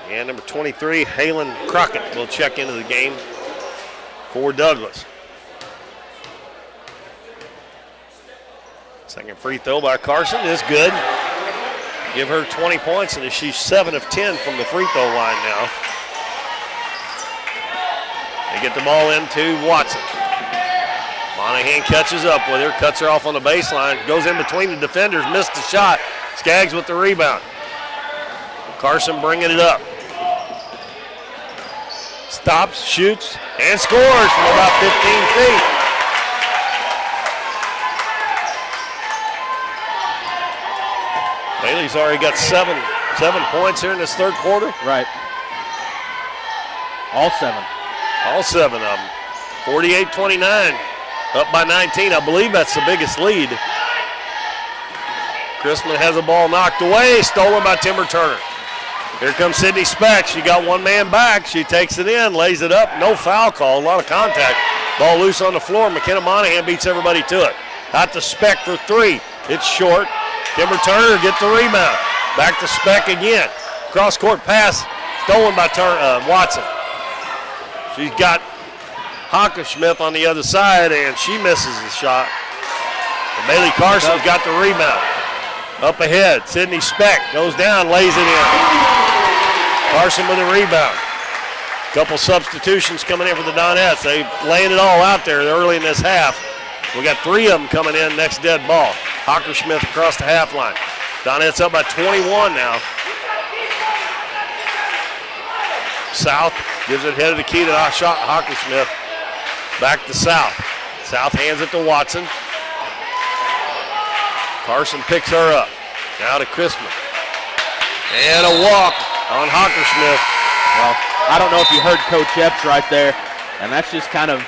And number 23, Halen Crockett, will check into the game for Douglas. Second free throw by Carson is good. Give her 20 points, and she's 7 of 10 from the free throw line now. They get the ball into Watson. Monahan catches up with her, cuts her off on the baseline, goes in between the defenders, missed the shot. Skaggs with the rebound. Carson bringing it up. Stops, shoots, and scores from about 15 feet. Bailey's already got seven points here in this third quarter. Right. All 7. All 7 of them. 48-29, up by 19. I believe that's the biggest lead. Chrisman has the ball knocked away, stolen by Timber Turner. Here comes Sydney Speck. She got one man back. She takes it in, lays it up. No foul call, a lot of contact. Ball loose on the floor. McKenna Monahan beats everybody to it. Out to Speck for 3. It's short. Timber Turner gets the rebound. Back to Speck again. Cross-court pass stolen by Watson. She's got Hockenschmidt on the other side, and she misses the shot. And Bailey Carson's got the rebound. Up ahead, Sydney Speck goes down, lays it in. Carson with a rebound. Couple substitutions coming in for the Donettes. They laying it all out there early in this half. We got 3 of them coming in next dead ball. Hockenschmidt across the half line. Donettes up by 21 now. South gives it head of the key to Hockenschmidt. Back to South. South hands it to Watson. Carson picks her up. Now to Chrisman. And a walk on Hockenschmidt. Well, I don't know if you heard Coach Epps right there, and that's just kind of,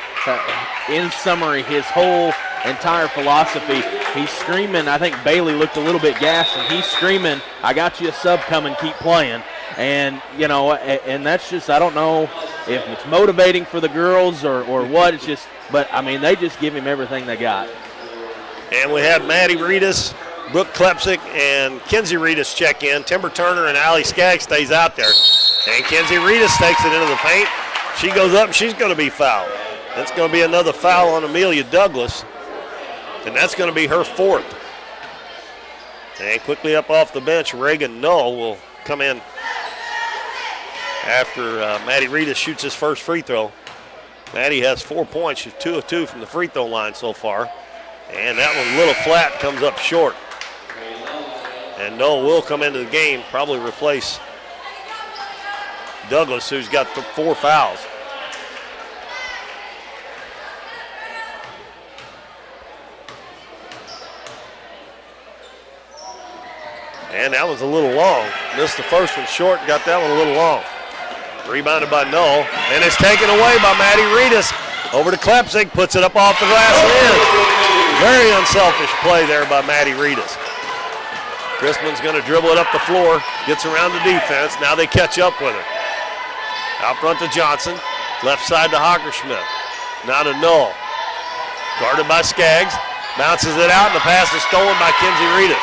in summary, his whole entire philosophy. He's screaming. I think Bailey looked a little bit gassed, and he's screaming, I got you a sub coming, keep playing. And, you know, and that's just, I don't know if it's motivating for the girls or what. It's just, but, I mean, they just give him everything they got. And we have Maddie Reedus, Brooke Klepsick, and Kenzie Reedus check in. Timber Turner and Allie Skaggs stays out there. And Kenzie Reedus takes it into the paint. She goes up and she's going to be fouled. That's going to be another foul on Amelia Douglas. And that's going to be her 4th. And quickly up off the bench, Reagan Null will come in after Maddie Reedus shoots his first free throw. Maddie has 4 points. She's 2 of 2 from the free throw line so far. And that one, little flat, comes up short. And Null will come into the game, probably replace Douglas, who's got 4 fouls. And that was a little long. Missed the first one short, got that one a little long. Rebounded by Null, and it's taken away by Maddie Reedus. Over to Klepsick, puts it up off the glass and in. Very unselfish play there by Maddie Reedus. Chrisman's going to dribble it up the floor, gets around the defense. Now they catch up with her. Out front to Johnson, left side to Hockenschmidt. Now to Null. Guarded by Skaggs, bounces it out, and the pass is stolen by Kenzie Reedus.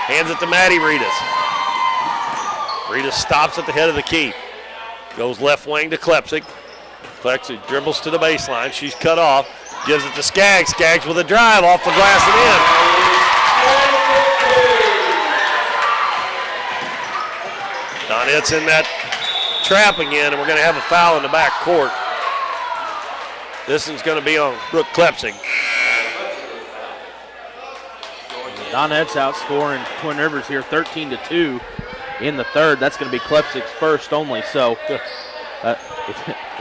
Hands it to Maddie Reedus. Reedus stops at the head of the key. Goes left wing to Klepsick. Klepsick dribbles to the baseline. She's cut off. Gives it to Skaggs. Skaggs with a drive off the glass and in. Donettes in that trap again, and we're going to have a foul in the back court. This one's going to be on Brooke Klepsick. Donettes outscoring Twin Rivers here 13-2 in the third. That's going to be Klepsick's first only. So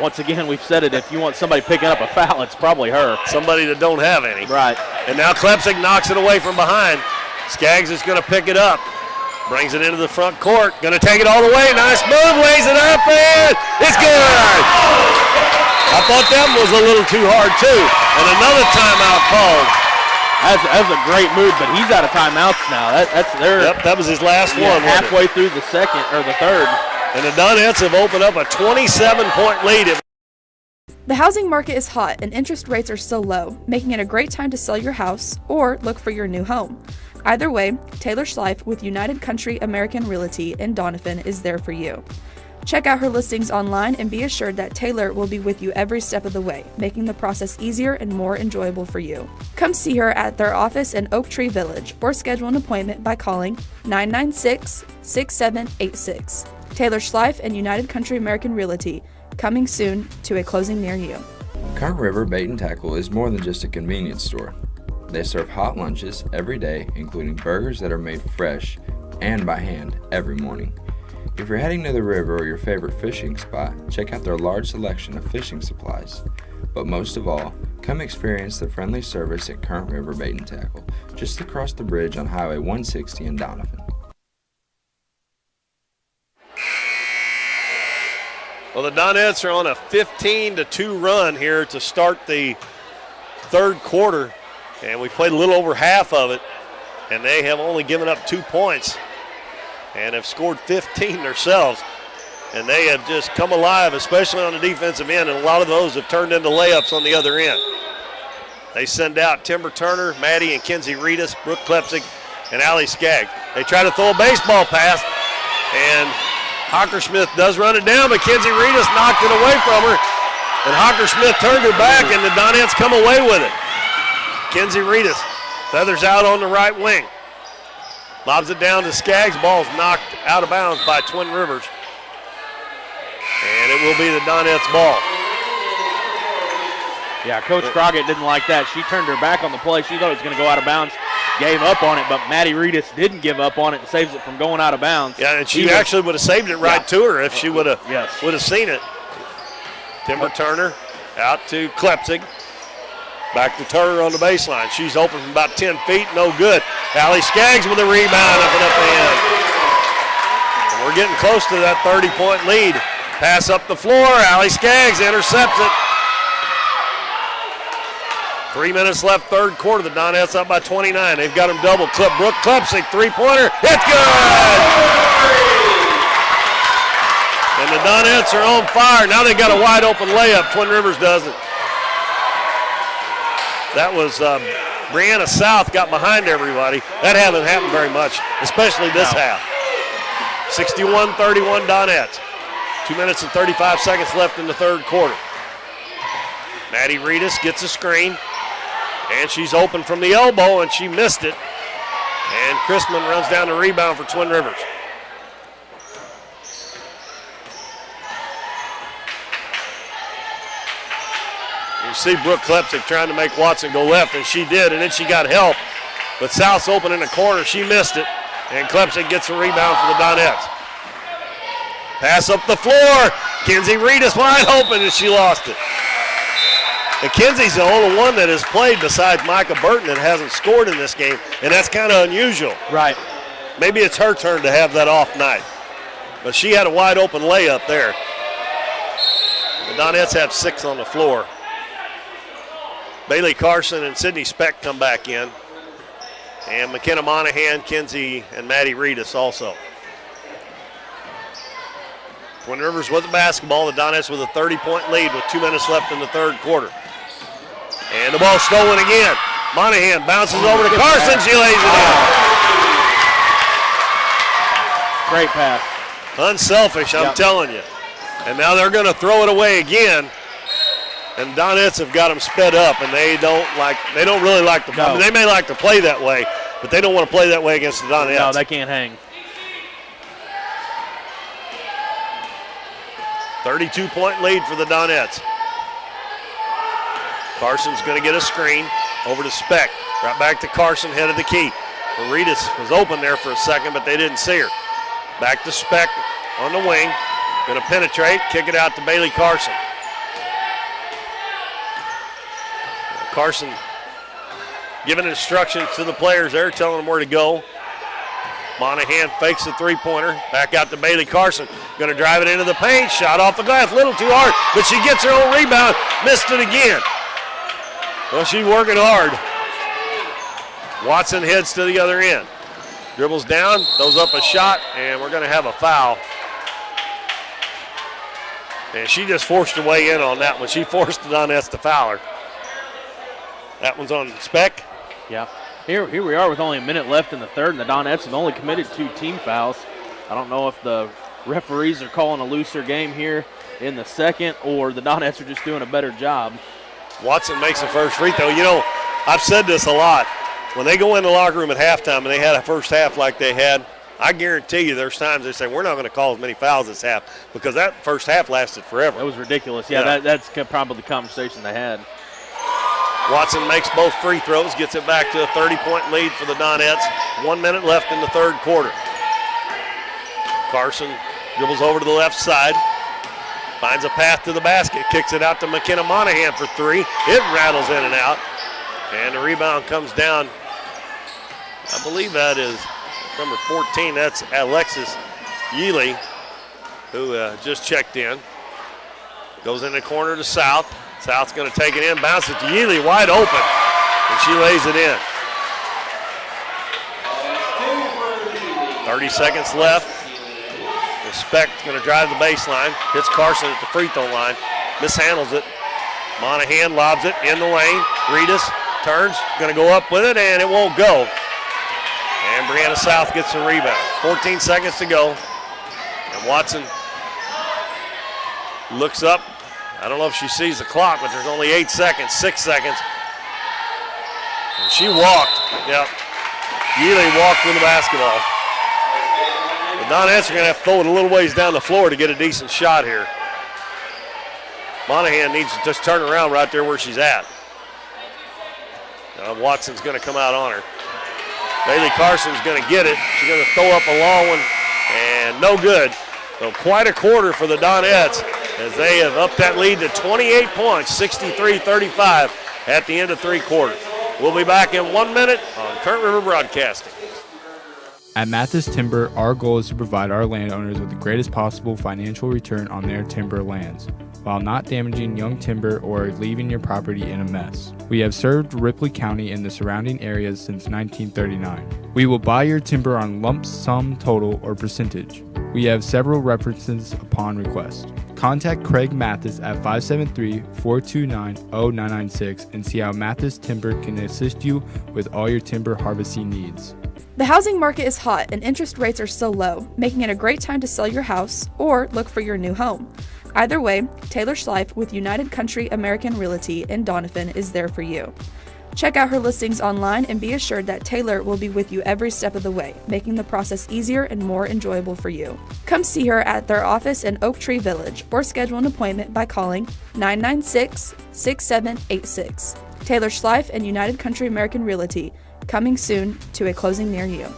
Once again, we've said it, if you want somebody picking up a foul, it's probably her. Somebody that don't have any. Right. And now Klepsik knocks it away from behind. Skaggs is going to pick it up. Brings it into the front court. Going to take it all the way. Nice move. Lays it up, and it's good. I thought that was a little too hard, too. And another timeout called. That's a great move, but he's out of timeouts now. That's their. Yep, that was his last one. Halfway through the second or the third. And the Donettes have opened up a 27-point lead. The housing market is hot and interest rates are still low, making it a great time to sell your house or look for your new home. Either way, Taylor Schleif with United Country American Realty in Doniphan is there for you. Check out her listings online and be assured that Taylor will be with you every step of the way, making the process easier and more enjoyable for you. Come see her at their office in Oak Tree Village or schedule an appointment by calling 996-6786. Taylor Schleif and United Country American Realty, coming soon to a closing near you. Current River Bait and Tackle is more than just a convenience store. They serve hot lunches every day, including burgers that are made fresh and by hand every morning. If you're heading to the river or your favorite fishing spot, check out their large selection of fishing supplies. But most of all, come experience the friendly service at Current River Bait and Tackle, just across the bridge on Highway 160 in Doniphan. Well, the Donettes are on a 15-2 run here to start the third quarter, and we played a little over half of it, and they have only given up 2 points and have scored 15 themselves, and they have just come alive, especially on the defensive end, and a lot of those have turned into layups on the other end. They send out Timber Turner, Maddie and Kinsey Reedus, Brooke Klepsik, and Allie Skaggs. They try to throw a baseball pass, and Hockersmith does run it down, but Kinsey Reedus knocked it away from her, and Hockersmith turned her back, and the Donettes come away with it. Kinsey Reedus feathers out on the right wing. Lobs it down to Skaggs. Ball's knocked out of bounds by Twin Rivers. And it will be the Donettes ball. Yeah, Coach Crockett didn't like that. She turned her back on the play. She thought it was going to go out of bounds. Gave up on it, but Maddie Reedus didn't give up on it and saves it from going out of bounds. Yeah, and she actually would have saved it right to her if she would have seen it. Timber Turner out to Klepsik. Back to Turner on the baseline. She's open from about 10 feet, no good. Allie Skaggs with a rebound up and up the end. And we're getting close to that 30-point lead. Pass up the floor, Allie Skaggs intercepts it. 3 minutes left, third quarter. The Donettes up by 29. They've got them double clip. Brooke Klepsik, three-pointer. It's good! And the Donettes are on fire. Now they got a wide open layup. Twin Rivers doesn't. That was Brianna South got behind everybody. That hasn't happened very much, especially this half. 61-31 Donettes. 2 minutes and 35 seconds left in the third quarter. Maddie Reedus gets a screen, and she's open from the elbow, and she missed it. And Chrisman runs down the rebound for Twin Rivers. You see Brooke Klepsik trying to make Watson go left, and she did, and then she got help. But South's open in the corner. She missed it, and Klepsik gets a rebound for the Donettes. Pass up the floor. Kinsey Reedus wide open, and she lost it. And Kinsey's the only one that has played besides Micah Burton that hasn't scored in this game, and that's kind of unusual. Right. Maybe it's her turn to have that off night. But she had a wide open layup there. The Donettes have 6 on the floor. Bailey Carson and Sydney Speck come back in. And McKenna Monahan, Kinsey, and Maddie Reedus also. Twin Rivers with the basketball. The Donettes with a 30-point lead with 2 minutes left in the third quarter. And the ball stolen again. Monahan bounces over to Carson. She lays it in. Great pass. Unselfish, I'm telling you. And now they're going to throw it away again. And Donettes have got them sped up, and they don't really like to play. I mean, they may like to play that way, but they don't want to play that way against the Donettes. No, they can't hang. 32-point lead for the Donettes. Carson's going to get a screen over to Speck. Right back to Carson, head of the key. Reedus was open there for a second, but they didn't see her. Back to Speck on the wing. Going to penetrate, kick it out to Bailey Carson. Carson giving instructions to the players there, telling them where to go. Monahan fakes the three-pointer. Back out to Bailey Carson. Going to drive it into the paint. Shot off the glass. Little too hard, but she gets her own rebound. Missed it again. Well, she's working hard. Watson heads to the other end. Dribbles down, throws up a shot, and we're going to have a foul. And she just forced her way in on that one. She forced the Donettes to foul her. That one's on Speck. Yeah. Here we are with only a minute left in the third, and the Donettes have only committed 2 team fouls. I don't know if the referees are calling a looser game here in the second, or the Donettes are just doing a better job. Watson makes the first free throw. You know, I've said this a lot. When they go in the locker room at halftime and they had a first half like they had, I guarantee you there's times they say, we're not going to call as many fouls this half, because that first half lasted forever. That was ridiculous. Yeah. That's probably the conversation they had. Watson makes both free throws, gets it back to a 30-point lead for the Donettes. 1 minute left in the third quarter. Carson dribbles over to the left side, finds a path to the basket, kicks it out to McKenna Monahan for 3. It rattles in and out, and the rebound comes down. I believe that is number 14. That's Alexis Yealy, who just checked in. Goes in the corner to South. South's going to take it in, bounce it to Yealy, wide open, and she lays it in. 30 seconds left. Speck's going to drive the baseline, hits Carson at the free throw line, mishandles it. Monahan lobs it in the lane. Reedus turns, going to go up with it, and it won't go. And Brianna South gets the rebound. 14 seconds to go, and Watson looks up. I don't know if she sees the clock, but there's only 8 seconds, 6 seconds. And she walked. Yep. Yealy walked with the basketball. The Donettes are going to have to throw it a little ways down the floor to get a decent shot here. Monahan needs to just turn around right there where she's at. Watson's going to come out on her. Bailey Carson's going to get it. She's going to throw up a long one, and no good. So quite a quarter for the Donettes, as they have upped that lead to 28 points, 63-35 at the end of 3 quarters. We'll be back in 1 minute on Current River Broadcasting. At Mathis Timber, our goal is to provide our landowners with the greatest possible financial return on their timber lands, while not damaging young timber or leaving your property in a mess. We have served Ripley County and the surrounding areas since 1939. We will buy your timber on lump sum total or percentage. We have several references upon request. Contact Craig Mathis at 573-429-0996 and see how Mathis Timber can assist you with all your timber harvesting needs. The housing market is hot and interest rates are so low, making it a great time to sell your house or look for your new home. Either way, Taylor Schleif with United Country American Realty in Doniphan is there for you. Check out her listings online and be assured that Taylor will be with you every step of the way, making the process easier and more enjoyable for you. Come see her at their office in Oak Tree Village or schedule an appointment by calling 996-6786. Taylor Schleif and United Country American Realty, coming soon to a closing near you.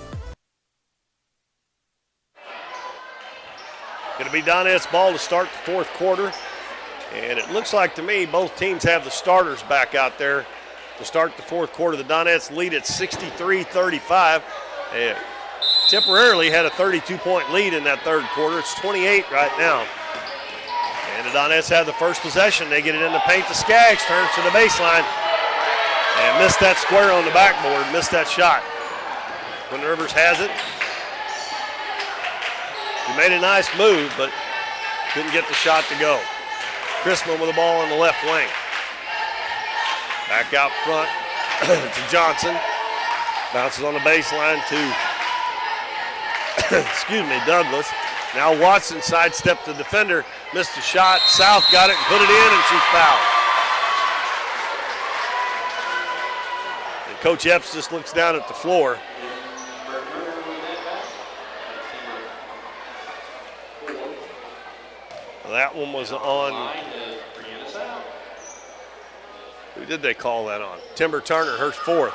Going to be Donettes ball to start the 4th quarter. And it looks like to me both teams have the starters back out there to start the 4th quarter. The Donettes lead at 63-35. Temporarily had a 32-point lead in that 3rd quarter. It's 28 right now. And the Donettes have the first possession. They get it in the paint to Skaggs, turns to the baseline, and missed that square on the backboard, missed that shot. Twin Rivers has it. He made a nice move, but couldn't get the shot to go. Chrisman with the ball on the left wing. Back out front to Johnson. Bounces on the baseline to, Douglas. Now Watson sidestepped the defender, missed a shot. South got it and put it in, and she's fouled. And Coach Epps just looks down at the floor. That one was on. Who did they call that on? Timber Turner, her 4th.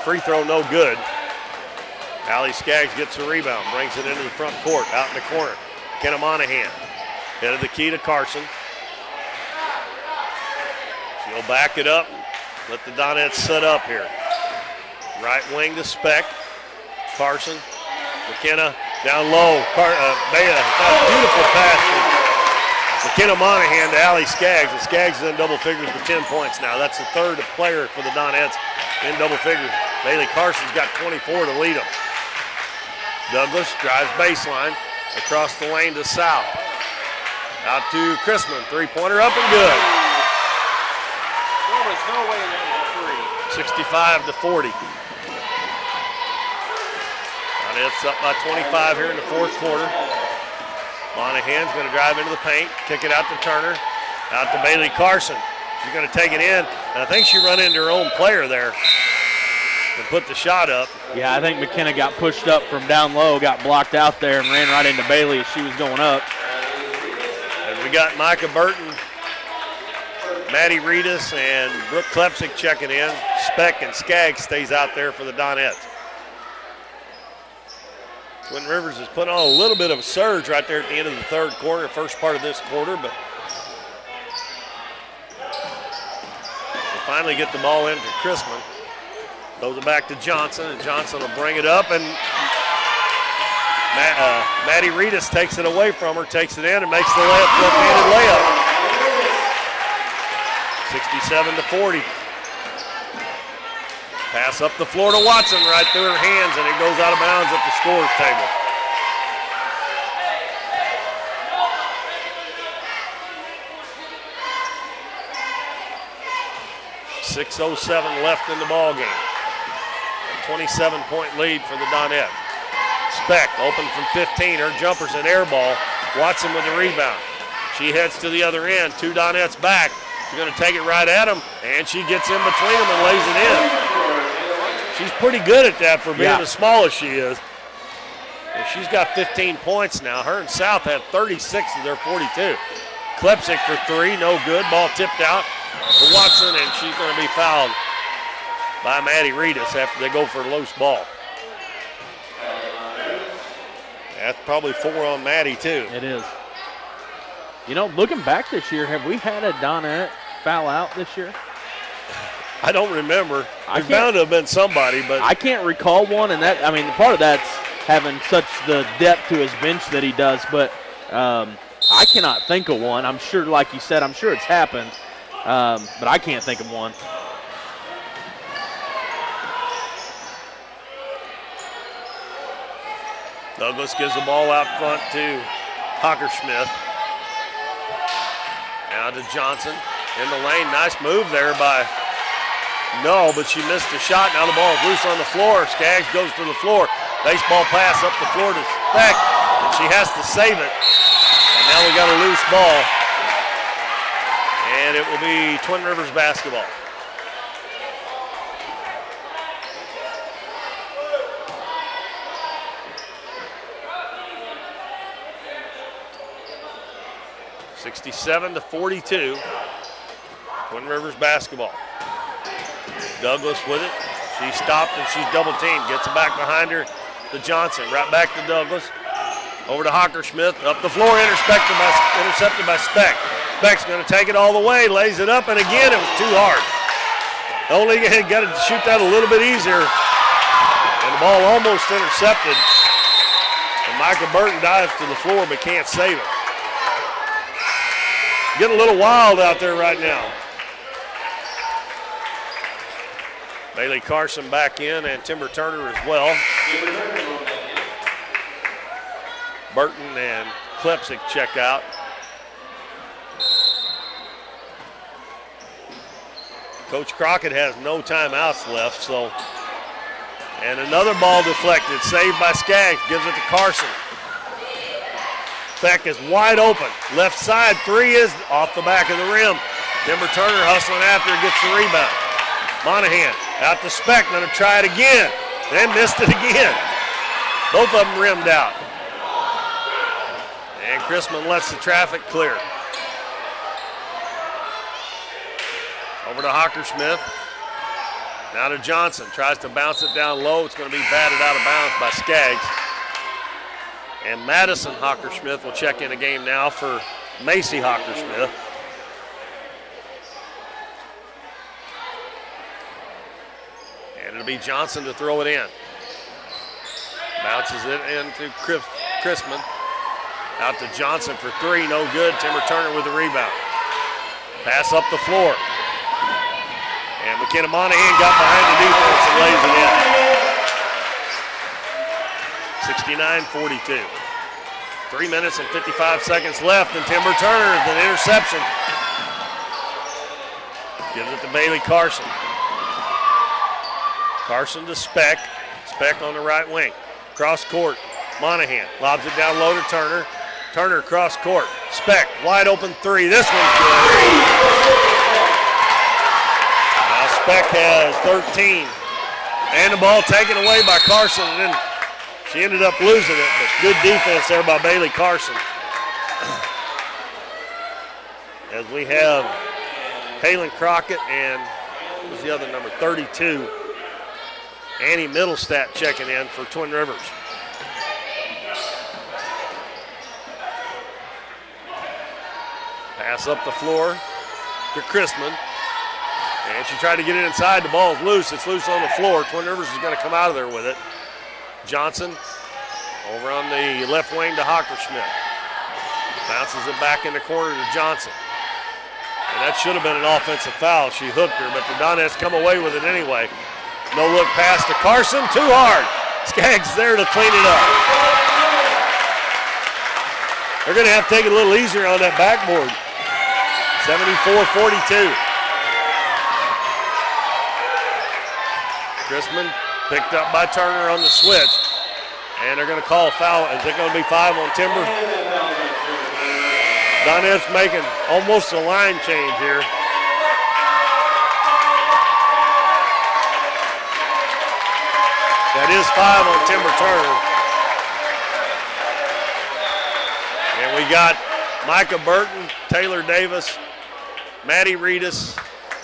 Free throw, no good. Allie Skaggs gets the rebound, brings it into the front court, out in the corner. Kenna Monahan Head of the key to Carson. She'll back it up. Let the Donettes set up here. Right wing to Speck. Carson. McKenna down low. Beautiful pass from McKenna Monahan to Allie Skaggs. And Skaggs is in double figures with 10 points now. That's the third player for the Donettes in double figures. Bailey Carson's got 24 to lead them. Douglas drives baseline across the lane to South. Out to Chrisman. Three-pointer up and good. There was no way that was 65 to 40. It's up by 25 here in the fourth quarter. Monahan's going to drive into the paint, kick it out to Turner, out to Bailey Carson. She's going to take it in, and I think she run into her own player there and put the shot up. Yeah, I think McKenna got pushed up from down low, got blocked out there, and ran right into Bailey as she was going up. And we got Micah Burton, Maddie Reedus, and Brooke Klepsik checking in. Speck and Skaggs stays out there for the Donettes. Twin Rivers has put on a little bit of a surge right there at the end of the third quarter, first part of this quarter, but they finally get the ball into Chrisman. Throws it back to Johnson, and Johnson will bring it up, and Maddie Reedus takes it away from her, takes it in, and makes the layup, left-handed layup. 67 to 40. Pass up the floor to Watson right through her hands, and it goes out of bounds at the scorer's table. .6:07 left in the ball game. 27-point lead for the Donettes. Speck open from 15. Her jumper's an air ball. Watson with the rebound. She heads to the other end. Two Donettes back. She's going to take it right at him, and she gets in between them and lays it in. She's pretty good at that for being as small as she is. And she's got 15 points now. Her and South have 36 of their 42. Klepsik for three, no good. Ball tipped out for Watson, and she's going to be fouled by Maddie Reedus after they go for a loose ball. That's probably 4 on Maddie, too. It is. You know, looking back this year, have we had a Donette foul out this year? I don't remember. There's bound to have been somebody, but I can't recall one, and that, I mean, part of that's having such the depth to his bench that he does, but I cannot think of one. I'm sure, like you said, I'm sure it's happened, but I can't think of one. Douglas gives the ball out front to Hockersmith. Now to Johnson in the lane. Nice move there by No, but she missed the shot. Now the ball is loose on the floor. Skaggs goes to the floor. Baseball pass up the floor to Speck, and she has to save it. And now we got a loose ball. And it will be Twin Rivers basketball. (67-42). Twin Rivers basketball. Douglas with it. She stopped and she's double teamed. Gets it back behind her to Johnson. Right back to Douglas. Over to Hockersmith. Up the floor, intercepted by Speck. Speck's going to take it all the way. Lays it up, and again it was too hard. Only got to shoot that a little bit easier. And the ball almost intercepted. And Micah Burton dives to the floor but can't save it. Getting a little wild out there right now. Bailey Carson back in and Timber Turner as well. Burton and Klepsik check out. Coach Crockett has no timeouts left, so. And another ball deflected, saved by Skaggs, gives it to Carson. Speck is wide open. Left side three is off the back of the rim. Timber Turner hustling after, gets the rebound. Monahan out to Speck, going to try it again. Then missed it again. Both of them rimmed out. And Chrisman lets the traffic clear. Over to Hockersmith. Now to Johnson. Tries to bounce it down low. It's going to be batted out of bounds by Skaggs. And Madison Hockersmith will check in a game now for Macy Hockersmith. And it'll be Johnson to throw it in. Bounces it into Chrisman. Out to Johnson for three, no good. Timber Turner with the rebound. Pass up the floor. And McKenna Monahan got behind the defense and lays it in. 69-42. 3 minutes and 55 seconds left, and Timber Turner, the interception. Gives it to Bailey Carson. Carson to Speck. Speck on the right wing. Cross court. Monahan lobs it down low to Turner. Turner cross court. Speck, wide open three. This one's good. Now Speck has 13. And the ball taken away by Carson, and then she ended up losing it, but good defense there by Bailey Carson. As we have Halen Crockett and who's the other number, 32, Annie Middlestat checking in for Twin Rivers. Pass up the floor to Chrisman. And she tried to get it inside. The ball's loose. It's loose on the floor. Twin Rivers is going to come out of there with it. Johnson over on the left wing to Hockersmith. Bounces it back in the corner to Johnson. And that should have been an offensive foul. She hooked her, but the Donettes come away with it anyway. No look pass to Carson. Too hard. Skaggs there to clean it up. They're going to have to take it a little easier on that backboard. 74-42. Chrisman picked up by Turner on the switch. And they're going to call a foul. Is it going to be 5 on Timber? Donettes making almost a line change here. That is 5 on Timber Turner. And we got Micah Burton, Taylor Davis, Maddie Reedus,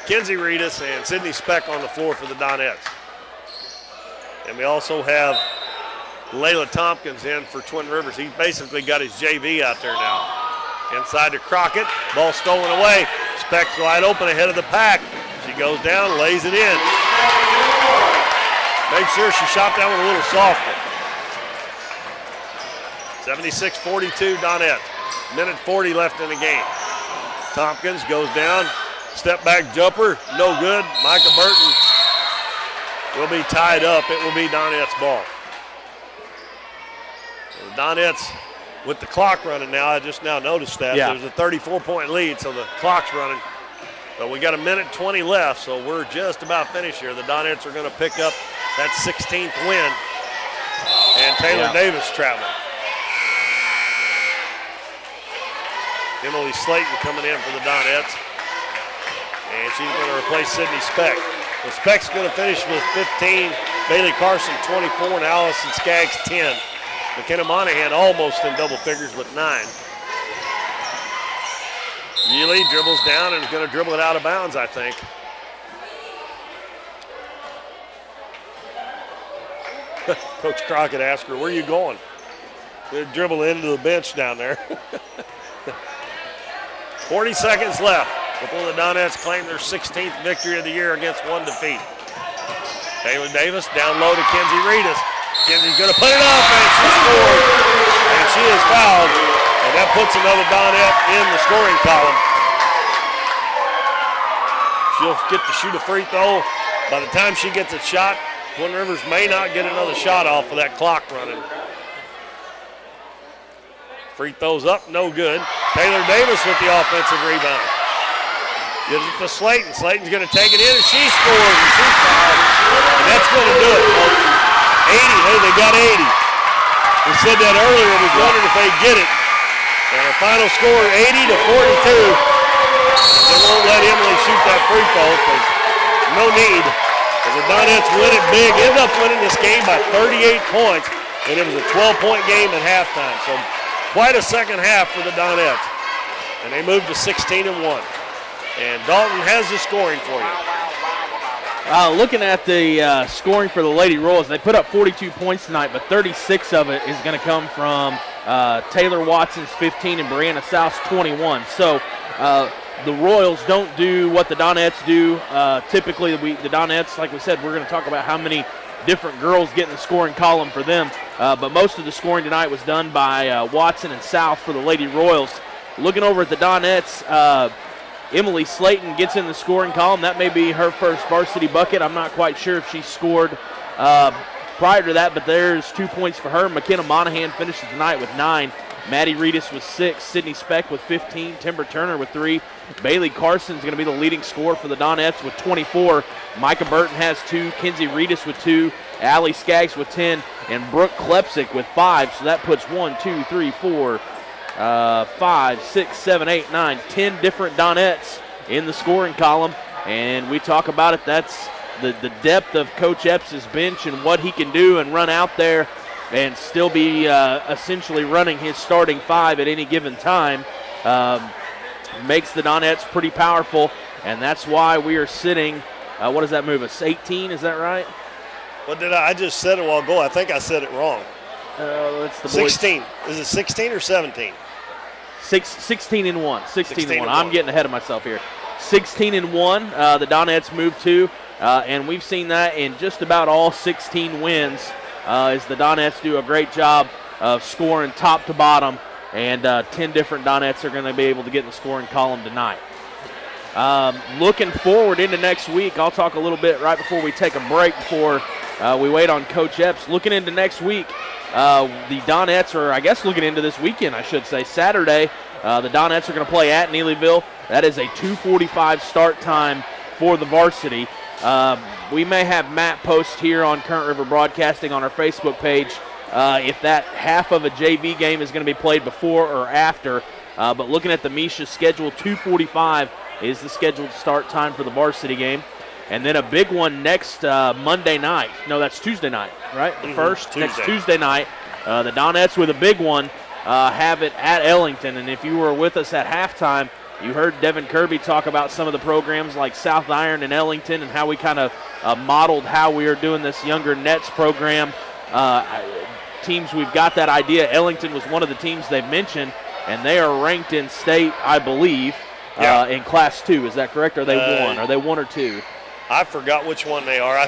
Kenzie Reedus, and Sydney Speck on the floor for the Donettes. And we also have Layla Tompkins in for Twin Rivers. He's basically got his JV out there now. Inside to Crockett, ball stolen away. Speck's wide open ahead of the pack. She goes down, lays it in. Make sure she shot that one a little softer. 76-42 Donette. Minute 40 left in the game. Tompkins goes down, step back jumper, no good. Micah Burton will be tied up. It will be Donette's ball. So the Donettes with the clock running now, I just now noticed that. Yeah. There's a 34-point lead, so the clock's running. But we got a minute 20 left, so we're just about finished here. The Donettes are going to pick up that 16th win. And Taylor Davis traveling. Emily Slayton coming in for the Donettes. And she's going to replace Sydney Speck. So Speck's going to finish with 15. Bailey Carson 24 and Allison Skaggs 10. McKenna Monahan almost in double figures with 9. Yealy dribbles down and is going to dribble it out of bounds, I think. Coach Crockett asked her, where are you going? They're dribbling into the bench down there. 40 seconds left before the Donettes claim their 16th victory of the year against one defeat. Taylor Davis down low to Kenzie Reedus. Kenzie's going to put it up, and she scored. And she is fouled, and that puts another Donette in the scoring column. She'll get to shoot a free throw. By the time she gets a shot, Twin Rivers may not get another shot off of that clock running. Free throws up, no good. Taylor Davis with the offensive rebound. Gives it to Slayton. Slayton's going to take it in, and she scores, and she's fouled. And that's going to do it, folks. 80, hey, they got 80. We said that earlier, we wondered if they'd get it. And our final score, 80-42. They won't let Emily shoot that free throw because no need. As the Donettes win it big, end up winning this game by 38 points, and it was a 12-point game at halftime. So quite a second half for the Donettes. And they moved to 16-1. And Dalton has the scoring for you. Looking at the scoring for the Lady Royals, they put up 42 points tonight, but 36 of it is going to come from Taylor Watson's 15, and Brianna South's 21. So the Royals don't do what the Donettes do. Typically, the Donettes, like we said, we're going to talk about how many different girls get in the scoring column for them. But most of the scoring tonight was done by Watson and South for the Lady Royals. Looking over at the Donettes, Emily Slayton gets in the scoring column. That may be her first varsity bucket. I'm not quite sure if she scored prior to that, but there's 2 points for her. McKenna Monahan finishes the night with 9. Maddie Reedus with 6. Sydney Speck with 15. Timber Turner with 3. Bailey Carson's going to be the leading scorer for the Donettes with 24. Micah Burton has 2. Kenzie Reedus with 2. Allie Skaggs with 10. And Brooke Klepsick with 5. So that puts 1, 2, 3, 4, 5, 6, 7, 8, 9, 10 different Donettes in the scoring column. And we talk about it. That's the depth of Coach Epps' bench and what he can do and run out there and still be essentially running his starting 5 at any given time. Makes the Donettes pretty powerful, and that's why we are sitting, what does that move us, 18, is that right? What did I just said it a while ago. I think I said it wrong. That's the boys. 16. Is it 16 or 17? 16 and 1. 16 and 1. I'm getting ahead of myself here. 16 and 1. The Donettes moved to, and we've seen that in just about all 16 wins. As the Donettes do a great job of scoring top to bottom, and 10 different Donettes are going to be able to get in the scoring column tonight. Looking forward into next week, I'll talk a little bit right before we take a break before we wait on Coach Epps. Looking into next week, the Donettes are, I guess, looking into this weekend, I should say. Saturday, the Donettes are going to play at Neelyville. That is a 2:45 start time for the varsity. We may have Matt post here on Current River Broadcasting on our Facebook page if that half of a JV game is going to be played before or after. But looking at the Misha schedule, 2:45 is the scheduled start time for the varsity game. And then a big one next Monday night. No, that's Tuesday night, right? The first, next Tuesday night. The Donettes with a big one have it at Ellington. And if you were with us at halftime, you heard Devin Kirby talk about some of the programs like South Iron and Ellington and how we kind of modeled how we are doing this Younger Nets program. Teams, we've got that idea. Ellington was one of the teams they mentioned, and they are ranked in state, I believe, in Class 2. Is that correct? Are they 1? Are they 1 or 2? I forgot which one they are. I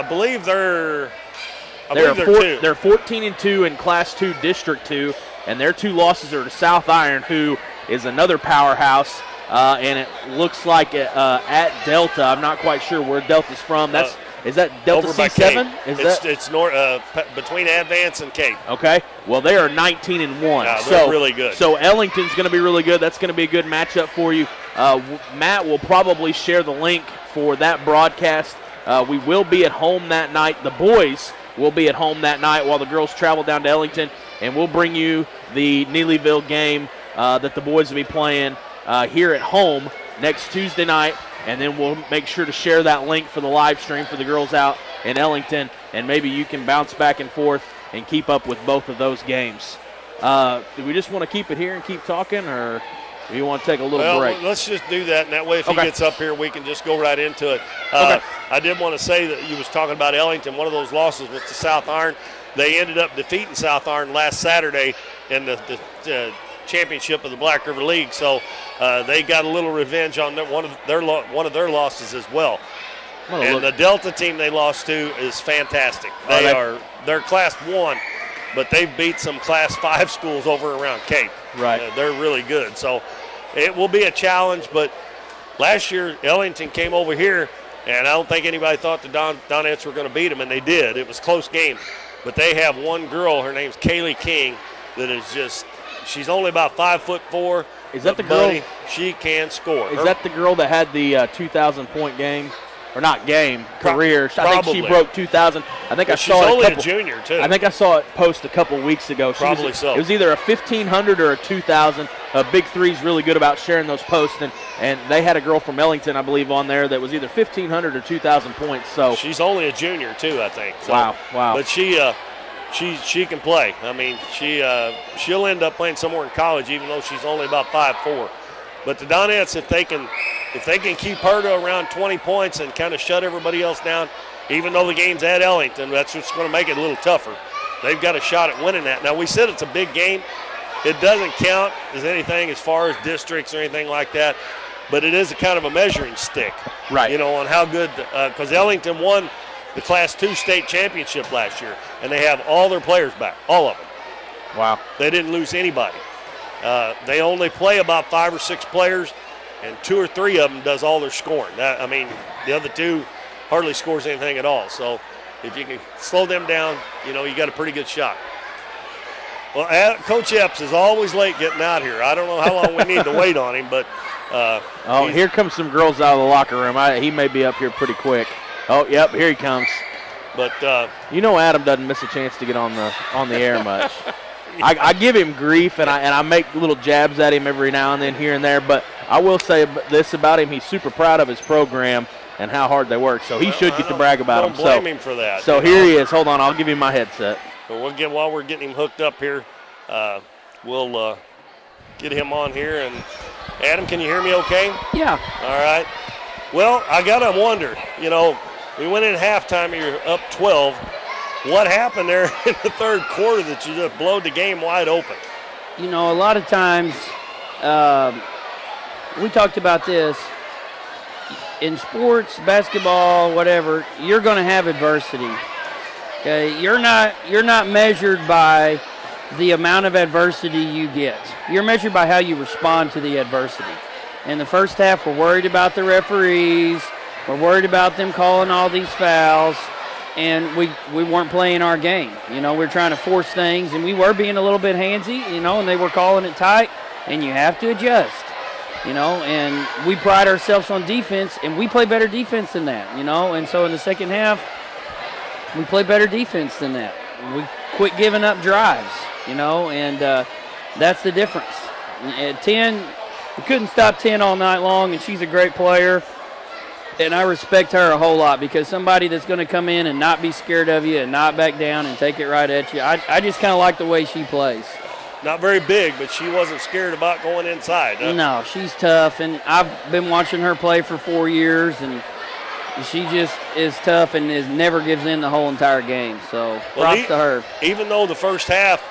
believe they're 2. They're 14 and 2 in Class 2 District 2. And their 2 losses are to South Iron, who is another powerhouse. And it looks like at Delta. I'm not quite sure where Delta's from. Is that Delta over C7? It's north between Advance and Cape. Okay. Well, they are 19 and 1. Yeah, they're really good. So Ellington's going to be really good. That's going to be a good matchup for you. Matt will probably share the link for that broadcast. We will be at home that night. The boys will be at home that night while the girls travel down to Ellington. And we'll bring you the Neelyville game that the boys will be playing here at home next Tuesday night. And then we'll make sure to share that link for the live stream for the girls out in Ellington. And maybe you can bounce back and forth and keep up with both of those games. Do we just want to keep it here and keep talking, or do you want to take a little break? Let's just do that. And that way if he gets up here, we can just go right into it. I did want to say that you was talking about Ellington. One of those losses was to South Iron. They ended up defeating South Iron last Saturday in the championship of the Black River League. So they got a little revenge on one of their losses as well. And the Delta team they lost to is fantastic. They're Class 1, but they've beat some Class 5 schools over around Cape. Right. They're really good. So it will be a challenge. But last year Ellington came over here, and I don't think anybody thought the Donettes were going to beat them, and they did. It was a close game. But they have one girl, her name's Kaylee King, that is just, she's only about 5'4". Is that the girl? She can score. Is that the girl that had the 2,000-point game? Or not game, career. Probably. I think she broke 2,000. I think I she's saw only a junior, too. I think I saw it post a couple weeks ago. Probably so. It was either a 1,500 or a 2,000. Big Three's really good about sharing those posts, and they had a girl from Ellington, I believe, on there that was either 1,500 or 2,000 points. So she's only a junior, too, I think. So, wow. But she can play. I mean, she'll end up playing somewhere in college, even though she's only about 5'4". But the Donettes, if they can keep her to around 20 points and kind of shut everybody else down, even though the game's at Ellington, that's what's going to make it a little tougher. they've got a shot at winning that. Now, we said it's a big game. It doesn't count as anything as far as districts or anything like that, but it is a kind of a measuring stick, right? On how good, because Ellington won the Class 2 state championship last year, and they have all their players back, all of them. Wow. They didn't lose anybody. They only play about 5 or 6 players, and 2 or 3 of them does all their scoring. The other 2 hardly scores anything at all. So if you can slow them down, you got a pretty good shot. Well, Coach Epps is always late getting out here. I don't know how long we need to wait on him, but here comes some girls out of the locker room. He may be up here pretty quick. Oh, yep, here he comes. But Adam doesn't miss a chance to get on the air much. I give him grief, and I make little jabs at him every now and then here and there, but I will say this about him: he's super proud of his program and how hard they work, so he should get to brag about him. Don't blame him for that. So here he is. Hold on, I'll give him my headset. But while we're getting him hooked up here, we'll get him on here. And Adam, can you hear me okay? Yeah. All right. Well, I got to wonder, we went in halftime, you're up 12. What happened there in the third quarter that you just blowed the game wide open? A lot of times, we talked about this. In sports, basketball, whatever, you're going to have adversity. Okay, you're not measured by the amount of adversity you get. You're measured by how you respond to the adversity. In the first half, we're worried about the referees. We're worried about them calling all these fouls, and we weren't playing our game. We're trying to force things, and we were being a little bit handsy, and they were calling it tight, and you have to adjust. And we pride ourselves on defense, and we play better defense than that, and so in the second half, we play better defense than that. We quit giving up drives, and that's the difference. At 10, we couldn't stop 10 all night long, and she's a great player, and I respect her a whole lot because somebody that's going to come in and not be scared of you and not back down and take it right at you, I just kind of like the way she plays. Not very big, but she wasn't scared about going inside, huh? No, she's tough, and I've been watching her play for 4 years, and she just is tough and never gives in the whole entire game. So props to her. Even though the first half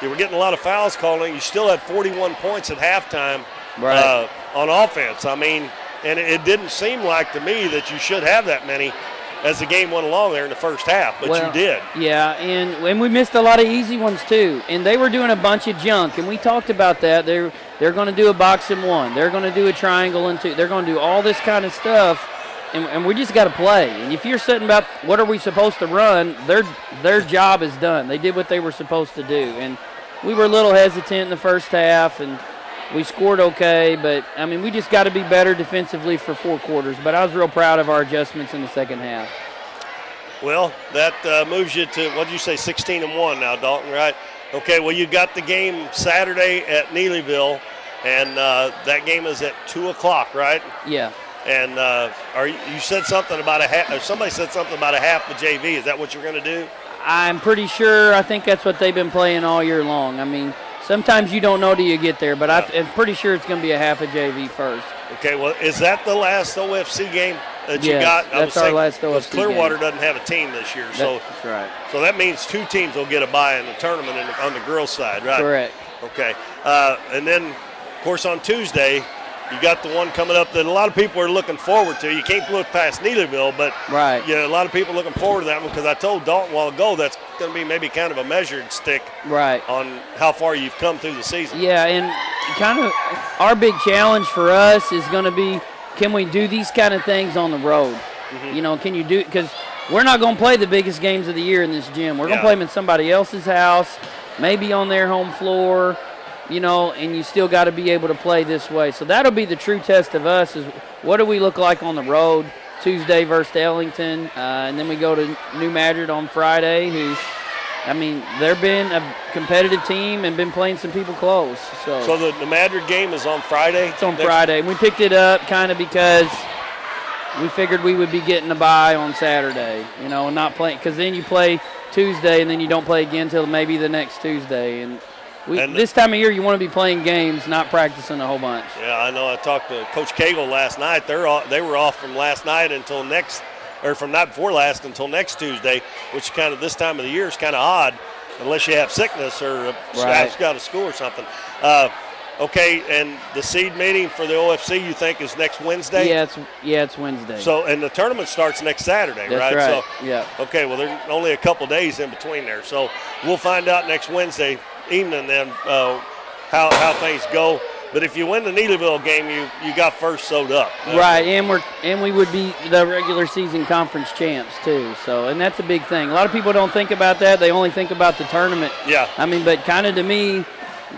you were getting a lot of fouls called, you still had 41 points at halftime on offense. And it didn't seem like to me that you should have that many as the game went along there in the first half, but you did. Yeah, and we missed a lot of easy ones too. And they were doing a bunch of junk, and we talked about that. They're going to do a box and one. They're going to do a triangle and two. They're going to do all this kind of stuff. And we just got to play. And if you're sitting about what are we supposed to run, their job is done. They did what they were supposed to do. And we were a little hesitant in the first half, and we scored okay. But, we just got to be better defensively for 4 quarters. But I was real proud of our adjustments in the second half. Well, that moves you to, what did you say, 16-1 now, Dalton, right? Okay, well, you got the game Saturday at Neelyville, and that game is at 2 o'clock, right? Yeah. And you said something about somebody said something about a half of JV. Is that what you're going to do? I'm pretty sure. I think that's what they've been playing all year long. Sometimes you don't know till you get there, but I'm pretty sure it's going to be a half of JV first. Okay, well, is that the last OFC game that you got? That's our last OFC Clearwater game. doesn't have a team this year. That's right. So that means 2 teams will get a bye in the tournament on the girls' side, right? Correct. Okay. And then, of course, on Tuesday, you got the one coming up that a lot of people are looking forward to. You can't look past Neelyville, but a lot of people are looking forward to that one because I told Dalton a while ago that's going to be maybe kind of a measured stick on how far you've come through the season. Yeah, and kind of our big challenge for us is going to be, can we do these kind of things on the road? Mm-hmm. Can you do it? Because we're not going to play the biggest games of the year in this gym. We're going to play them in somebody else's house, maybe on their home floor. And you still got to be able to play this way. So that'll be the true test of us is what do we look like on the road Tuesday versus Ellington. And then we go to New Madrid on Friday, who, they've been a competitive team and been playing some people close. So the Madrid game is on Friday? It's on Friday. And we picked it up kind of because we figured we would be getting a bye on Saturday, and not playing. Because then you play Tuesday and then you don't play again until maybe the next Tuesday. And this time of year, you want to be playing games, not practicing a whole bunch. Yeah, I know. I talked to Coach Cagle last night. They were off from last night until from night before last until next Tuesday, which kind of this time of the year is kind of odd unless you have sickness or a staff's got to school or something. Okay, and the seed meeting for the OFC you think is next Wednesday? Yeah, it's Wednesday. So, and the tournament starts next Saturday, That's right? So, yeah. Okay, well, there's only a couple days in between there. So we'll find out next Wednesday evening then how things go. But if you win the Neelyville game, you got first sewed up. Right, and we would be the regular season conference champs too. So, and that's a big thing. A lot of people don't think about that. They only think about the tournament. Yeah. I mean, but kind of to me,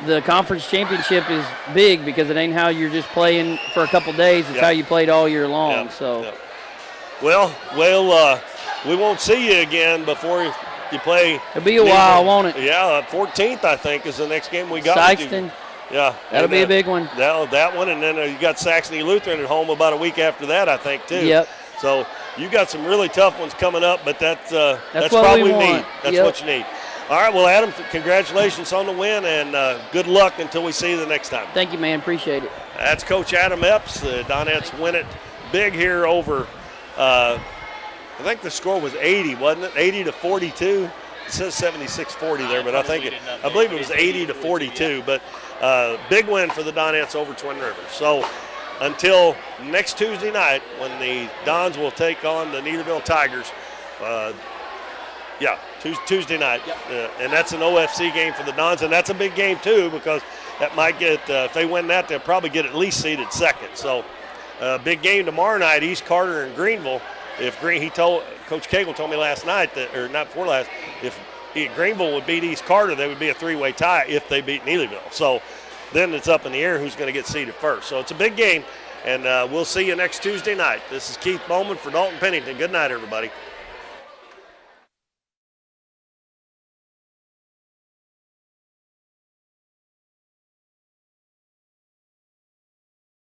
the conference championship is big because it ain't how you're just playing for a couple days. It's how you played all year long. So, well, we won't see you again before you play. It'll be a while, won't it? Yeah, 14th I think is the next game we got. Sykeston. Yeah, that'll be a big one. That one, and then you got Saxony Lutheran at home about a week after that, I think, too. Yep. So you got some really tough ones coming up, but that's what probably we need. want. That's what you need. All right, well, Adam, congratulations on the win, and good luck until we see you the next time. Thank you, man. Appreciate it. That's Coach Adam Epps. The Donettes win it big here over, I think the score was 80, wasn't it? 80-42. It says 76-40 there, but I believe it was 80-42. But big win for the Donettes over Twin Rivers. So until next Tuesday night when the Dons will take on the Neelyville Tigers, Tuesday night. And that's an OFC game for the Dons, and that's a big game too because that might get, if they win that, they'll probably get at least seeded second. So big game tomorrow night, East Carter and Greenville. Coach Cagle told me last night that, or not before last, if Greenville would beat East Carter, they would be a three-way tie if they beat Neelyville. So then it's up in the air who's going to get seeded first. So it's a big game, and we'll see you next Tuesday night. This is Keith Bowman for Dalton Pennington. Good night, everybody.